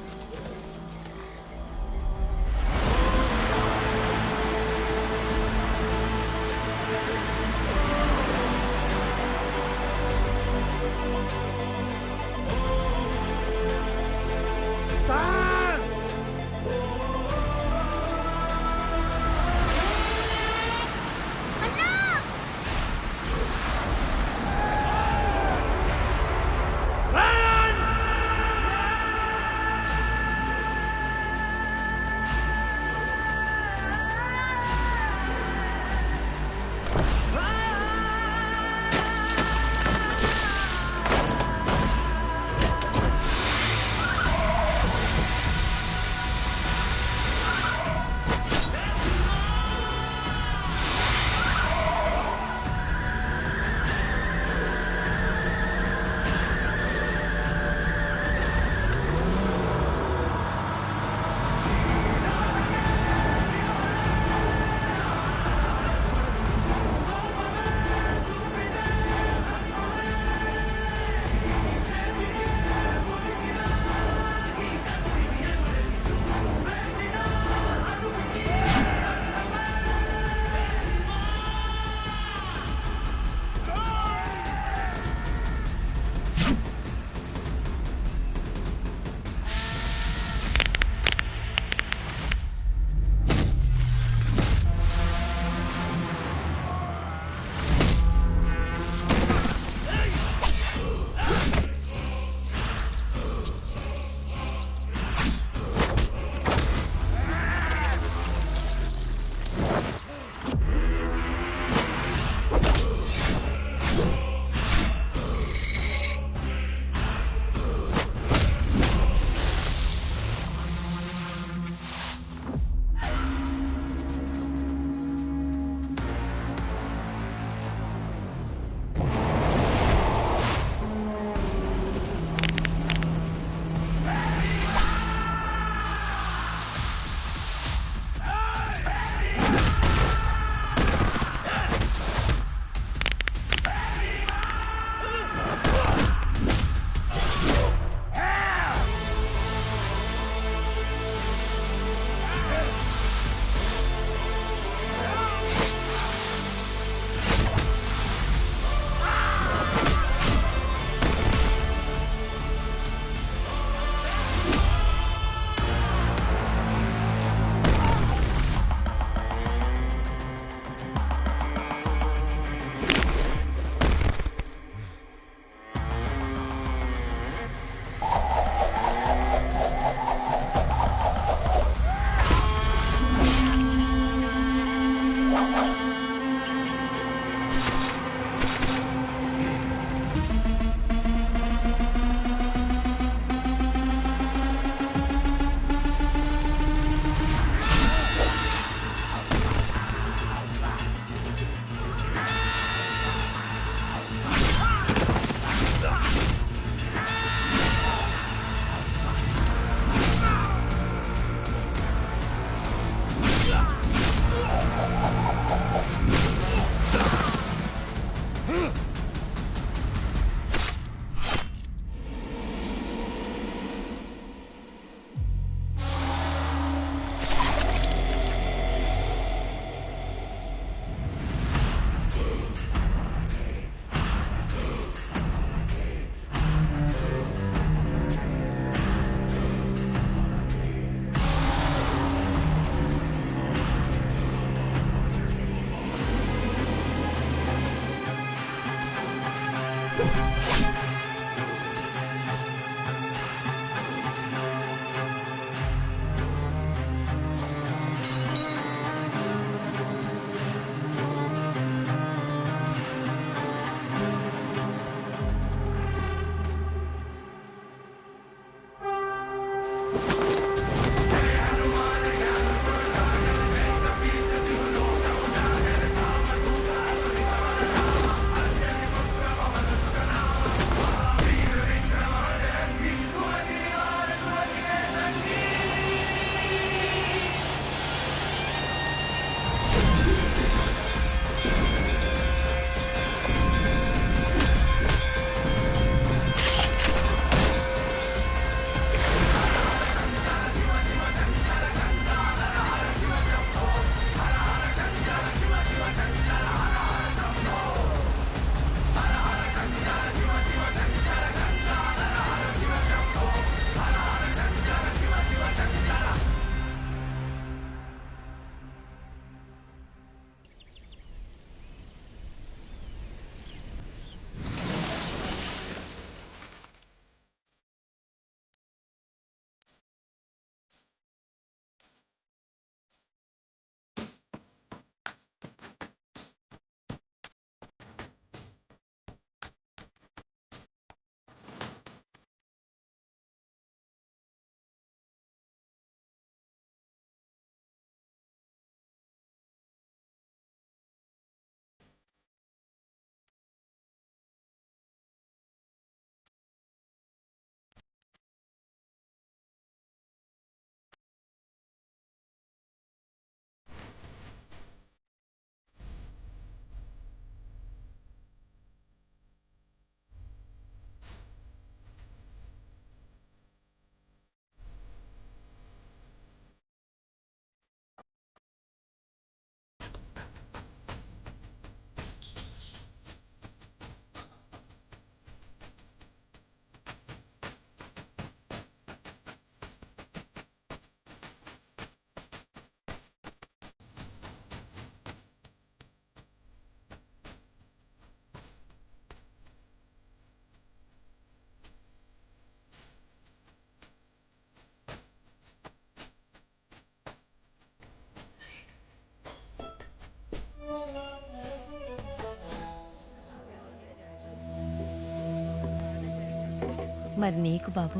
మరి నీకు బాబు?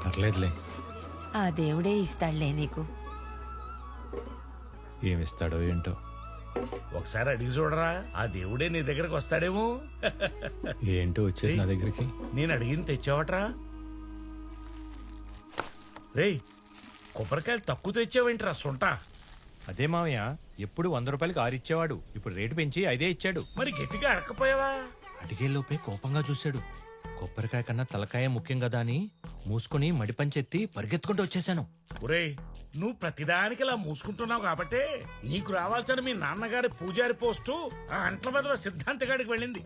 పర్లేదులే. ఆ దేవుడే ఇస్తాడులే నీకు. ఏమిస్తాడో ఏంటో. ఒకసారి అడిగి చూడరా, ఆ దేవుడే నీ దగ్గరకు వస్తాడేమో. ఏంటో వచ్చేది నా దగ్గరికి. నేను అడిగింది తెచ్చావట్రా? రేయ్, కొబ్బరికాయలు తక్కువ తెచ్చావేంట్రా సొంట? అదే మావయ్య, ఎప్పుడు 100 రూపాయలకి 6 ఇచ్చేవాడు, ఇప్పుడు రేటు పెంచి 5 ఇచ్చాడు. మరి గట్టిగా అడకపోయావా? అడిగే లోపే కోపంగా చూశాడు. కొబ్బరికాయ కన్నా తలకాయ ముఖ్యం కదా అని మూసుకుని మడిపంచెత్తి పరిగెత్తుకుంటూ వచ్చేసాను. ఒరేయ్, నువ్వు ప్రతిదానికి ఇలా మూసుకుంటున్నావు కాబట్టే నీకు రావాల్సిన మీ నాన్నగారి పూజారి పోస్టు ఆ అంట్ల మీద సిద్ధాంతగాడికి వెళ్ళింది.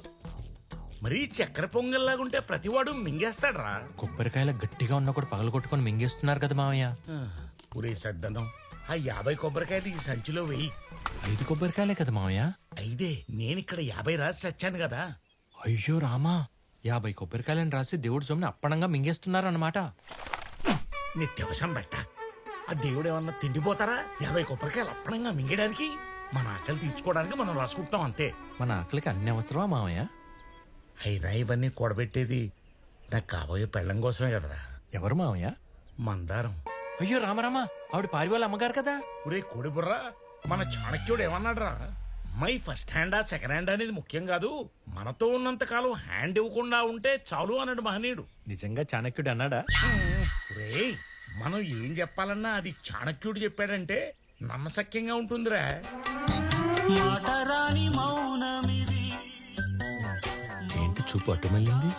మరీ చక్కెర పొంగల్లాగుంటే ప్రతివాడు మింగేస్తాడ్రా. కొబ్బరికాయల గట్టిగా ఉన్న కూడా పగలగొట్టుకుని మింగేస్తున్నారు కదా మావయ్య. ఒరే సద్దనం, ఆ 50 కొబ్బరికాయలు ఈ సంచిలో వెయ్యి. 5 కొబ్బరికాయలే కదా మావయ్య? 5. నేనిక్కడ 50 రాసి చచ్చాను కదా. అయ్యో రామా, 50 కొబ్బరికాయలని రాసి దేవుడి సొమ్ముని అప్పణంగా మింగేస్తున్నారన్నమాట. నిత్యవశం బట్ట, ఆ దేవుడేమన్నా తిండిపోతారా? 50 కొబ్బరికాయలు అప్పణంగా మింగడానికి? మన ఆకలి తీర్చుకోవడానికి మనం రాసుకుంటాం అంతే. మన ఆకలికి అన్ని అవసరమా మావయ్య? అయినా ఇవన్నీ కూడబెట్టేది నాకు కాబోయే పెళ్ళం కోసమే కదరా. ఎవరు మావయ్య? మందారం. అయ్యో రామరామా, ఆవిడ పారి వాళ్ళ అమ్మగారు కదా. ఒరే కోడిబుర్రా, మన చాణక్యుడు ఏమన్నాడ్రా? మై ఫస్ట్ హ్యాండా సెకండ్ హ్యాండ్ అనేది ముఖ్యం కాదు, మనతో ఉన్నంత కాలం హ్యాండ్ ఇవ్వకుండా ఉంటే చాలు అన్నాడు మహనీయుడు. నిజంగా చాణక్యుడు అన్నాడా? ఒరే, మనం ఏం చెప్పాలన్నా అది చాణక్యుడు చెప్పాడంటే నమ్మశక్యంగా ఉంటుందిరా. ఏంటి చూపు అటు మళ్ళింది?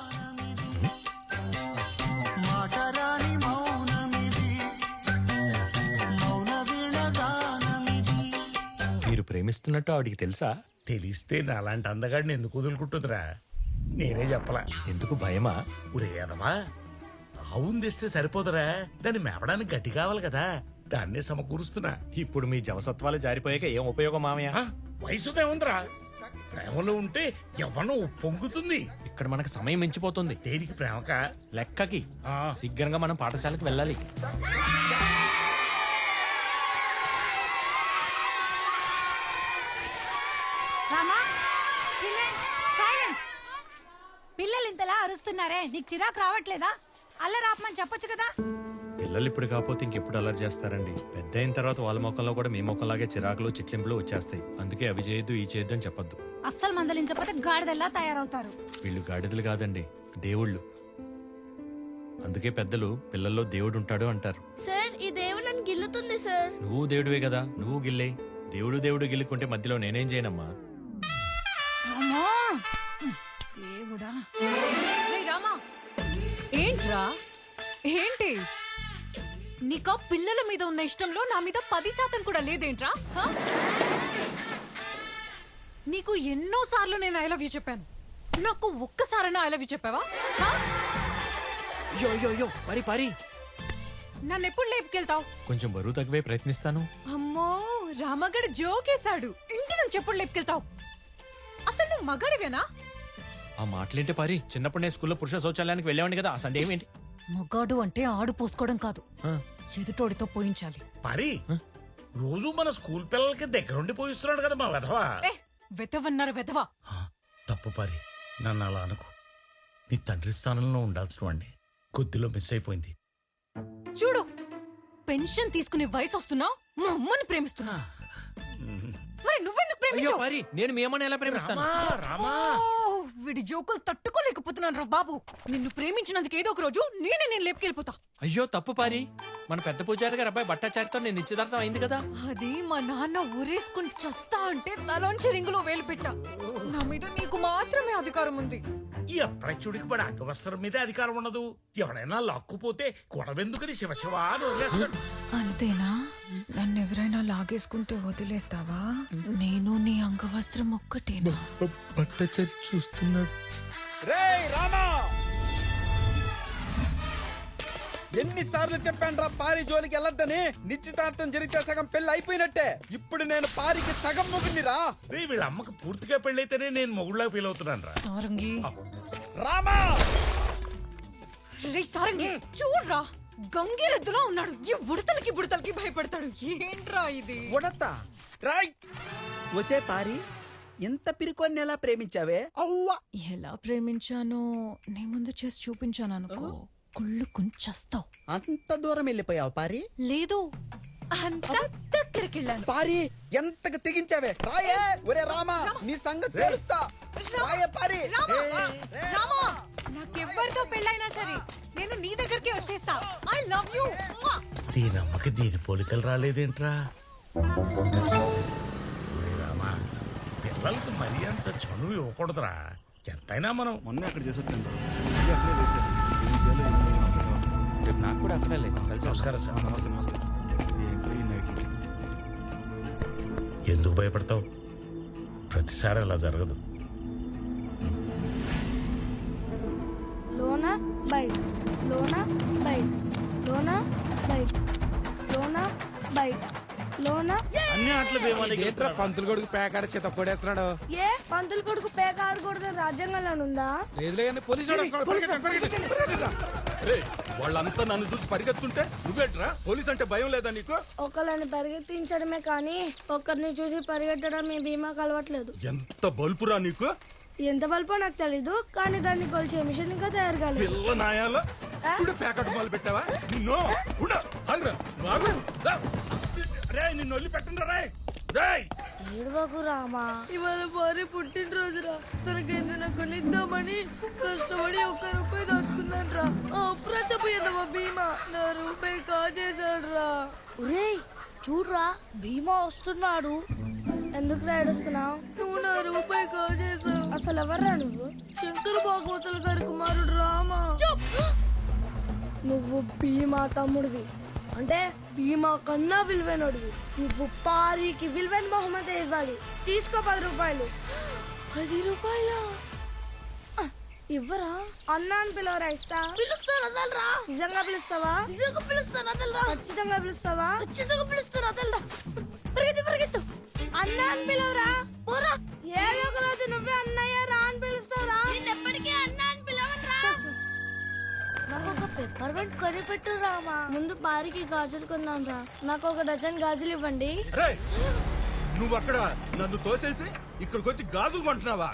మీరు ప్రేమిస్తున్నట్టు ఆవిడికి తెలుసా? తెలిస్తే నాలాంటి అందగాడిని ఎందుకు వదులుకుంటుందిరా? నేనే చెప్పలా. ఎందుకు భయమా? ఒరే అదవా, ఆవును తెస్తే సరిపోదురా, దాన్ని మేపడానికి గట్టి కావాలి కదా, దాన్నే సమకూరుస్తున్నా. ఇప్పుడు మీ జవసత్వాలు జారిపోయాక ఏం ఉపయోగం మామయ్య? వయసుదే ఉందిరా, ప్రేమలో ఉంటే ఎవరో పొంగుతుంది. ఇక్కడ మనకు సమయం మించిపోతుంది. దేనికి ప్రేమక? లెక్కకి. సిగ్గనగా మనం పాఠశాలకు వెళ్ళాలి. పిల్లలు ఇంతలా అరుస్తున్నారే, నీకు చిరాకు రావట్లేదా? అల్లరాపమని చెప్పొచ్చు కదా. పిల్లలు ఇప్పుడు కాకపోతే ఇంకెప్పుడు అలర్ట్ చేస్తారండి. పెద్ద అయిన తర్వాత వాళ్ళ మొక్కల్లో కూడా మీ మొక్కలాగే చిరాకులు చిట్లింపులు వచ్చేస్తాయి. అందుకే అవి చేయొద్దు ఈ చేయొద్దు అని చెప్పొద్దు. అస్సలు మందలించకపోతే గాడిదల్లా తయారవుతారు. వీళ్ళు గాడిదలు కాదండి, దేవుళ్ళు. అందుకే పెద్దలు పిల్లల్లో దేవుడు ఉంటాడు అంటారు. సార్, ఈ దేవుడు నన్ను గిల్లుతుంది సార్. నువ్వు దేవుడివే కదా, నువ్వు గిల్లే. దేవుడు గిల్లుకుంటే మధ్యలో నేనేం చేయనమ్మా. దేవుడా. ఏంట్రా ఏంటి నీకు పిల్లల మీద ఉన్న ఇష్టంలో నా మీద 10% కూడా లేదేంట్రా? నీకు ఎన్నో సార్లు నేను ఐ లవ్ యూ చెప్పాను, నాకు ఒక్కసారైనా ఐ లవ్ యూ చెప్పావా? పరి నన్ను ఎప్పుడు లేపుకెళ్తావు? కొంచెం బరువు తగ్గవే ప్రయత్నిస్తాను. అమ్మో, రామగడు జోకేశాడు. ఇంటి నుంచి ఎప్పుడు లేపుకెళ్తావు? అసలు నువ్వు మగాడివేనా? ఆ మాటలేంటే పారి, చిన్నప్పుడు నేను స్కూల్లో పురుష శౌచాలయానికి వెళ్ళేవాడిని కదా. ఆ సండే ఏమేంటి? మగాడు అంటే ఆడు పోసుకోవడం కాదు, ఎదుటోడితో పోయించాలి. పారి, రోజు మన స్కూల్ పిల్లలకి దగ్గరుండి పోయిస్తున్నాడు కదా మా వెధవా. వెతవన్నారు వెధవా. తప్పు పారి, నన్ను అలా అనుకో. నీ తండ్రి స్థానంలో ఉండాల్సిన వాడిని కొద్దిలో మిస్ అయిపోయింది. చూడు, పెన్షన్ తీసుకునే వయసు వస్తున్నా మా అమ్మని ప్రేమిస్తున్నా. మరి నువ్వెందుకు ప్రేమించావు? నేను మీ అమ్మని ఎలా ప్రేమిస్తాను? వీడి జోకులు తట్టుకోలేకపోతున్నాను రా బాబు. నిన్ను ప్రేమించినందుకు ఏదో ఒక రోజు నేను లేపుకెళ్ళిపోతా. అయ్యో తప్పు పారి, మన పెద్ద పూజారి గారు అబ్బాయి బట్టాచారితో నేను నిశ్చితార్థం అయింది కదా. అది మా నాన్న ఊరేసుకుని చస్తా అంటే తలోంచి రింగులో వేలు పెట్టా. నా మీద నీకు మాత్రమే అధికారం ఉంది. ఈ అప్రచుడికి పడి అంగవస్త్రం మీద అధికారం ఉండదు. ఎవడైనా లాక్కుపోతే గొడవెందుకని శివశివ అని వదిలేస్తాడు. అంతేనా? నన్ను ఎవరైనా లాగేసుకుంటే వదిలేస్తావా? నేను నీ అంగవస్త్రం ఒక్కటేనా? బట్టచారి చూస్తున్నాడు. రేయ్ రామా, ఎన్నిసార్లు చెప్పాను రా పారి జోలికి వెళ్ళొద్దని. నిశ్చితార్థం జరిగితే సగం పెళ్లి అయిపోయినట్టే. ఇప్పుడు నేను పారికి సగం ముగిందిరా. వీళ్ళ అమ్మకి పూర్తిగా పెళ్ళైతేనే నేను మొగుళ్ళగా ఫీల్ అవుతున్నాను రా. సారంగి, రామా, సారంగి చూడ్రా, గంగిరెద్దులా ఉన్నాడు. ఈ ఉడతలకి భయపడతాడు. ఏంట్రా ఇది? ఉడత రాయ్. ఒసే పారి, ఇంత పిరికొన్ని ఎలా ప్రేమించావే? అవ్వా ఎలా ప్రేమించానో నీ ముందు చేసి చూపించాను అనుకో, కుళ్ళు కుంచేస్తావు. అంత దూరం వెళ్ళిపోయావు పారి? లేదు, అంత దగ్గరికి వెళ్ళాను. పారి ఎంతకు తెగించావే? రాయే ఒరే రామా, నీ సంగతి తెలుస్తా. రాయే పారి. నాకెవ్వరితో పెళ్ళైనా సరే నేను నీ దగ్గరికి వచ్చేస్తా. I love you. దీనమ్మకి దీని పోలికలు రాలేదేంట్రా? రామా, పిల్లలకి మరీ అంత చనువు ఇవ్వకూడదురా. ఎంతైనా మనం మొన్న అక్కడ చేసొచ్చాను. నాకు కూడా అక్కడే నమస్కారం సార్. నమస్తే నమస్తే. ఎందుకు భయపడతావు? ప్రతిసారి అలా జరగదు. లోన బయట, లోన బయట, లోన బయట, లోన బయట, లోన. అన్ని ఆటలు పంతులు కొడుకు పేకాడ చేత కొడేస్తున్నాడు. ఏ పంతులు కొడుకు పేక ఆడకూడదు రాజ్యాంగంలో ఉందా? లేదులే పోలీసు వాళ్ళంతా నన్ను చూసి పరిగెత్తుంటే నువ్వేట్రా? పోలీస్ అంటే భయం లేదా నీకు? ఒకళ్ళని పరిగెత్తించడమే కానీ ఒకరిని చూసి పరిగెట్టడం మీ బీమాకు అలవట్లేదు. ఎంత బల్పురా నీకు? ఎంత బల్పో నాకు తెలీదు, కానీ దాన్ని కొలిచే మిషన్ ఇంకా తయారు కాలేదు. పిల్ల నాయాల ప్యాకెట్ మొదలు పెట్టావా? నిన్ను నిన్ను వదిలి పెట్టండి రే. ఏడవకు రామా, ఇవాళ భార్య పుట్టినరోజురా. తనకేదైనా కొనిద్దామని కష్టపడి ₹1 దాచుకున్నాను రా. అప్పుడే చెప్పేదమ్మా భీమా నా రూపాయి కాజేశాడు రా. చూడరా భీమా వస్తున్నాడు. ఎందుకు ఏడుస్తున్నావు? నువ్వు నా రూపాయి కాజేశావు. అసలు ఎవర్రా నువ్వు? శంకర భాగవతుల గారి కుమారుడు రామా. నువ్వు భీమా తమ్ముడివి, అంటే భీమా కన్నా విలువైనడివి. నువ్వు పారికి విలువైన బహుమతి ఇవ్వాలి. తీసుకో ₹10. ₹10 ఇవ్వరా? అన్నా అని పిలవరా? ఇస్తా. పిలుస్తాను వదలరా. నిజంగా పిలుస్తావా? నిజంగా పిలుస్తాను వదలరా. ఖచ్చితంగా పిలుస్తావా? ఖచ్చితంగా పిలుస్తాను వదలరా. పరిగెత్తు. అన్నా అని పిలవరా. పోరా. ఏదో ఒక రోజు నువ్వే అన్నయ్య రా అని పిలుస్తావురా. ఎప్పటికీ అన్నా అని పిలవరా. నాకు ఒక పెప్పర్మెంట్ కొనిపెట్టు రామా. ముందు పారికి గాజులు కొన్నాను రా. నాకు 1 డజన్ గాజులు ఇవ్వండి. నువ్వు అక్కడ నన్ను తోసేసి ఇక్కడికి వచ్చి గాజులు కొంటున్నావా?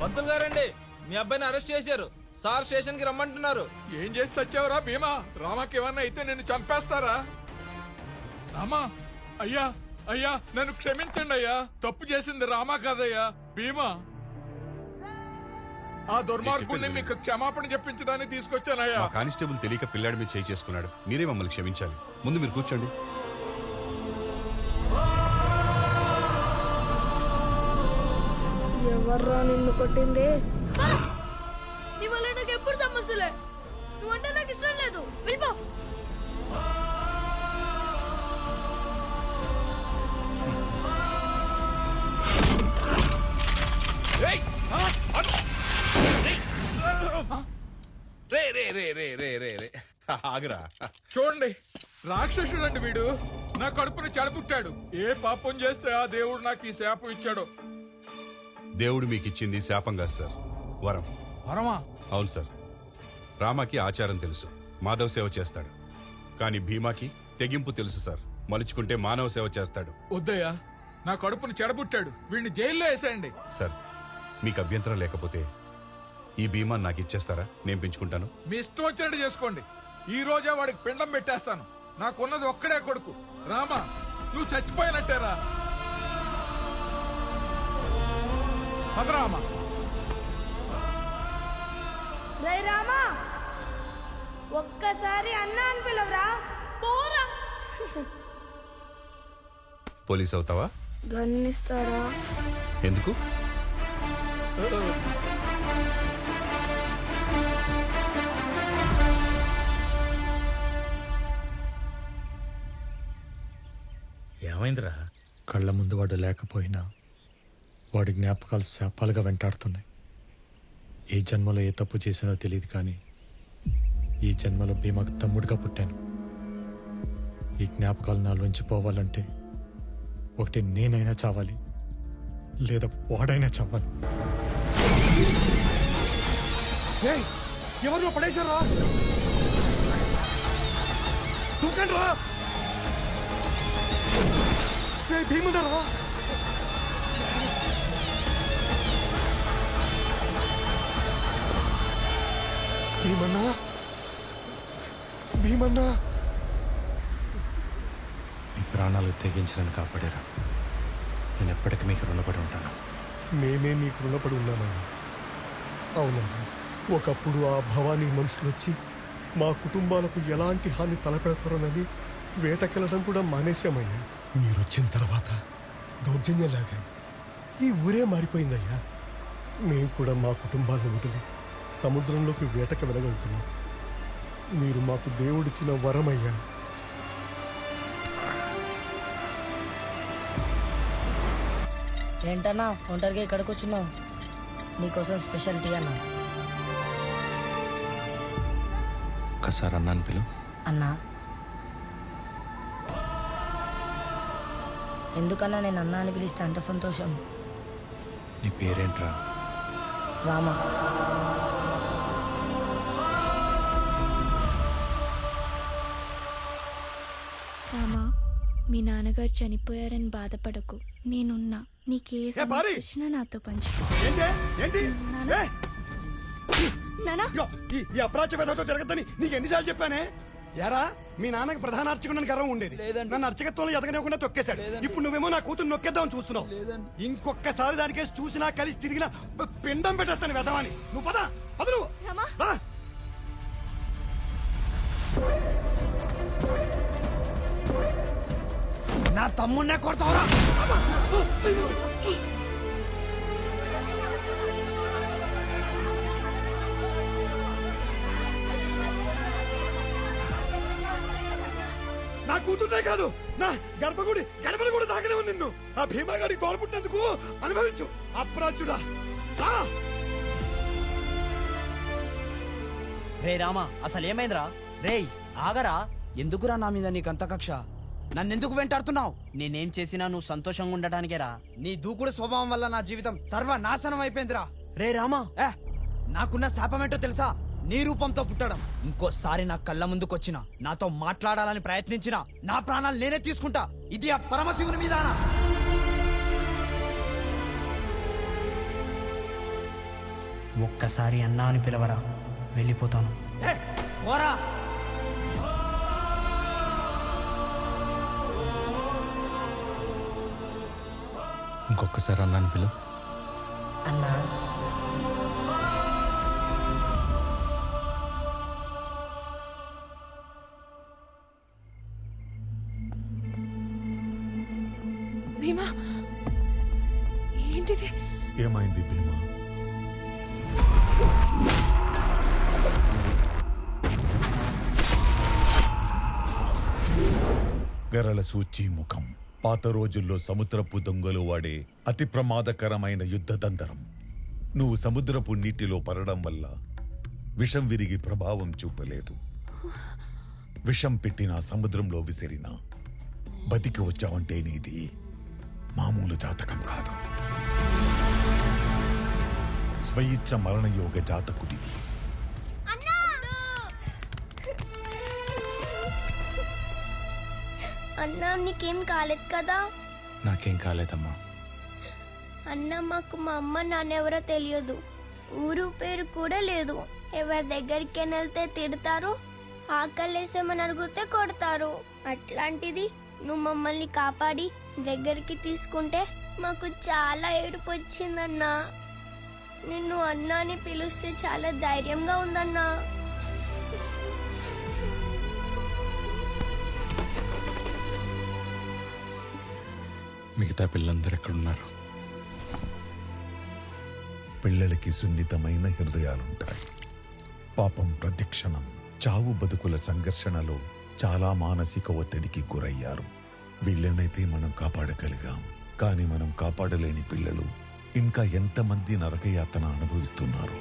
పంతులు గారండి, మీ అబ్బాయిని అరెస్ట్ చేశారు సార్. స్టేషన్ కి రమ్మంటున్నారు. ఏం చేసి వచ్చావురా భీమా? రామాకి ఏమన్నా అయితే నిన్ను చంపేస్తారా? రామా, అయ్యా అయ్యా నన్ను క్షమించండి అయ్యా. తప్పు చేసింది రామా కాదయ్యా, భీమా. ఆ దుర్మార్గుణ్ణి మీకు క్షమాపణ చెప్పించడానికి తీసుకొచ్చానయ్యా. కానిస్టేబుల్ తెలియక పిల్లాడి మీద చేయి చేసుకున్నాడు. మీరే మమ్మల్ని క్షమించాలి. ముందు మీరు కూర్చోండి. ఎవర్రా నిన్ను కొట్టింది? నీ వల్ల నాకు ఎప్పుడు సమస్యలే. నువ్వంటే నాకు ఇష్టం లేదు. వెళ్ళిపో. ఆగరా. చూడండి, రాక్షసుడండి వీడు. నా కడుపుని చెడబుట్టాడు. ఏ పాపం చేస్తే ఆ దేవుడు నాకు ఈ శాపం ఇచ్చాడో. దేవుడు మీకు ఇచ్చింది శాపం కాదు సార్, వరం. వరమా? అవును సార్. రామాకి ఆచారం తెలుసు, మాధవ సేవ చేస్తాడు. కానీ భీమాకి తెగింపు తెలుసు సార్, మలుచుకుంటే మానవ సేవ చేస్తాడు. వద్దయ్యా, నా కడుపుని చెడబుట్టాడు. వీడిని జైల్లో వేసేయండి. సార్, మీకు అభ్యంతరం లేకపోతే ఈ భీమా నాకు ఇచ్చేస్తారా? నేను పెంచుకుంటాను. మీ ఇష్టం వచ్చినట్టు చేసుకోండి. ఈ రోజే వాడికి పిండం పెట్టేస్తాను. నాకున్నది ఒక్కడే కొడుకు. రామా, నువ్వు చచ్చిపోయినట్టేరా. పదరామా. రే రామా, ఒక్కసారి అన్నా అని పిలవరా. పోరా. పోలీస్ అవుతావా? గన్నిస్తారా? ఎందుకు? ఏమైందిరా? కళ్ళ ముందు వాడు లేకపోయినా వాడి జ్ఞాపకాలు శాపాలుగా వెంటాడుతున్నాయి. ఏ జన్మలో ఏ తప్పు చేసినో తెలియదు, కానీ ఈ జన్మలో భీమాకు తమ్ముడిగా పుట్టాను. ఈ జ్ఞాపకాలు నాలోంచి పోవాలంటే ఒకటి నేనైనా చావాలి, లేదా వాడైనా చావాలి. ఎవరు పడేశారా? దూకండి రా భీముడరా భీమన్నా భీమన్నా మీ ప్రాణాలు తెగించడానికి కాపాడారా నేను ఎప్పటికీ మీకు రుణపడి ఉంటాను. మేమే మీకు రుణపడి ఉన్నామన్నా. అవునా, ఒకప్పుడు ఆ భవానీ మనుషులు వచ్చి మా కుటుంబాలకు ఎలాంటి హాని తలపెడతారోనని వేటకెళ్ళడం కూడా మానేశామయ్యా. మీరొచ్చిన తర్వాత దౌర్జన్యంలాగా ఈ ఊరే మారిపోయిందయ్యా. మేము కూడా మా కుటుంబాలను వదిలి సముద్రంలోకి వేటకి వెళ్ళగలుగుతున్నాం. మీరు మాకు దేవుడిచ్చిన వరమయ్యా. ఏంటన్నా ఒంటరిగా ఇక్కడికి వచ్చినావు? నీకోసం స్పెషల్ టీ అన్నా. ఒక్కసారి అన్నాను పిలు. అన్నా ఎందుకన్నా నేను అన్నా అని పిలిస్తే అంత సంతోషం? నీ పేరేంట్రా? రామా. రామా, మీ నాన్నగారు చనిపోయారని బాధపడకు, నేనున్నా. నీకే సమస్య వచ్చినా నాతో పంచుకో. ఈ అప్రాచ్య వేదతో తిరగద్దని నీకు ఎన్నిసార్లు చెప్పానే? యారా, మీ నాన్నకి ప్రధాన అర్చకుడు గర్వం ఉండేది. నన్ను అర్చకత్వంలో ఎదగనివ్వకుండా తొక్కేశాడు. ఇప్పుడు నువ్వేమో నా కూతురు నొక్కేద్దామని చూస్తున్నావు. ఇంకొకసారి దానికేసి చూసినా కలిసి తిరిగినా పిండం పెట్టేస్తాను వెదవాని. నువ్వు పద పద. నువ్వు నా తమ్మున్నే కొడతావురా? నా కూతురునే కాదు, నా గర్భగుడి గడపలు కూడా తాకలేవు నిన్ను. ఆ భీమాగాడి తోడపుట్టినందుకు అనుభవించు. అప్రాచుడా. రే రామా, అసలు ఏమైందిరా? రేయ్ ఆగరా. ఎందుకురా నా మీద నీకంత కక్ష? నన్నెందుకు వెంటాడుతున్నావు? నేనేం చేసినా నువ్వు సంతోషంగా ఉండటానికేరా. నీ దూకుడు స్వభావం వల్ల నా జీవితం సర్వనాశనం అయిపోయిందిరా. రే రామా, నాకున్న శాపమేంటో తెలుసా? నీ రూపంతో పుట్టడం. ఇంకోసారి నా కళ్ళ ముందుకొచ్చిన, నాతో మాట్లాడాలని ప్రయత్నించిన, నా ప్రాణాలు నేనే తీసుకుంటా. ఇది ఆ పరమశివుని మీదానా? ఒక్కసారి అన్నా అని పిలవరా, వెళ్ళిపోతాను. ఇంకొకసారి అన్నాను పిలు. అన్నా భీమా, ఏంటిది? ఏమైంది భీమా? గరళ సూచి ముఖం. పాత రోజుల్లో సముద్రపు దొంగలు వాడే అతి ప్రమాదకరమైన యుద్ధ దంతరం. నువ్వు సముద్రపు నీటిలో పడడం వల్ల విషం విరిగి ప్రభావం చూపలేదు. విషం పెట్టిన సముద్రంలో విసిరినా బతికి వచ్చావంటే నీది మామూలు జాతకం కాదు. స్వయిచ్ఛ మరణయోగ జాతకుడివి. అన్నా, నీకేం కాలేదు కదా? నాకేం కాలేదమ్మా. అన్న, మాకు మా అమ్మ నాన్న ఎవరో తెలియదు. ఊరు పేరు కూడా లేదు. ఎవరి దగ్గరికి వెళ్తే తిడతారు, ఆకలేసేమని అడిగితే కొడతారు. అట్లాంటిది నువ్వు మమ్మల్ని కాపాడి దగ్గరికి తీసుకుంటే మాకు చాలా ఏడుపు వచ్చిందన్నా. నిన్ను అన్నా అని పిలిస్తే చాలా ధైర్యంగా ఉందన్నా. మిగతా పిల్లలందరూ ఎక్కడున్నారు? పిల్లలకి సున్నితమైన హృదయాలుంటాయి. పాపం ప్రతిక్షణం చావు బతుకుల సంఘర్షణలో చాలా మానసిక ఒత్తిడికి గురయ్యారు. వీళ్ళనైతే మనం కాపాడగలిగాం, కానీ మనం కాపాడలేని పిల్లలు ఇంకా ఎంతమంది నరకయాతన అనుభవిస్తున్నారు.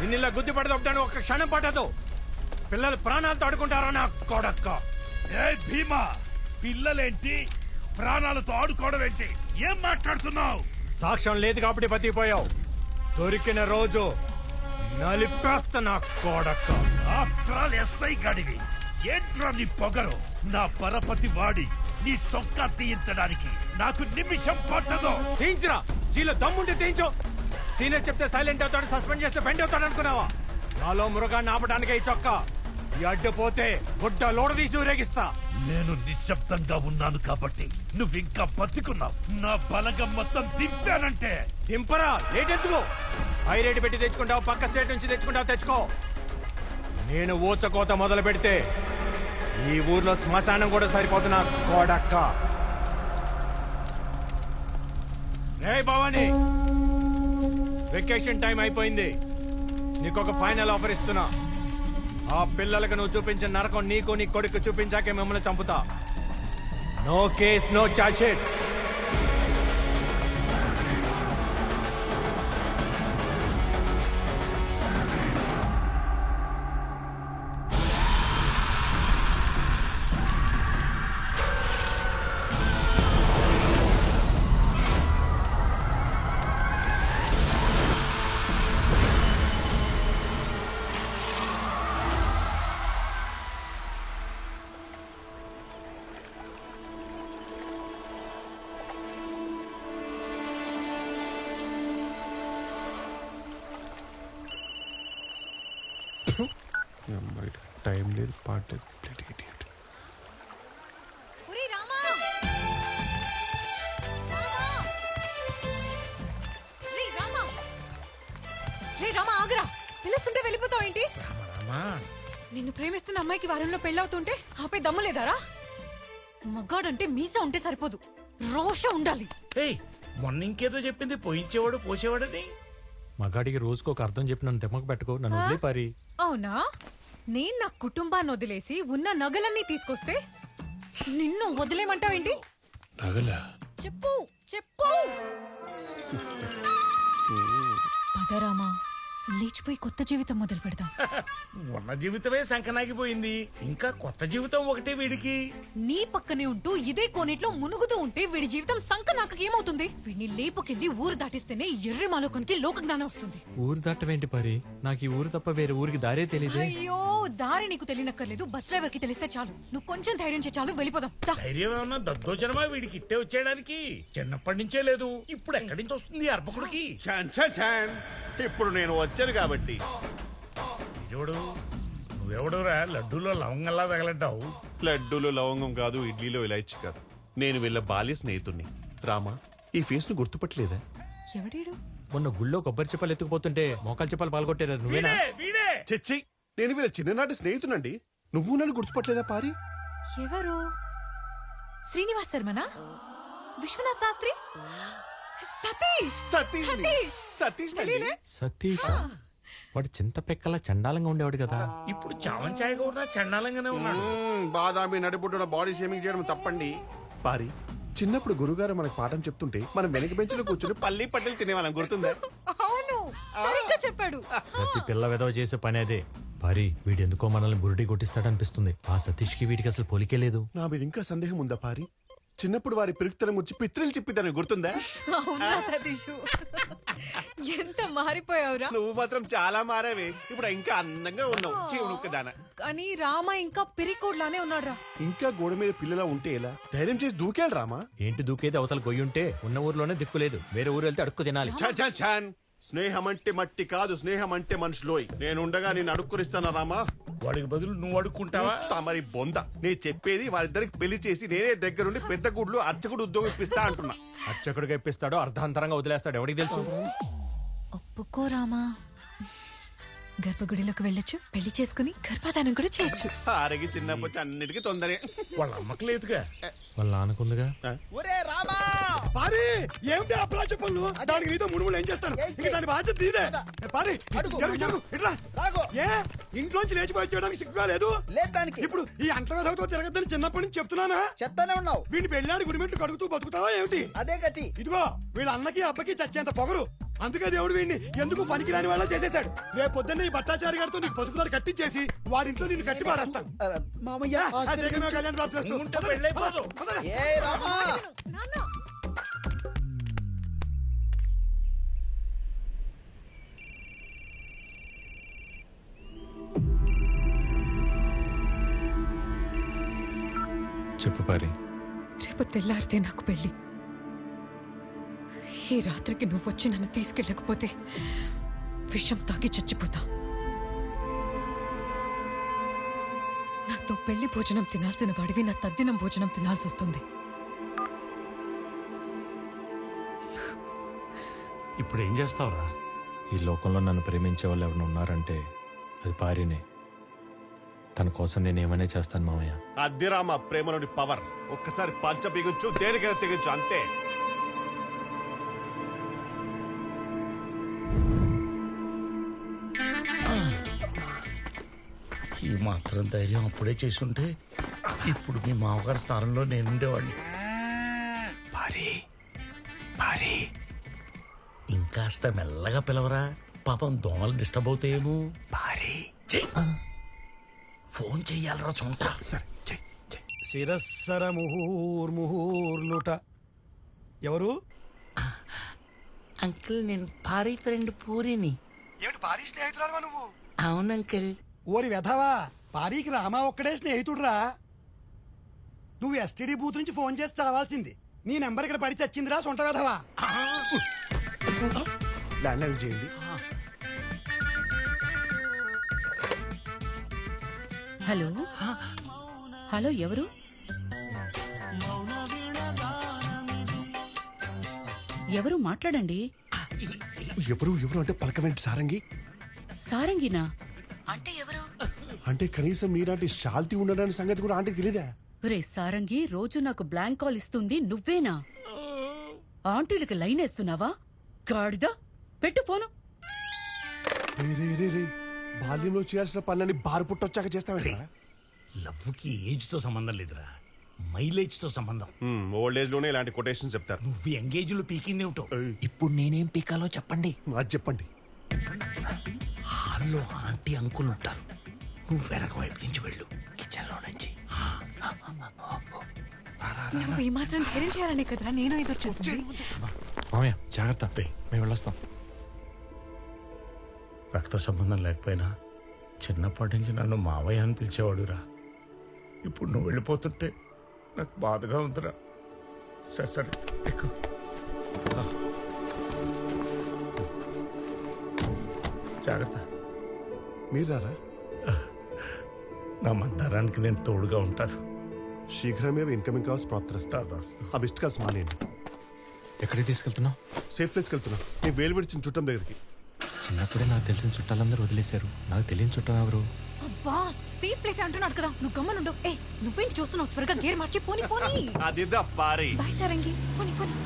నిన్నిలా గుద్ది పడదొక్కడానికి ఒక్క క్షణం పట్టదు. పిల్లలు ప్రాణాలతో ఆడుకుంటారా నా కొడక్క? ఏ భీమా, పిల్లలేంటి ప్రాణాలతో ఆడుకోవడం ఏంటి? ఏం మాట్లాడుతున్నావు? సాక్ష్యం లేదు కాబట్టి బతికిపోయావు. దొరికిన రోజు నలిపేస్తా నా కొడక్క. ఆఫ్టర్ ఆల్ ఎస్ఐ గడివి ఏంట్రా నీ పొగరు? నా పరపతి వాడి నీ చొక్కా తీయించడానికి నాకు నిమిషం పట్టదు. తీయించరా, జీలో దమ్ముంటే తీయించు. సీనియర్ చెప్తే సైలెంట్ అవుతాడు, సస్పెండ్ చేస్తే బెండ్ అవుతాడు అనుకున్నావా? నాలో మృగాన్ని ఆపడానికే ఈ చొక్కా. ఈ అడ్డుపోతే గుడ్డ లోడ తీసి ఊరేగిస్తా. నేను నిశ్శబ్దంగా ఉన్నాను కాబట్టి నువ్వింకా బతుకున్నావు. నా బలగం మొత్తం దింపానంటే దింపరా, లేటెందుకు? హై రేటు పెట్టి తెచ్చుకుంటావు, పక్క స్టేట్ నుంచి తెచ్చుకుంటావు, తెచ్చుకో. నేను ఊచకోత మొదలు పెడితే ఈ ఊర్లో శ్మశానం కూడా సరిపోతున్నా కోడక్క. రే భవాని, వెకేషన్ టైం అయిపోయింది. నీకొక ఫైనల్ ఆఫర్ ఇస్తున్నా. ఆ పిల్లలకు నువ్వు చూపించిన నరకం నీకు నీ కొడుకు చూపించాకే మిమ్మల్ని చంపుతా. No case, no chargesheet. Time లేదు, పాట లేదు. ఆగరా, పిలుస్తుంటే వెళ్ళిపోతావు ఏంటి? నిన్ను ప్రేమిస్తున్న అమ్మాయికి వారంలో పెళ్ళవుతుంటే ఆపే దమ్ము లేదారా? మగాడంటే మీసా ఉంటే సరిపోదు, రోష ఉండాలి. మొన్న ఇంకేదో చెప్పింది, పోయించేవాడు పోసేవాడని. మగాడికి రోజుకు ఒక అర్థం చెప్పి నన్ను తెమ్మకు పెట్టుకో, నన్ను వదిలే పారి. అవునా? నేను నా కుటుంబాన్ని వదిలేసి ఉన్న నగలన్నీ తీసుకొస్తే నిన్ను వదిలేమంటావేంటి? నగలా? చెప్పు చెప్పు. పదరామా, లేచిపోయి కొత్త జీవితం మొదలు పెడదాం. ఉన్న జీవితమే సంకనాగిపోయింది, ఇంకా కొత్త జీవితం ఒకటే వీడికి. నీ పక్కనే ఉంటూ ఇదే కోనేట్లో మునుగుతూ ఉంటే వీడి జీవితం సంక నాకు ఏమవుతుంది? వీడిని లేపుకెళ్ళి ఊరు దాటిస్తేనే ఎర్రి మాలోకానికి లోక జ్ఞానం వస్తుంది. ఊరు దాటవేంటి పారి? నాకు ఈ ఊరు తప్ప వేరే ఊరికి దారే తెలియదు. అయ్యో, దారి నీకు తెలియనక్కర్లేదు, బస్ డ్రైవర్ కి తెలిస్తే చాలు. నువ్వు కొంచెం ధైర్యం చేయి చాలు, వెళ్ళిపోదాం. ధైర్యం ఏమన్నా దద్దోజనమా వీడికి ఇట్టే వచ్చేయడానికి? చిన్నప్పటి నుంచే లేదు, ఇప్పుడు ఎక్కడి నుంచి వస్తుంది అర్పకుడికి? ఇప్పుడు నేను వచ్చాను కాబట్టి. చూడు, నువ్వెవడురా లడ్డూలో లవంగంలా తగలంటావు? లడ్డూలో లవంగం కాదు, ఇడ్లీలో ఇలాచి కాదు. నేను వీళ్ళ బాల్య స్నేహితుణ్ణి. రామా, ఈ ఫేస్ ను గుర్తుపట్టలేదా? ఎవడీడు? మొన్న గుళ్ళో కొబ్బరి చెప్పలు ఎత్తుకుపోతుంటే మోకాలు చెప్పలు పాల్గొట్టేది నువ్వేనా? చెచ్చి, నేను వీళ్ళ చిన్ననాటి స్నేహితునండి. నువ్వు నన్ను గుర్తుపట్టలేదా పారి? ఎవరు? శ్రీనివాస్ శర్మనా? విశ్వనాథ్ శాస్త్రి? సతీష్ సతీష్ సతీష్ వాడు చింత పెక్కలా చండాలంగా ఉండేవాడు కదా. ఇప్పుడు చావన్ ఛాయగా ఉన్నా చండాలంగానే ఉన్నాడు. బాదామి నడిబుడ్డున బాడీ షేమింగ్ చేయడం తప్పండి. పారి, చిన్నప్పుడు గురుగారు మనకు పాఠం చెప్తుంటే మనం వెనక బెంచ్లో కూర్చుని పల్లి పట్టెలు తినేవాళ్ళం, గుర్తుందా? అవును, సరిగ్గా చెప్పాడు. ప్రతి పిల్ల వెదవ చేసే పని అదే. పారి, వీడెందుకో మనల్ని బురుడి కొట్టిస్తాడనిపిస్తుంది. ఆ సతీష్ కి వీడికి అసలు పోలికే లేదు. నా మీద ఇంకా సందేహం ఉందా పారి? చిన్నప్పుడు వారి పిరుక్తలం వచ్చి పిత్రలు చెప్పిద్దని గుర్తుందా? అవునా సతీష్, ఎంత మారిపోయావురా. నువ్వు మాత్రం చాలా మారావే. ఇప్పుడు ఇంకా అందంగా ఉన్నావు, చీవునుక్కదానా. కానీ రామ ఇంకా పిరికోడ్లానే ఉన్నాడురా. ఇంకా గోడ మీద పిల్లలా ఉంటే ఎలా? ధైర్యం చేసి దూకేయాలి రామా. ఏంటి దూకేది? అవతల గొయ్యుంటే ఉన్న ఊర్లోనే దిక్కులేదు, వేరే ఊరు వెళ్తే అడుక్కు తినాలి. స్నేహం అంటే మట్టి కాదు, స్నేహం అంటే మనుషులోయ్. నేనుండగా నేను అడుక్కురిస్తానా రామా? వాడికి బదులు నువ్వు అడుక్కుంటావా? మరి బొంద, నేను చెప్పేది వారిద్దరికి పెళ్లి చేసి నేనే దగ్గరుండి పెద్ద గుడ్లు అర్చకుడు ఉద్యోగం ఇప్పిస్తా అంటున్నా. అర్చకుడిగా ఇప్పిస్తాడో అర్ధాంతరంగా వదిలేస్తాడు, ఎవరికి తెలుసు? ఒప్పుకో రామా, గర్భగుడిలోకి వెళ్ళొచ్చు, పెళ్లి చేసుకుని గర్భాధానం కూడా చేయొచ్చు. ఆరగి చిన్నప్పటి అన్నిటికీ తొందరే. వాళ్ళ అమ్మకి లేదుగా, వాళ్ళ నాన్నకుందిగా. ఏమిటి అప్లా చెప్పలు? దానికి నీతో ముడుములు ఏం చేస్తాను? ఇంకా దాని బాధ్యత తీదే. పారి, జరుగు, ఇట్లా. ఏ ఇంట్లోంచి లేచిపోయి చేయడానికి సిగ్గుగా లేదు? ఇప్పుడు ఈ అంటవేదతో తిరగద్దని చిన్నప్పటి నుంచి చెప్తున్నానా? చెప్తానే ఉన్నావు. వీడిని పెళ్ళాడి గుడిమెట్లు కడుగుతూ బతుకుతావా ఏమిటి? అదే గతి. ఇదిగో వీళ్ళ అన్నకి అబ్బకి చచ్చేంత పొగరు. అందుకే దేవుడు వీడిని ఎందుకు పనికిరాని వాళ్ళ చేసేశాడు. రేపు పొద్దున్న ఈ భట్టాచారి గారితో నీకు పసుపు దారి కట్టించేసి వాడింట్లో నిన్ను కట్టి పారేస్తాను. మామయ్య కళ్యాణ్ బాబు చెప్పు పారి. రేపు తెల్లారితే నాకు పెళ్లి. ఈ రాత్రికి నువ్వు వచ్చి నన్ను తీసుకెళ్ళకపోతే విషం తాగి చచ్చిపోతా. నాతో పెళ్లి భోజనం తినాల్సిన వాడివి నా తద్దినం భోజనం తినాల్సి వస్తుంది. ఇప్పుడు ఏం చేస్తావురా? ఈ లోకంలో నన్ను ప్రేమించే వాళ్ళు ఎవరైనా ఉన్నారంటే అది పారినే. తన కోసం నేనేమనే చేస్తాను మామయ్య. అద్దె రామ ప్రేమలోని పవర్. ఒక్కసారి పంచ బిగించు, దేనికైనా తెగించు, అంతే. ఈ మాత్రం ధైర్యం అప్పుడే చేసుంటే ఇప్పుడు మీ మామగారి స్థానంలో నేనుండేవాడిని. భారీ భారీ ఇంకాస్త మెల్లగా పిలవరా, పాపం దోమలు డిస్టర్బ్ అవుతాయేమో. భారీ ఫోన్ చెయ్యాలరా చూంటా. శిరస్సర ముహూర్ముహూర్లుట. ఎవరు? అంకుల్, నేను భారీ ఫ్రెండ్ పూరిని. ఏమిటి పారీ స్నేహితురాలువా నువ్వు? అవును అంకుల్. ఓరి వెధవా, పారీకి రామా ఒక్కడే స్నేహితుడురా. నువ్వు ఎస్టీడీ బూత్ నుంచి ఫోన్ చేసి చావాల్సింది. నీ నెంబర్ ఇక్కడ పడి చచ్చిందిరా సొంట వెధవా. ల్యాండ్ చేయండి. హలో హలో, ఎవరు? ఎవరు మాట్లాడండి. ఎవరు ఎవరు అంటే పలకవేంటి సారంగి? సారంగినా అంటే ఎవరు? అంటే కనీసం నీలాంటి శాల్తీ ఉండడానికి సంగతి కూడా ఆంటీకి తెలీదా? రే సారంగి, రోజు నాకు బ్లాంక్ కాల్ ఇస్తుంది నువ్వేనా? ఆంటీలకు లైన్ వేస్తున్నావా? గాడిద, పెట్టు ఫోను. బాల్యంలో చేయాల్సిన పనులని బారు పుట్టొచ్చాక చేస్తావేంట్రా? లవ్వుకి ఏజ్ తో సంబంధం లేదురా, మైలేజ్ తో సంబంధం. ఓల్డ్ ఏజ్ లోనే ఇలాంటి కొటేషన్ చెప్తారు. నువ్వు ఎంగేజ్ లో పీకింది ఏమిటో. ఇప్పుడు నేనేం పీకాలో చెప్పండి. అది చెప్పండి. హాల్లో ఆంటీ అంకుల్ ఉంటారు, నువ్వు వెనక వైపు నుంచి వెళ్ళు, కిచెన్ లో నుంచి. నువ్వు ఈ మాత్రం ధైర్యం చేయాలనే కదరా నేను ఎదురు చూస్తుంది. మామయ్య జాగ్రత్త, మేము వెళ్ళొస్తాం. రక్త సంబంధం లేకపోయినా చిన్నప్పటి నుంచి నన్ను మావయ్య అని పిలిచేవాడురా. ఇప్పుడు నువ్వు వెళ్ళిపోతుంటే నాకు బాధగా ఉందిరా. సరే సరే ఎక్కువ. జాగ్రత్త. మీరారా? నా మందారానికి నేను తోడుగా ఉంటాను. శీఘ్రమే ఇన్కమింగ్ కాల్స్ ప్రాప్తిస్తాను. ఆ మిస్డ్ కాల్స్ మానేయండి. ఎక్కడికి తీసుకెళ్తున్నావు? సేఫ్ ప్లేస్కి వెళ్తున్నా. నేను వేలు విడిచిన చుట్టం దగ్గరికి. చిన్నప్పుడే నాకు తెలిసిన చుట్టాలందరూ వదిలేశారు. నాకు తెలియని చుట్టం ఎవరు? అబ్బా, సేఫ్ ప్లేస్ అంటున్నాడు కదా, నువ్వు గమ్మనుండు. ఏ నువ్వేంటి చూస్తున్నావు? త్వరగా గేర్ మార్చి పోని పోని. అదిదా పారి. బాయ్ సారంగి, పోని పోని.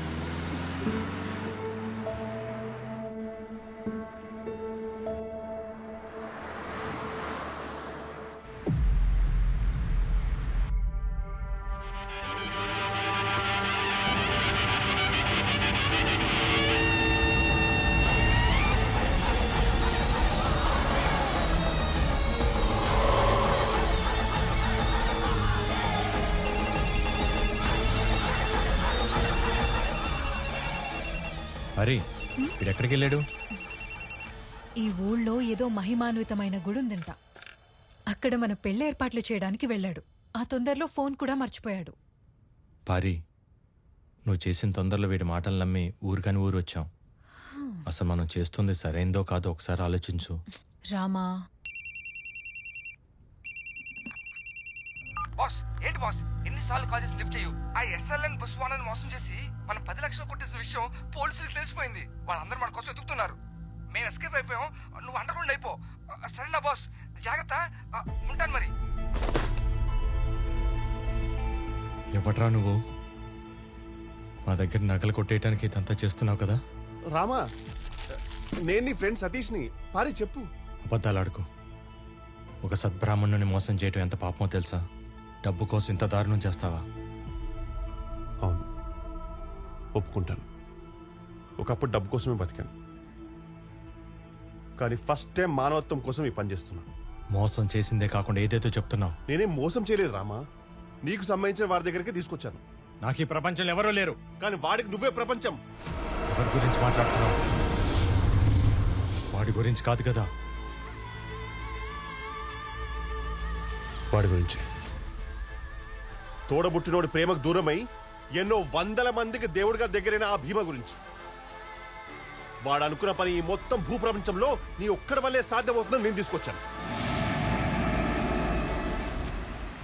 అరే వీడు ఎక్కడికి వెళ్ళాడు? ఈ ఊళ్ళో ఏదో మహిమాన్వితమైన గుడి ఉందంట, అక్కడ మన పెళ్లి ఏర్పాట్లు చేయడానికి వెళ్ళాడు. ఆ తొందరలో ఫోన్ కూడా మర్చిపోయాడు. పారి, నువ్వు చేసిన తొందరలో వీడి మాటలు నమ్మి ఊరికని ఊరు వచ్చాం. అసలు మనం చేస్తుంది సరైందో కాదో ఒకసారి ఆలోచించు. రామా. బాస్, ఏంటి బాస్ ఎన్నిసార్లు కాల్ చేసి లిఫ్ట్ చేయు? ఆ ఎస్ఎల్ఎన్ బస్ వాళ్ళని మోసం చేసి మనం 10 లక్షలు కొట్టేసిన విషయం పోలీసులకు తెలిసిపోయింది. వాళ్ళందరూ మన కోసం ఎదుగుతున్నారు. మేము ఎస్కేప్ అయిపోయాం, నువ్వు అండర్ గ్రౌండ్ అయిపో. సరేనా బాస్? జాగ్రత్త, ఉంటాను మరి. ఎవట్రా నువ్వు? మా దగ్గర నగలు కొట్టేయడానికి ఇదంతా చేస్తున్నావు కదా? రామా, నేను నీ ఫ్రెండ్ సతీష్ని. పారి చెప్పు. అబద్ధాలు ఆడుకో. ఒక సద్బ్రాహ్మణుని మోసం చేయటం ఎంత పాపమో తెలుసా? డబ్బు కోసం ఇంత దారుణం చేస్తావా? అవును, ఒప్పుకుంటాను. ఒకప్పుడు డబ్బు కోసమే బతికాను. కానీ ఫస్ట్ టైం మానవత్వం కోసం ఈ పని చేస్తున్నా. మోసం చేసిందే కాకుండా ఏదేదో చెప్తున్నావు. నేనేం మోసం చేయలేదు రామా, నీకు సంబంధించిన వాడి దగ్గరికి తీసుకొచ్చాను. నాకు ఈ ప్రపంచంలో ఎవరూ లేరు. కానీ వాడికి నువ్వే ప్రపంచం. ఎవరి గురించి మాట్లాడుతున్నావు? వాడి గురించి కాదు కదా. వాడి గురించి. తోడబుట్టినోడి ప్రేమకు దూరమై ఎన్నో వందల మందికి దేవుడిగా దగ్గరైన ఆ భీమ గురించి. వాడు అనుకున్న పని ఈ మొత్తం భూప్రపంచంలో నీ ఒక్కడి వల్లే సాధ్యమవుతుందని నేను తీసుకొచ్చాను.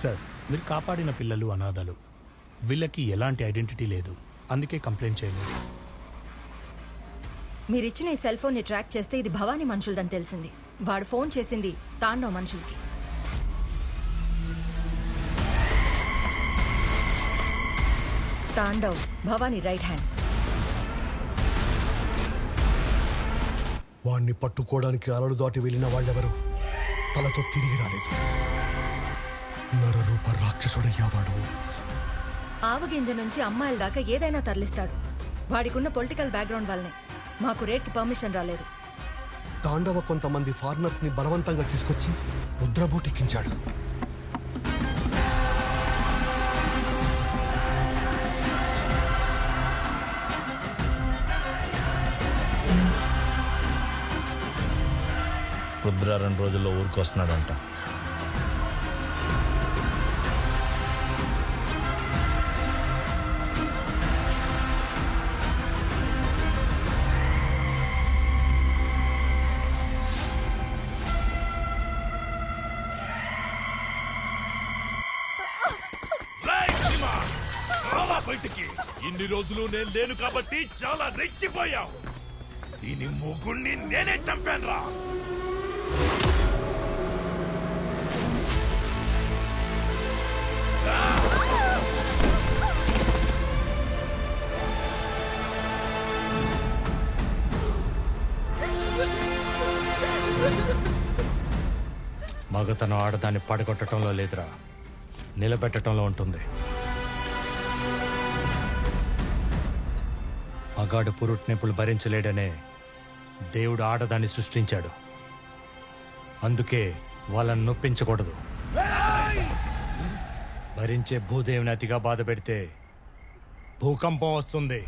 సార్, మీరు కాపాడిన పిల్లలు అనాథలు. వీళ్ళకి ఎలాంటి ఐడెంటిటీ లేదు, అందుకే కంప్లైంట్ చేయలేదు. మీరిచ్చిన ఈ సెల్ ఫోన్ ని ట్రాక్ చేస్తే ఇది భవానీ మనుషులదని తెలిసింది. వాడు ఫోన్ చేసింది తాండవ్ మనుషులకి. Tandav Bhavani right hand. వాణ్ణి పట్టుకోవడానికి అలలు దాటి వెళ్ళిన వాళ్ళెవరు తలతో తిరిగి రాలేదు. నరరూప రాక్షసుడయ్యావాడు. ఆవగింజ నుంచి అమ్మాయిల దాకా ఏదైనా తరలిస్తాడు. వాడికున్న పొలిటికల్ బ్యాక్గ్రౌండ్ వల్లనే మాకు రేట్కి పర్మిషన్ రాలేదు. తాండవ కొంతమంది ఫారినర్స్ ని బలవంతంగా తీసుకొచ్చి రుద్రబోటెక్కించాడు. రుద్ర 2 రోజుల్లో ఊరికి వస్తున్నాడంట. బయటికి ఇన్ని రోజులు నేను లేను కాబట్టి చాలా రెచ్చిపోయావు. దీని ముగ్గురిని నేనే చంపాను రా. మగతనం ఆడదాన్ని పడగొట్టడంలో లేదురా, నిలబెట్టడంలో ఉంటుంది. మగాడు పురుట్నొప్పులు భరించలేడనే దేవుడు ఆడదాన్ని సృష్టించాడు. అందుకే వాళ్ళని నొప్పించకూడదు. భరించే భూదేవిని అతిగా బాధ పెడితే భూకంపం వస్తుంది.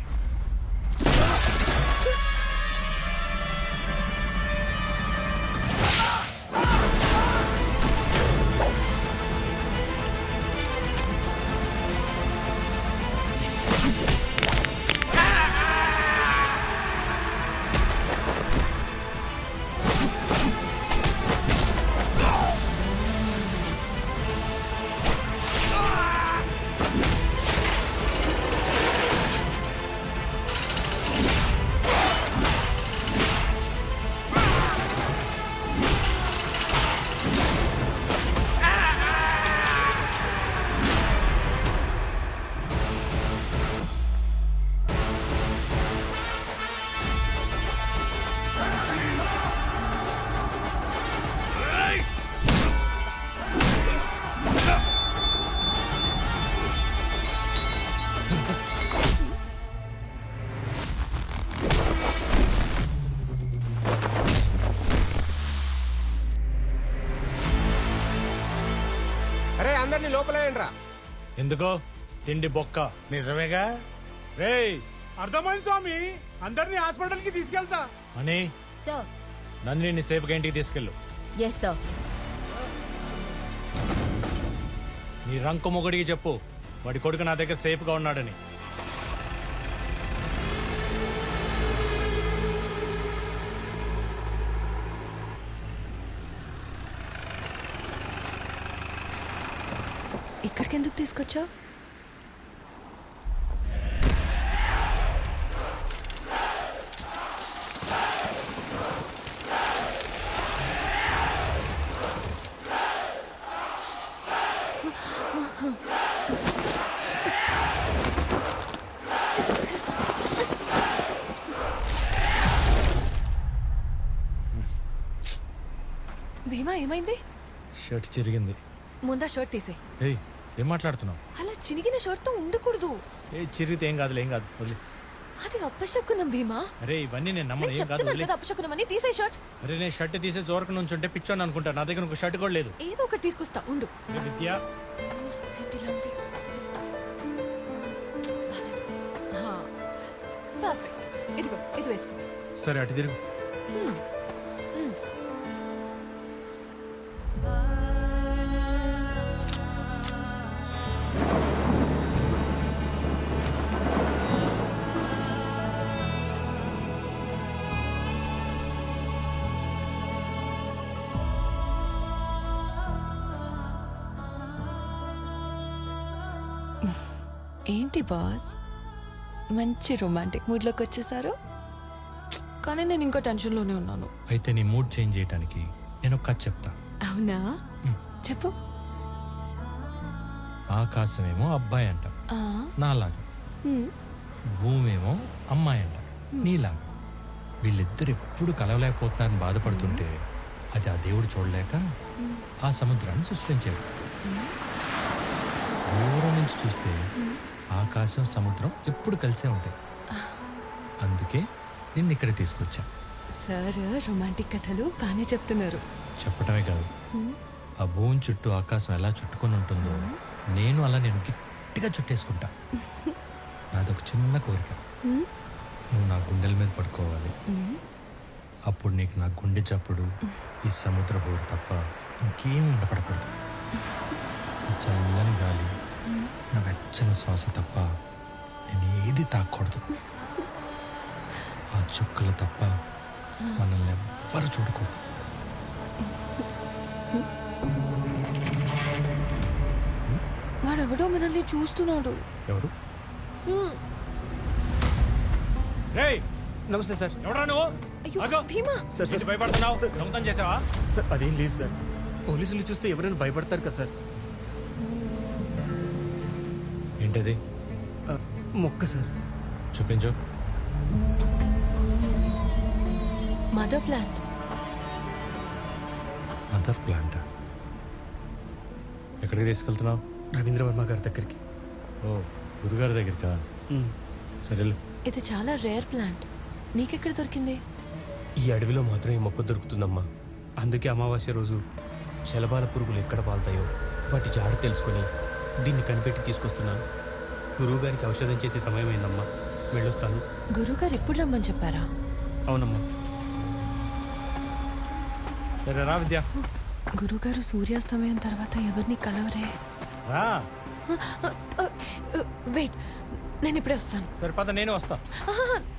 అందరినీ లోపలేయండిరా. ఎందుకో తిండి బొక్క. నిజమేగా రేయ్, అర్థమైంది స్వామి. అందరినీ హాస్పిటల్ కి తీసుకెళ్తా అని సార్. నందిని సేఫ్గా ఇంటికి తీసుకెళ్ళు. Yes sir. నీ రంకు మొగుడికి చెప్పు వాడి కొడుకు నా దగ్గర సేఫ్గా ఉన్నాడని. ఇక్కడికి ఎందుకు తీసుకొచ్చావు? భీమా ఏమైంది? షర్ట్ చిరిగింది. ముందా షర్ట్ తీసే. ఏయ్, ఏం మాట్లాడుతున్నావు? అలా చినిగిన షర్ట్ తో ఉండకూడదు. ఏ చిరిగితే ఏం కాదులే, ఏం కాదు వదిలే. అది అపశకునం భీమా. అరే ఇవన్నీ నేను నమ్మను. నేను ఏం కాదు చెప్తున్నాను వదిలే. కదా అపశకునం అని. తీసే షర్ట్. అరే నేను షర్ట్ తీసే జోరకు నుంచి ఉంటే పిచ్చోని అనుకుంటా. నా దగ్గర ఒక షర్ట్ కూడా లేదు. ఏదో ఒకటి తీసుకొస్తా ఉండు. అరే విద్య, ఇదేంటిలా ఉంది? బాలేదు. పర్ఫెక్ట్. ఇదిగో ఇది వేసుకో. సరే అటు తిరుగు. ఏంటి బాస్, మంచి రొమాంటిక్ మూడ్లోకి వచ్చేసారు. కానీ నేను ఇంకా టెన్షన్లోనే ఉన్నాను. అయితే నీ మూడ్ చేంజ్ చేయడానికి నేను ఒక కథ చెప్తా. అవునా, చెప్పు. ఆకాశమేమో అబ్బాయి అంట ఆ, నాలాగా, భూమి ఏమో అమ్మాయి అంట నీలాగా. వీళ్ళిద్దరు ఎప్పుడు కలవలేకపోతున్నారని బాధపడుతుంటే అది ఆ దేవుడు చూడలేక ఆ సముద్రాన్ని సృష్టించాడు. దూరం నుంచి చూస్తే ఆకాశం సముద్రం ఎప్పుడు కలిసే ఉంటాయి. అందుకే నిన్ను ఇక్కడ తీసుకొచ్చా. సార్ రొమాంటిక్ కథలు బాగానే చెప్తున్నారు. చెప్పటమే కాదు, ఆ భూమి చుట్టూ ఆకాశం ఎలా చుట్టుకొని ఉంటుందో నేను అలా నేను గట్టిగా చుట్టేసుకుంటా. నాదొక చిన్న కోరిక, నువ్వు నా గుండెల మీద పడుకోవాలి. అప్పుడు నీకు నా గుండె చప్పుడు, ఈ సముద్ర హోరు తప్ప ఇంకేం ఉండపడకూడదు. ఈ చల్లని గాలి, నా వెచ్చని శ్వాస తప్ప నేను ఏది తాకూడదు. ఆ చుక్కలు తప్ప మనల్ని ఎవ్వరు చూడకూడదు. వాడెవడో మనల్ని చూస్తున్నాడు. ఎవరు? నమస్తే సార్. ఎవరా నువ్వు? అయ్యో భీమా. సార్ సార్ భయపడుతున్నావు? దొంగతనం చేసావా? సార్ అదేం లేదు సార్. పోలీసులు చూస్తే ఎవరైనా భయపడతారు కదా సార్. ఏంటది? మొక్క సార్. చూపించు. Mother plant. మదర్ ప్లాంట్ ఎక్కడికి తీసుకెళ్తున్నావు? రవీంద్ర వర్మ గారి దగ్గరికి. ఓ, గురుగారి దగ్గరికా? సరే. ఇది చాలా రేర్ ప్లాంట్. నీకెక్కడ దొరికింది? ఈ అడవిలో మాత్రం ఈ మొక్క దొరుకుతుందమ్మా. అందుకే అమావాస్య రోజు శలభాల పురుగులు ఎక్కడ పాల్తాయో వాటి జాడ తెలుసుకొని దీన్ని కనిపెట్టి తీసుకొస్తున్నాను. గురువు గారికి ఔషధం చేసే సమయం అయిందమ్మా. వెళ్ళొస్తాను. గురుగారు ఇప్పుడు రమ్మని చెప్పారా? అవునమ్మా. సరే రా విద్య. గురుగారు సూర్యాస్తమయం తర్వాత ఎవరిని కలవరే. రా. వెయిట్, నేను ఇప్పుడే వస్తాను. సరిపద నేను వస్తా.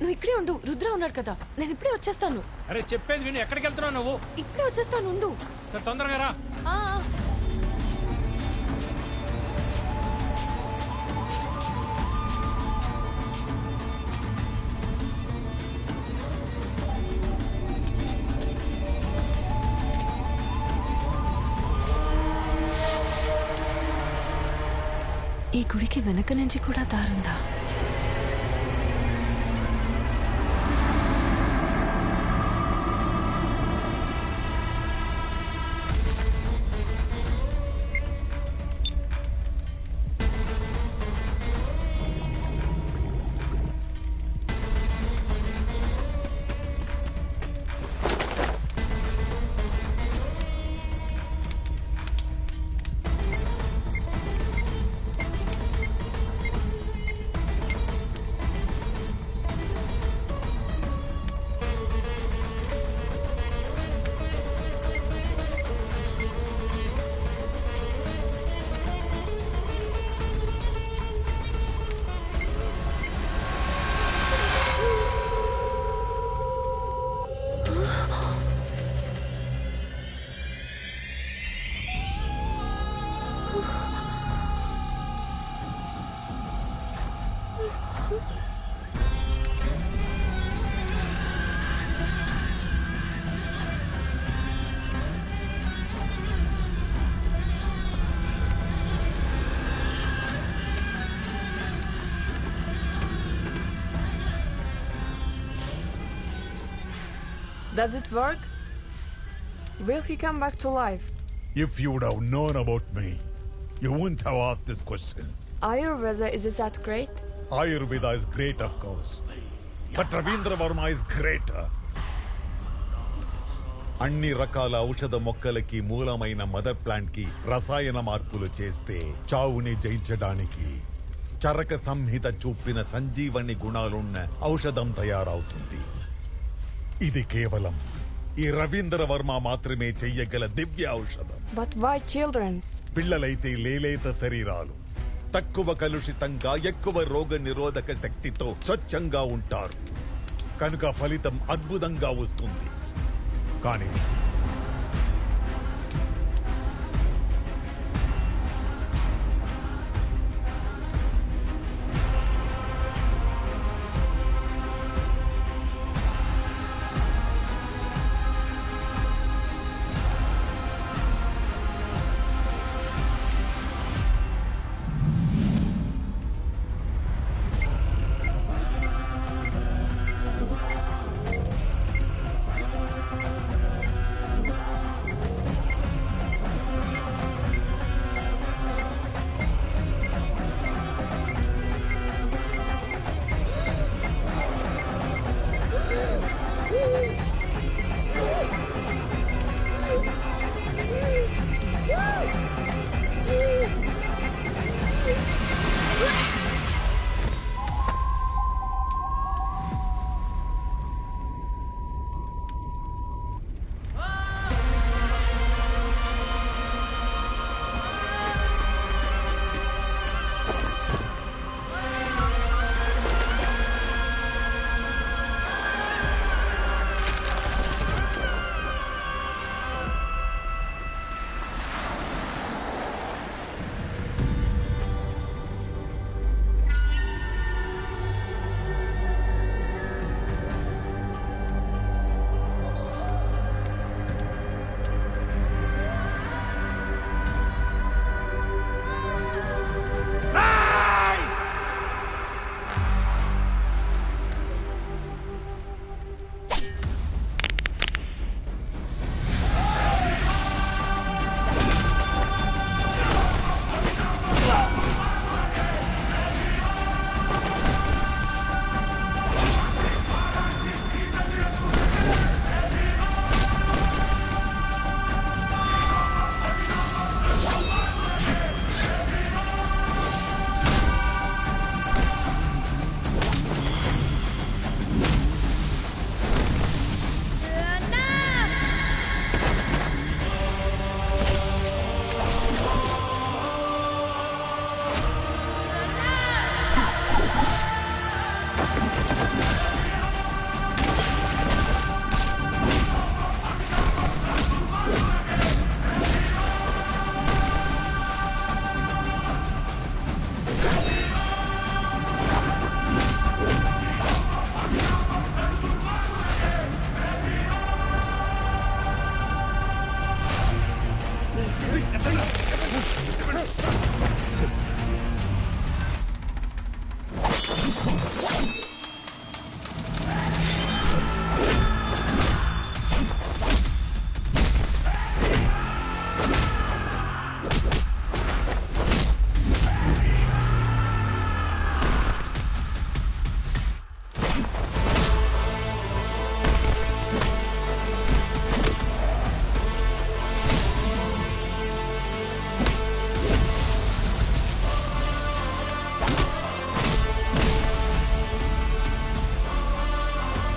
నువ్వు ఇక్కడే ఉండు. రుద్ర ఉన్నాడు కదా, నేను ఇప్పుడే వచ్చేస్తాను. అరే చెప్పేది విను. ఎక్కడికి వెళ్తున్నావు నువ్వు? ఇప్పుడే వచ్చేస్తాను, ఉండు. సరే తొందరగా రా. ఈ గుడికి వెనక నుంచి కూడా దారుందా? Does it work? Will he come back to life? If you would have known about me, you wouldn't have asked this question. Ayurveda, is it that great? Ayurveda is great, of course. But Ravindra Varma is great. అన్ని రకాల ఔషధ మొక్కలకి మూలమైన mother plant కి రసాయన మార్పులు చేస్తే చావుని జయించడానికి చరక సంహిత చూపిన సంజీవని గుణాలున్న ఔషధం తయారవుతుంది. ఇది కేవలం ఈ రవీంద్ర వర్మ మాత్రమే చెయ్యగల దివ్య ఔషధం. But why children's? పిల్లలైతే లేలేత శరీరాలు, తక్కువ కలుషితంగా ఎక్కువ రోగ నిరోధక శక్తితో స్వచ్ఛంగా ఉంటారు. కనుక ఫలితం అద్భుతంగా వస్తుంది. కానీ